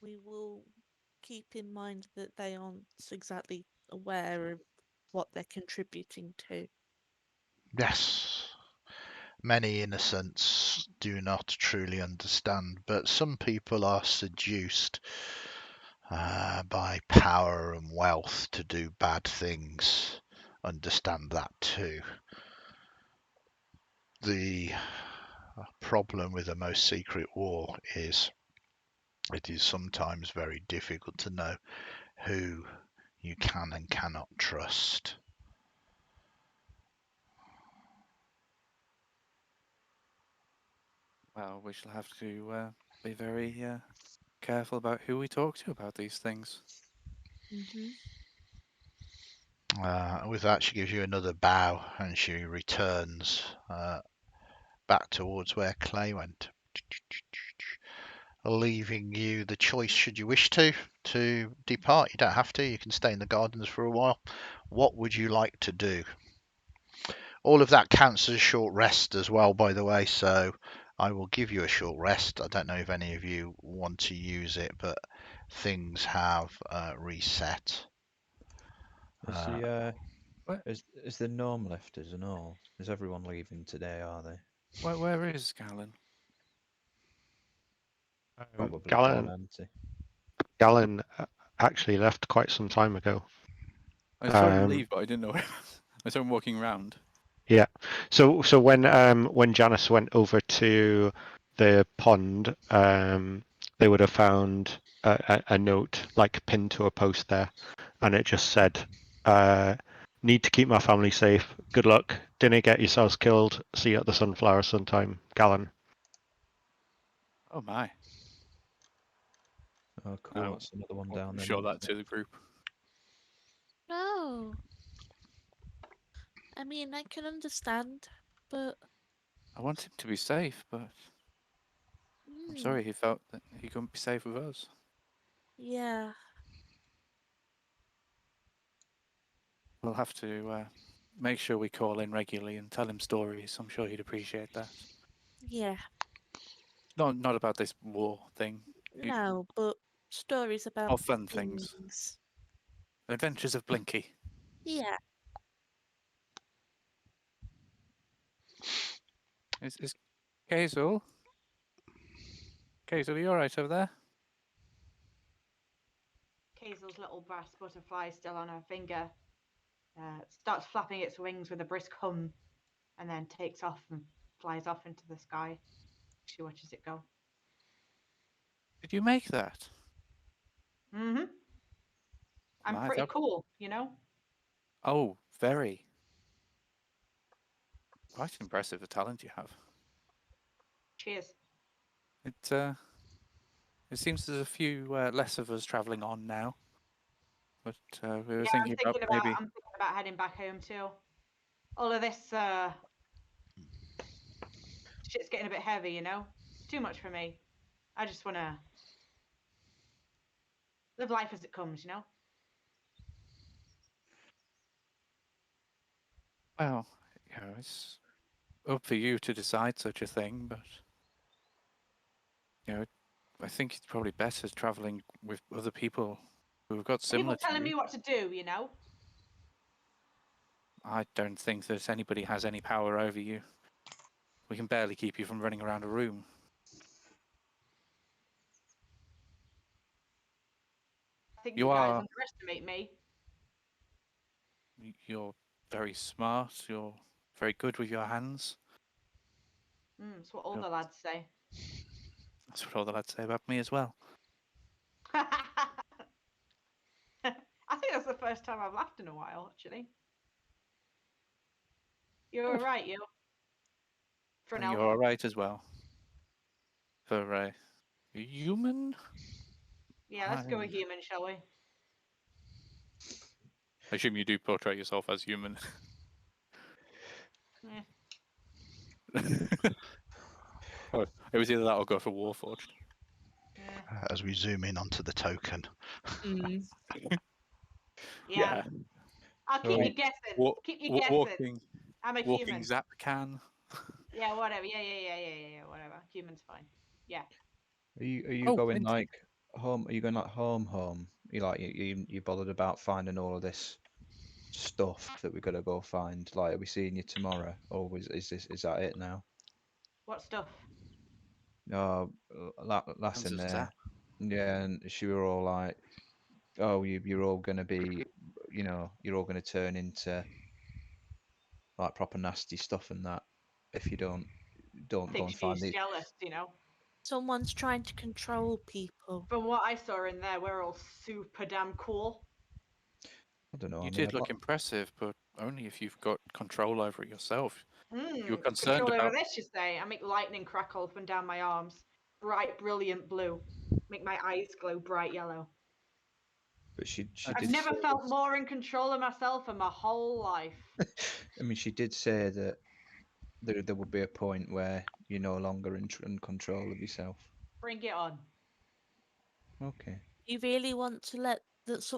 We will keep in mind that they aren't exactly aware of what they're contributing to. Yes, many innocents do not truly understand, but some people are seduced by power and wealth to do bad things. Understand that too. The problem with the most secret war is it is sometimes very difficult to know who you can and cannot trust. Well, we shall have to be very careful about who we talk to about these things. Mm-hmm. With that, she gives you another bow and she returns back towards where Clay went, leaving you the choice, should you wish to depart. You don't have to. You can stay in the gardens for a while. What would you like to do? All of that counts as a short rest as well, by the way, so I will give you a short rest. I don't know if any of you want to use it, but things have reset. Is the gnome lifters and all? Is everyone leaving today? Are they? Where is Gallen? Probably Gallen, gone empty. Gallen actually left quite some time ago. I saw him leave, but I didn't know where. I saw him walking around. Yeah. So when Janus went over to the pond, they would have found a note like pinned to a post there, and it just said, "Need to keep my family safe. Good luck. Didn't get yourselves killed. See you at the sunflower sometime, Gallen." Oh my! Oh, cool. That's another one down there. Show that to the group. No. I mean, I can understand, but I want him to be safe, but I'm sorry he felt that he couldn't be safe with us. Yeah. We'll have to make sure we call in regularly and tell him stories. I'm sure he'd appreciate that. Yeah. Not about this war thing. No, but stories about fun things. Adventures of Blinky. Yeah. Is Cayxl? Cayxl, are you alright over there? Cayxl's little brass butterfly still on her finger starts flapping its wings with a brisk hum and then takes off and flies off into the sky. She watches it go. Did you make that? Mm-hmm. I'm pretty cool, you know? Oh, very. Quite impressive the talent you have. Cheers. It seems there's a few less of us travelling on now. But we were I'm thinking about heading back home too. All of this shit's getting a bit heavy, you know? It's too much for me. I just want to live life as it comes, you know? Well, it's up for you to decide such a thing, but I think it's probably better travelling with other people who've got similar People telling to you. me what to do, you know? I don't think that anybody has any power over you. We can barely keep you from running around a room. I think you guys underestimate me. You're very smart. You're very good with your hands. That's what all the lads say. That's what all the lads say about me as well. I think that's the first time I've laughed in a while, actually. You're all right, you. For an elf. You're all right as well. For a human? Yeah, let's go with human, shall we? I assume you do portray yourself as human. Oh, it was either that or go for Warforged. As we zoom in onto the token. Yeah. I'll keep you guessing. Keep you guessing. I'm a walking human. zap can. Yeah, whatever. Yeah, whatever. Human's fine. Yeah. Are you going Minty. Like home? Are you going like home? You bothered about finding all of this stuff that we got to go find? Like, are we seeing you tomorrow, or is that it now? What stuff? No, last in there. Yeah, and she were all like, "Oh, you're all gonna be, you're all gonna turn into like proper nasty stuff and that if you don't go and find these." Jealous, you know. Someone's trying to control people. From what I saw in there, we're all super damn cool. I don't know. You did look impressive, but only if you've got control over it yourself. You're concerned control about over this, you say? I make lightning crackle up and down my arms. bright, brilliant blue. Make my eyes glow bright yellow. But she I've did never say felt this. more in control of myself in my whole life. I mean, she did say that there will be a point where you're no longer in control of yourself. Bring it on. Okay. You really want to let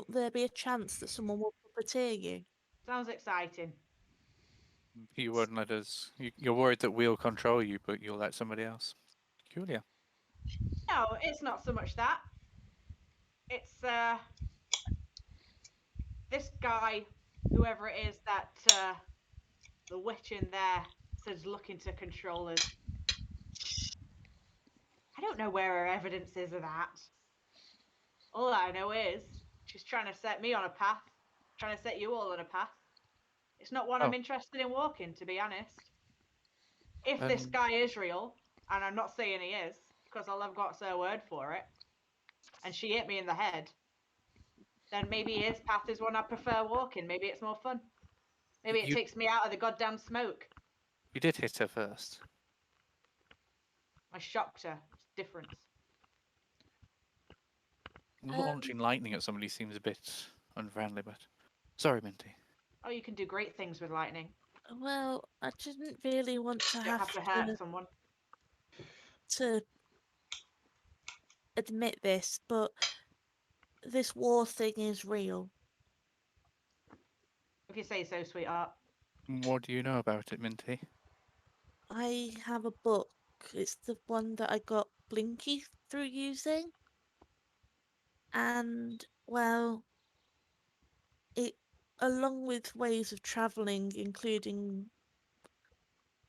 there be a chance that someone will puppeteer you? Sounds exciting. You won't let us. You're worried that we'll control you, but you'll let somebody else. Peculiar. No, it's not so much that. It's this guy, whoever it is that the witch in there says looking to control us. I don't know where her evidence is of that. All I know is she's trying to set me on a path, trying to set you all on a path. It's not one I'm interested in walking, to be honest. If this guy is real, and I'm not saying he is, because all I've got's her word for it, and she hit me in the head, then maybe his path is one I prefer walking. Maybe it's more fun. Maybe it takes me out of the goddamn smoke. You did hit her first. I shocked her. It's different. Launching lightning at somebody seems a bit unfriendly, but sorry, Minty. Oh, you can do great things with lightning. Well, I didn't really want to You don't have to hurt someone. to admit this, but this war thing is real. If you say so, sweetheart. What do you know about it, Minty? I have a book. It's the one that I got Blinky through using. And, well, it, along with ways of travelling, including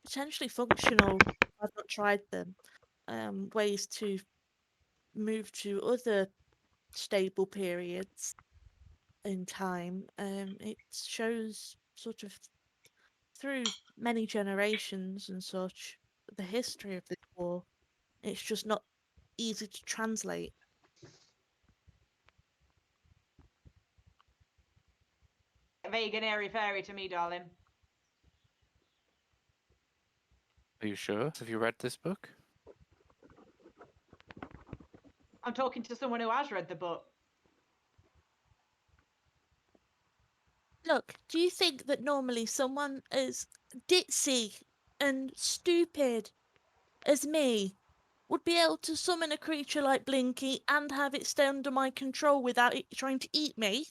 potentially functional, I've not tried them, ways to move to other stable periods in time. It shows sort of through many generations and such the history of this war. It's just not easy to translate. Vegan airy fairy to me, darling. Are you sure? Have you read this book? I'm talking to someone who has read the book. Look, do you think that normally someone as ditzy and stupid as me would be able to summon a creature like Blinky and have it stay under my control without it trying to eat me?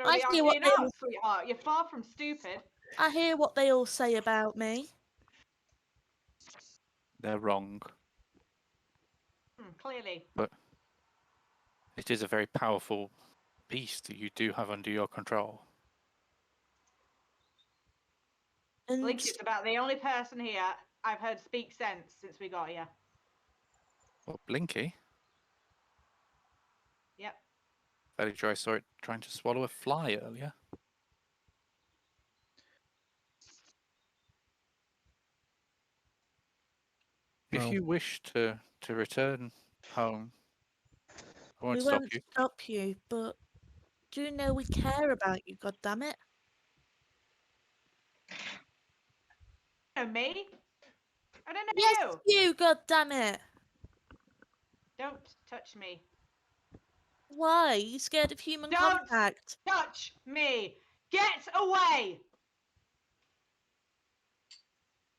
I hear what they all, sweetheart. You're far from stupid. I hear what they all say about me. They're wrong. Clearly. But it is a very powerful beast that you do have under your control. And Blinky's about the only person here I've heard speak sense since we got here. What, Blinky? Yep. Fairly sure I saw it trying to swallow a fly earlier. If you wish to return home, I won't we stop won't you. stop you, but do you know we care about you, goddammit? You know me? I don't know Yes, you, goddammit! Don't touch me. Why? Are you scared of human contact? Touch me! Get away!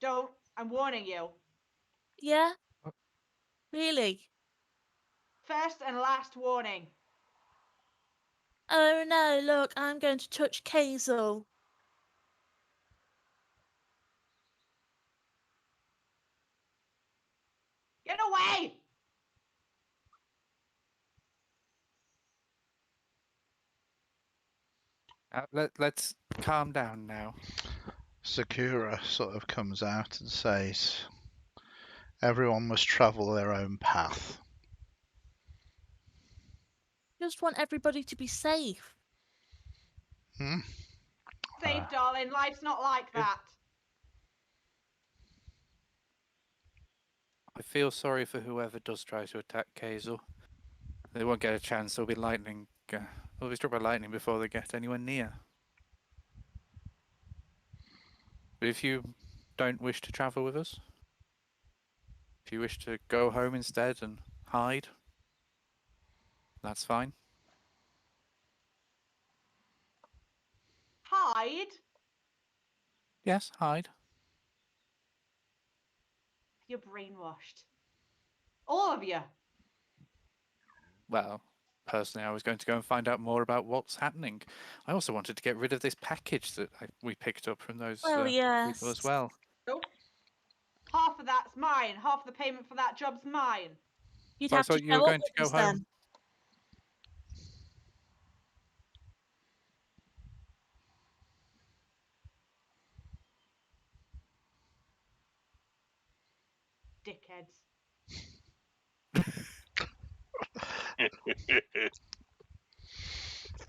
Don't. I'm warning you. Yeah? Really? First and last warning. Oh no, look, I'm going to touch Cayxl. Get away! Let's calm down now. Sakura sort of comes out and says, everyone must travel their own path. Just want everybody to be safe. Safe, darling. Life's not like that. I feel sorry for whoever does try to attack Cayxl. They won't get a chance. There'll be lightning. They'll be struck by lightning before they get anywhere near. But if you don't wish to travel with us, if you wish to go home instead and hide, that's fine. Hide? Yes, hide. You're brainwashed. All of you. Well, personally, I was going to go and find out more about what's happening. I also wanted to get rid of this package that we picked up from those Well, people as yes. well. Nope. Half of that's mine. Half of the payment for that job's mine. You'd I have to thought you were show up going to with go us home. then. Dickheads.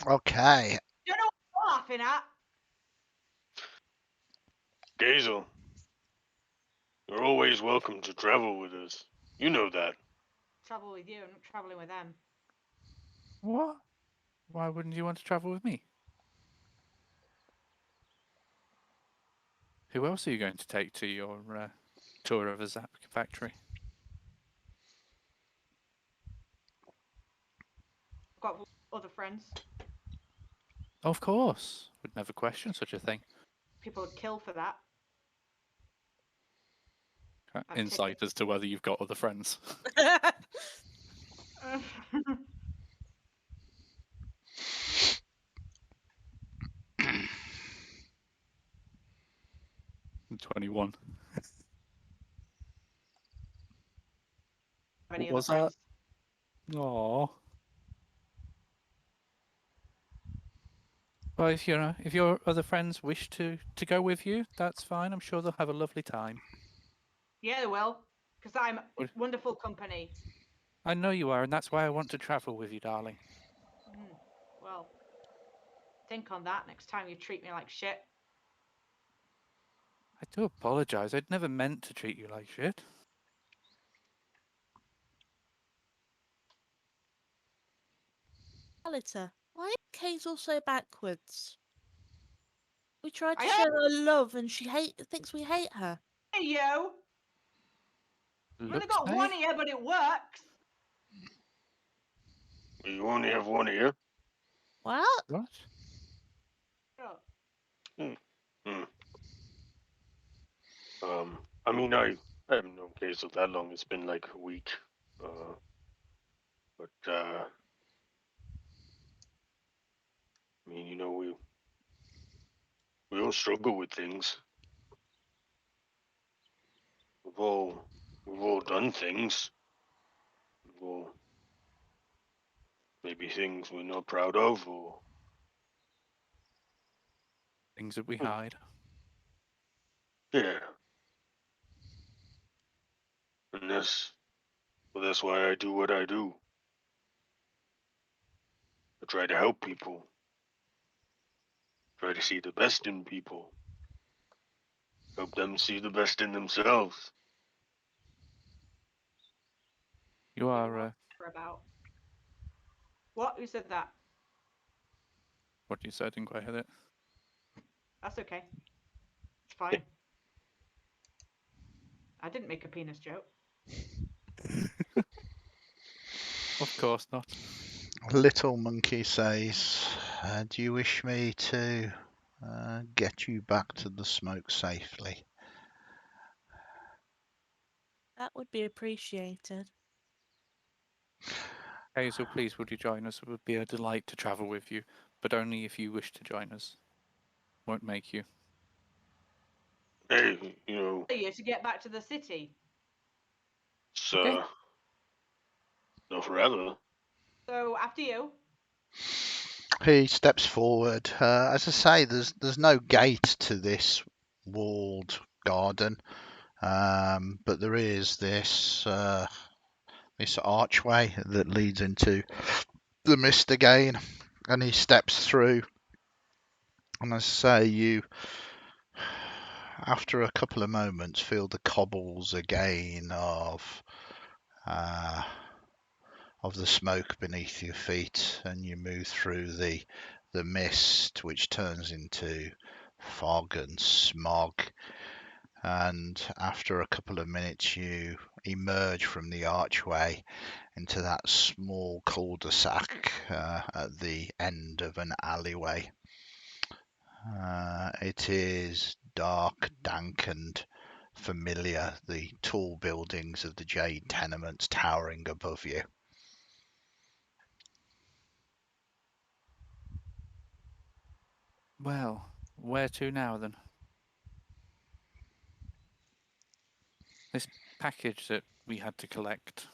Okay. You know what you're laughing at? Cayxl, you're always welcome to travel with us. You know that. Travel with you, I'm not traveling with them. What? Why wouldn't you want to travel with me? Who else are you going to take to your tour of a Zap factory? I've got other friends. Of course. Would never question such a thing. People would kill for that. Insight as to whether you've got other friends. 21. Any What other was friends? that? Aww. Well, if if your other friends wish to go with you, that's fine. I'm sure they'll have a lovely time. Yeah, they will. Because I'm What- wonderful company. I know you are, and that's why I want to travel with you, darling. Well, think on that next time you treat me like shit. I do apologise. I'd never meant to treat you like shit. Talita, why is Cayxl so backwards? We tried to I show her love and she thinks we hate her. Hey, yo! I've only Looks got like. one ear, but it works. You only have one ear. What? What? Oh. I mean, I haven't known Cayxl that long. It's been like a week. But I mean, you know, we all struggle with things. We've all done things. We've all maybe things we're not proud of, or Things that we hide. yeah. And that's why I do what I do. I try to help people. Try to see the best in people. Help them see the best in themselves. You are. About what? Who said that? What you said, didn't quite hear it. That's okay. It's fine. I didn't make a penis joke. Of course not. Little Monkey says, do you wish me to get you back to the smoke safely? That would be appreciated. Cayxl, please, would you join us? It would be a delight to travel with you, but only if you wish to join us. Won't make you. Hey, you know, You to get back to the city. it's Okay. not forever. So after you. He steps forward. As I say, there's no gate to this walled garden, but there is this archway that leads into the mist again, and he steps through. And as I say, you, after a couple of moments, feel the cobbles again of the smoke beneath your feet, and you move through the mist, which turns into fog and smog, and after a couple of minutes you emerge from the archway into that small cul-de-sac at the end of an alleyway. It is dark, dank and familiar, the tall buildings of the Jade tenements towering above you. Well, where to now then? This package that we had to collect,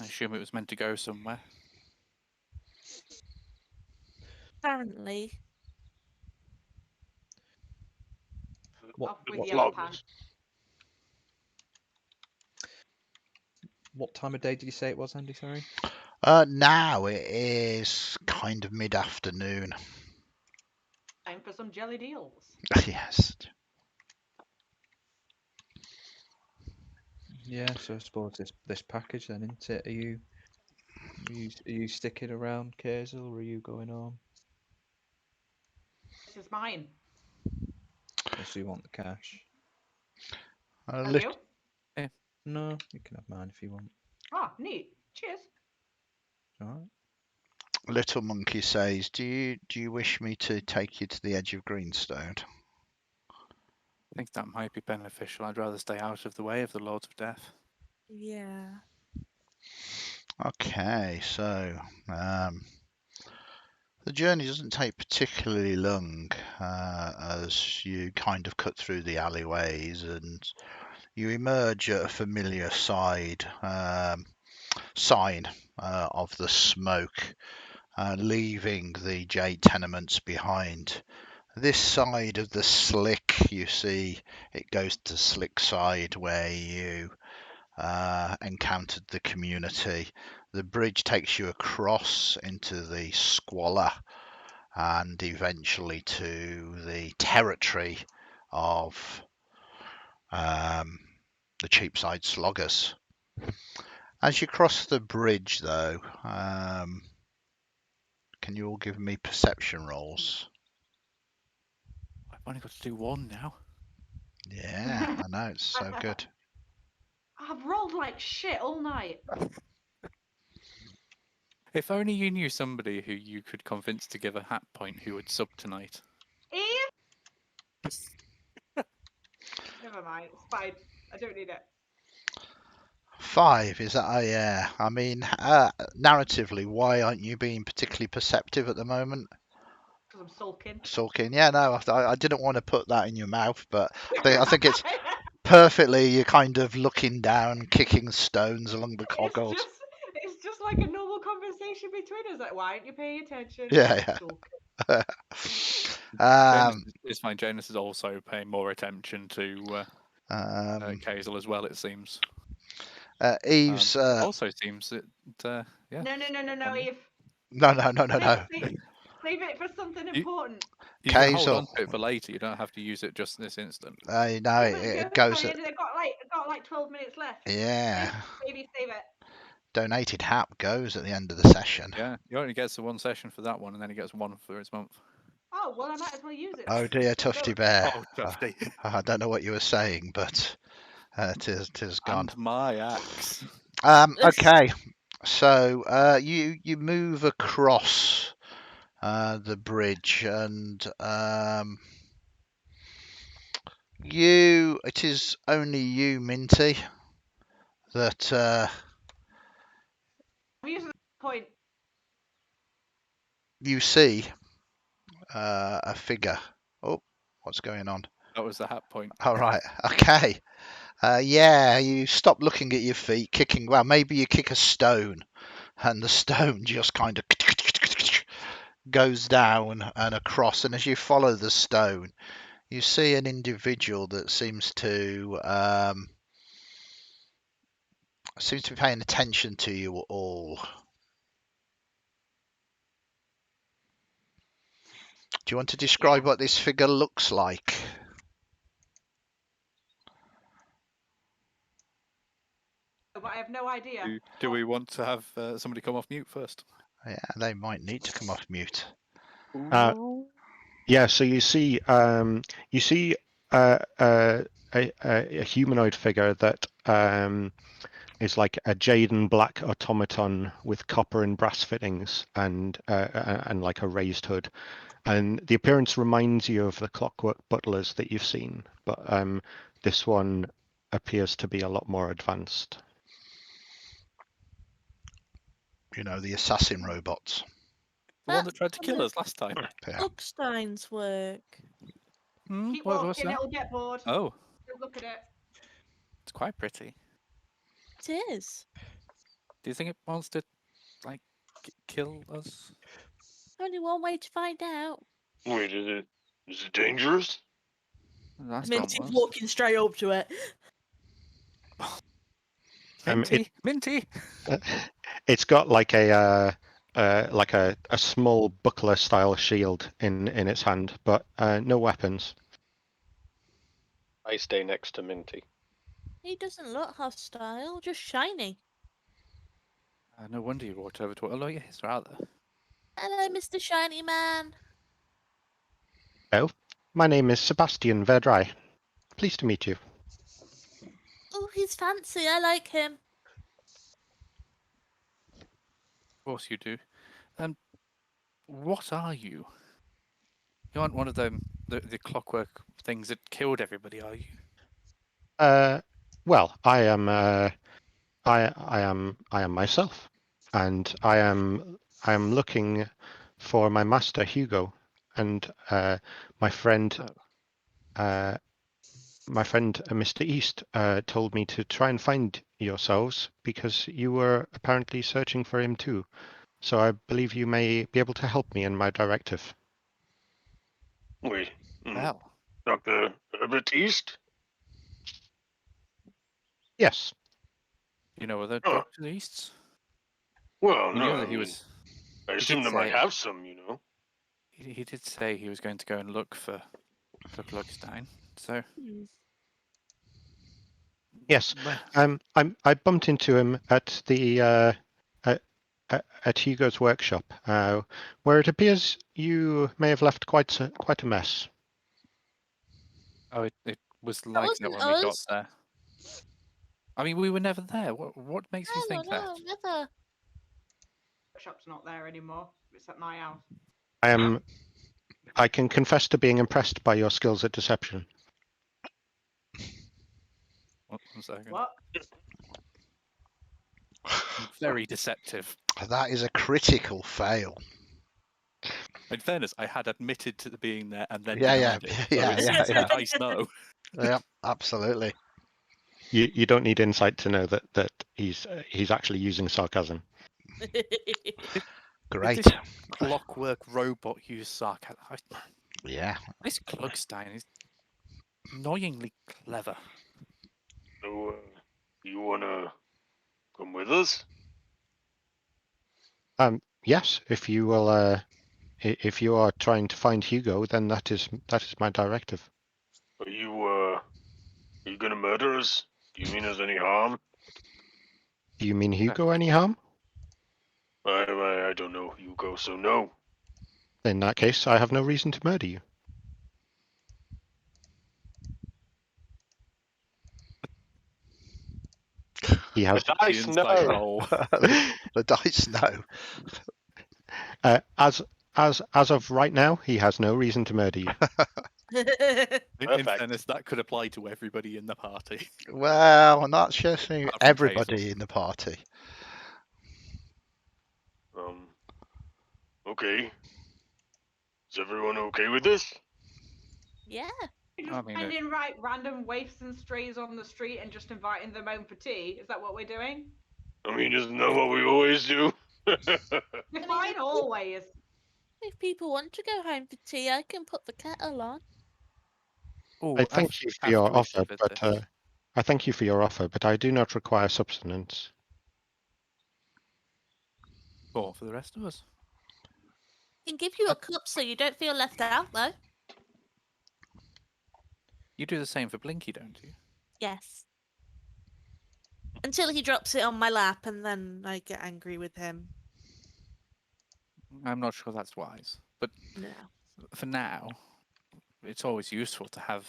I assume it was meant to go somewhere. Apparently. Off with What your logs? pants. What time of day did you say it was, Andy? Sorry. Now it is kind of mid-afternoon. Time for some jelly deals. Yes. Yeah, so I suppose this package then, isn't it? Are you sticking around, Cayxl, or are you going on? This is mine. So you want the cash? A And you? No, you can have mine if you want. Oh, neat. Cheers. All right. Little Monkey says, do you wish me to take you to the edge of Greenstone? I think that might be beneficial. I'd rather stay out of the way of the Lords of Death. Yeah. Okay, so the journey doesn't take particularly long as you kind of cut through the alleyways and you emerge at a familiar sign of the smoke, leaving the Jade tenements behind. This side of the Slick, you see, it goes to Slick side where you encountered the community. The bridge takes you across into the Squalor and eventually to the territory of the Cheapside Sloggers. As you cross the bridge, though, can you all give me perception rolls? I've only got to do one now. Yeah, I know, it's so good. I've rolled like shit all night. If only you knew somebody who you could convince to give a hat point who would sub tonight. Eve? Never mind. It's fine. I don't need it. 5, is that a yeah? I mean, narratively, why aren't you being particularly perceptive at the moment? Because I'm sulking. Sulking, yeah, no, I didn't want to put that in your mouth, but I think it's perfectly. You're kind of looking down, kicking stones along the coggles. It's just like a normal conversation between us. Like, why aren't you paying attention? Yeah, yeah. It's fine. Janus is also paying more attention to Cayxl as well, it seems. Eve's also seems that yeah. No, Eve. No. Save it for something important. You can hold on to it for later. You don't have to use it just this instant. No, it goes. I've got like 12 minutes left. Yeah. Maybe save it. Donated hap goes at the end of the session. Yeah, he only gets the one session for that one, and then he gets one for his month. Oh well, I might as well use it. Oh dear, Tufty Bear. Oh, Tufty. I don't know what you were saying, but it is gone. And my axe. Okay, so you move across the bridge, and it is only you, Minty, that I'm using the point. you see a figure. Oh, what's going on? That was the hat point. All right, okay. Yeah, you stop looking at your feet, kicking. Well, maybe you kick a stone, and the stone just kind of goes down and across. And as you follow the stone, you see an individual that seems to be paying attention to you all. Do you want to describe what this figure looks like? But I have no idea. Do we want to have somebody come off mute first? Yeah, they might need to come off mute. Yeah, so you see a a humanoid figure that is like a jade and black automaton with copper and brass fittings and like a raised hood. And the appearance reminds you of the clockwork butlers that you've seen, but this one appears to be a lot more advanced. You know, the assassin robots. The one that tried to kill That's us last time. Yeah. Uckstein's work. Keep What was walking, that? it'll get bored. Oh, Don't look at it. it's quite pretty. It is. Do you think it wants to, like, kill us? Only one way to find out. Wait, is it dangerous? The last Minty's one was. walking straight up to it. Minty! It's got like a small buckler style shield in its hand, but no weapons. I stay next to Minty. He doesn't look hostile, just shiny. No wonder you walked over to it. Oh, yes, rather. Hello, Mr. Shiny Man. Oh, my name is Sebastian Verdry. Pleased to meet you. Oh, he's fancy. I like him. Of course you do. What are you? You aren't one of them, the clockwork things that killed everybody, are you? Well, I am myself, and I am looking for my master Hugo, and my friend Mr. East told me to try and find yourselves because you were apparently searching for him too. So I believe you may be able to help me in my directive. Wait, Well, Dr. Herbert East? do Yes. you know other Oh. Dr. Easts? Well, You no, know I that he mean, was. I he assume did they might say- have some, you know. He did say he was going to go and look for Gluckstein. So Yes. well, I bumped into him at the at Hugo's workshop, where it appears you may have left quite a mess. oh, it was like that wasn't when we got us. there. I mean, we were never there. What makes you think that? No, never. The shop's not there anymore. It's at my house. I can confess to being impressed by your skills at deception. One second. What? Very deceptive. That is a critical fail. In fairness, I had admitted to being there and then Yeah, denied it. So it's yeah. nice no. Yeah, absolutely. You don't need insight to know that he's actually using sarcasm. Great. Did this clockwork robot use sarcasm? Yeah. This Gluckstein is annoyingly clever. So, you wanna come with us? Yes, if you will. If you are trying to find Hugo, then that is my directive. Are you gonna murder us? Do you mean us any harm? Do you mean Hugo any harm? I don't know Hugo, so no. In that case, I have no reason to murder you. He has. The dice Inside no. roll. The dice no. As of right now, he has no reason to murder you. In Perfect. fairness, that could apply to everybody in the party. Well, not just Apart from everybody Cayxl. in the party. Okay. Is everyone okay with this? Yeah. You're I just mean, finding random waifs and strays on the street and just inviting them home for tea. Is that what we're doing? I mean, isn't that what we always do? We're mean, fine always. If people want to go home for tea, I can put the kettle on. ooh, I thank you for your after we offer, delivered but this. I thank you for your offer, but I do not require subsistence. Or for the rest of us. I can give you a cup so you don't feel left out, though. You do the same for Blinky, don't you? Yes. Until he drops it on my lap, and then I get angry with him. I'm not sure that's wise. But No. for now, it's always useful to have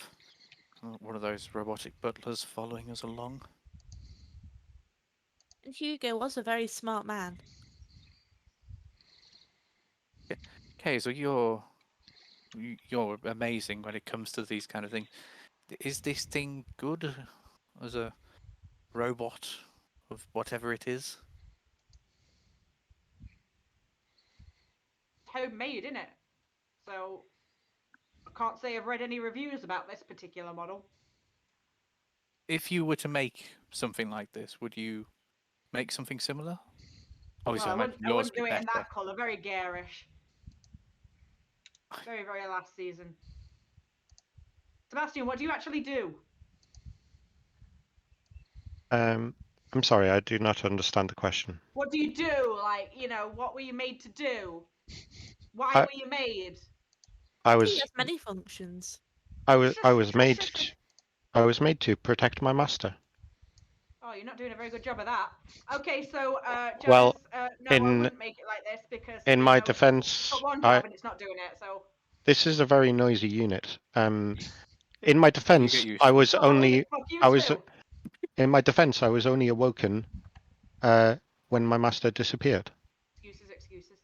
One of those robotic butlers following us along. And Hugo was a very smart man. Cayxl, you're amazing when it comes to these kind of things. Is this thing good as a robot of whatever it is? Homemade, isn't it? So I can't say I've read any reviews about this particular model. If you were to make something like this, would you make something similar? Obviously, Well, I imagine I yours wouldn't would do be it in better. that colour. Very garish. Very, very last season. Sebastian, what do you actually do? I'm sorry, I do not understand the question. What do you do? Like, you know, what were you made to do? Why I- were you made? I He was has many functions. I was made Shush. I was made to protect my master. Oh, you're not doing a very good job of that. Okay, so Janus, Well, no, I in wouldn't make it like this because in you my know, it's defense, got one job and it's not doing it. So this is a very noisy unit. In my You defense, get used I to it. was oh, only fuck you I was too. in my defense, I was only awoken when my master disappeared. Excuses.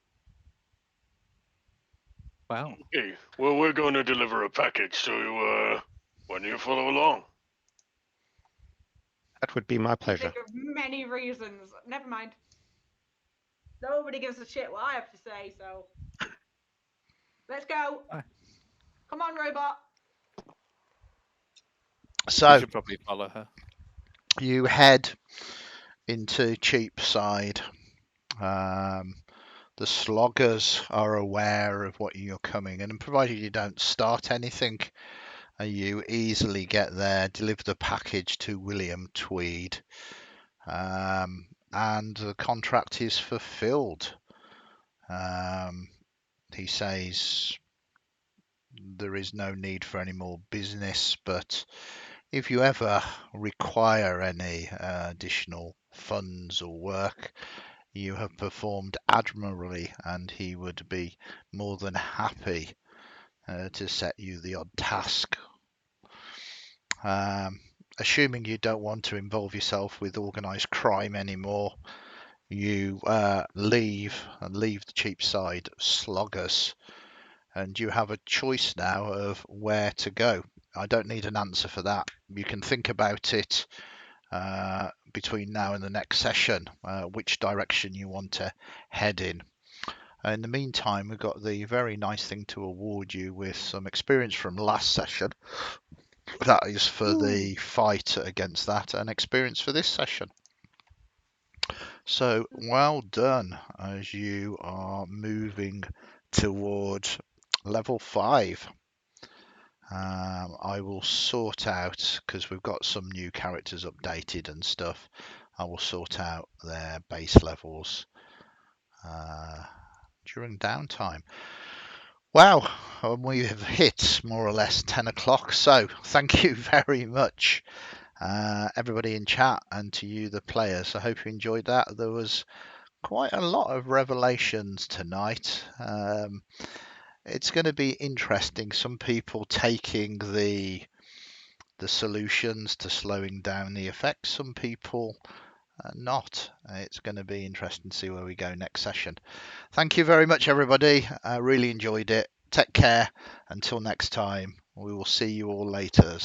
Wow. Okay, well, we're going to deliver a package, so why don't you follow along? That would be my I pleasure. think of many reasons. Never mind. Nobody gives a shit what I have to say, so let's go. Aye. Come on, robot. We So should probably follow her. you head into Cheapside. The sloggers are aware of what you're coming, and provided you don't start anything, you easily get there, deliver the package to William Tweed, and the contract is fulfilled. He says there is no need for any more business, but if you ever require any additional funds or work, you have performed admirably, and he would be more than happy to set you the odd task. Assuming you don't want to involve yourself with organised crime anymore, you leave the Cheapside sloggers, and you have a choice now of where to go. I don't need an answer for that. You can think about it between now and the next session, which direction you want to head in. In the meantime, we've got the very nice thing to award you with some experience from last session. That is for the fight against that, and experience for this session. So well done as you are moving towards level 5. I will sort out, because we've got some new characters updated and stuff, I will sort out their base levels during downtime. Wow, we have hit more or less 10 o'clock, so thank you very much, everybody in chat, and to you, the players. I hope you enjoyed that. There was quite a lot of revelations tonight. It's going to be interesting. Some people taking the solutions to slowing down the effects, some people not. It's going to be interesting to see where we go next session. Thank you very much, everybody. I really enjoyed it. Take care. Until next time, we will see you all later.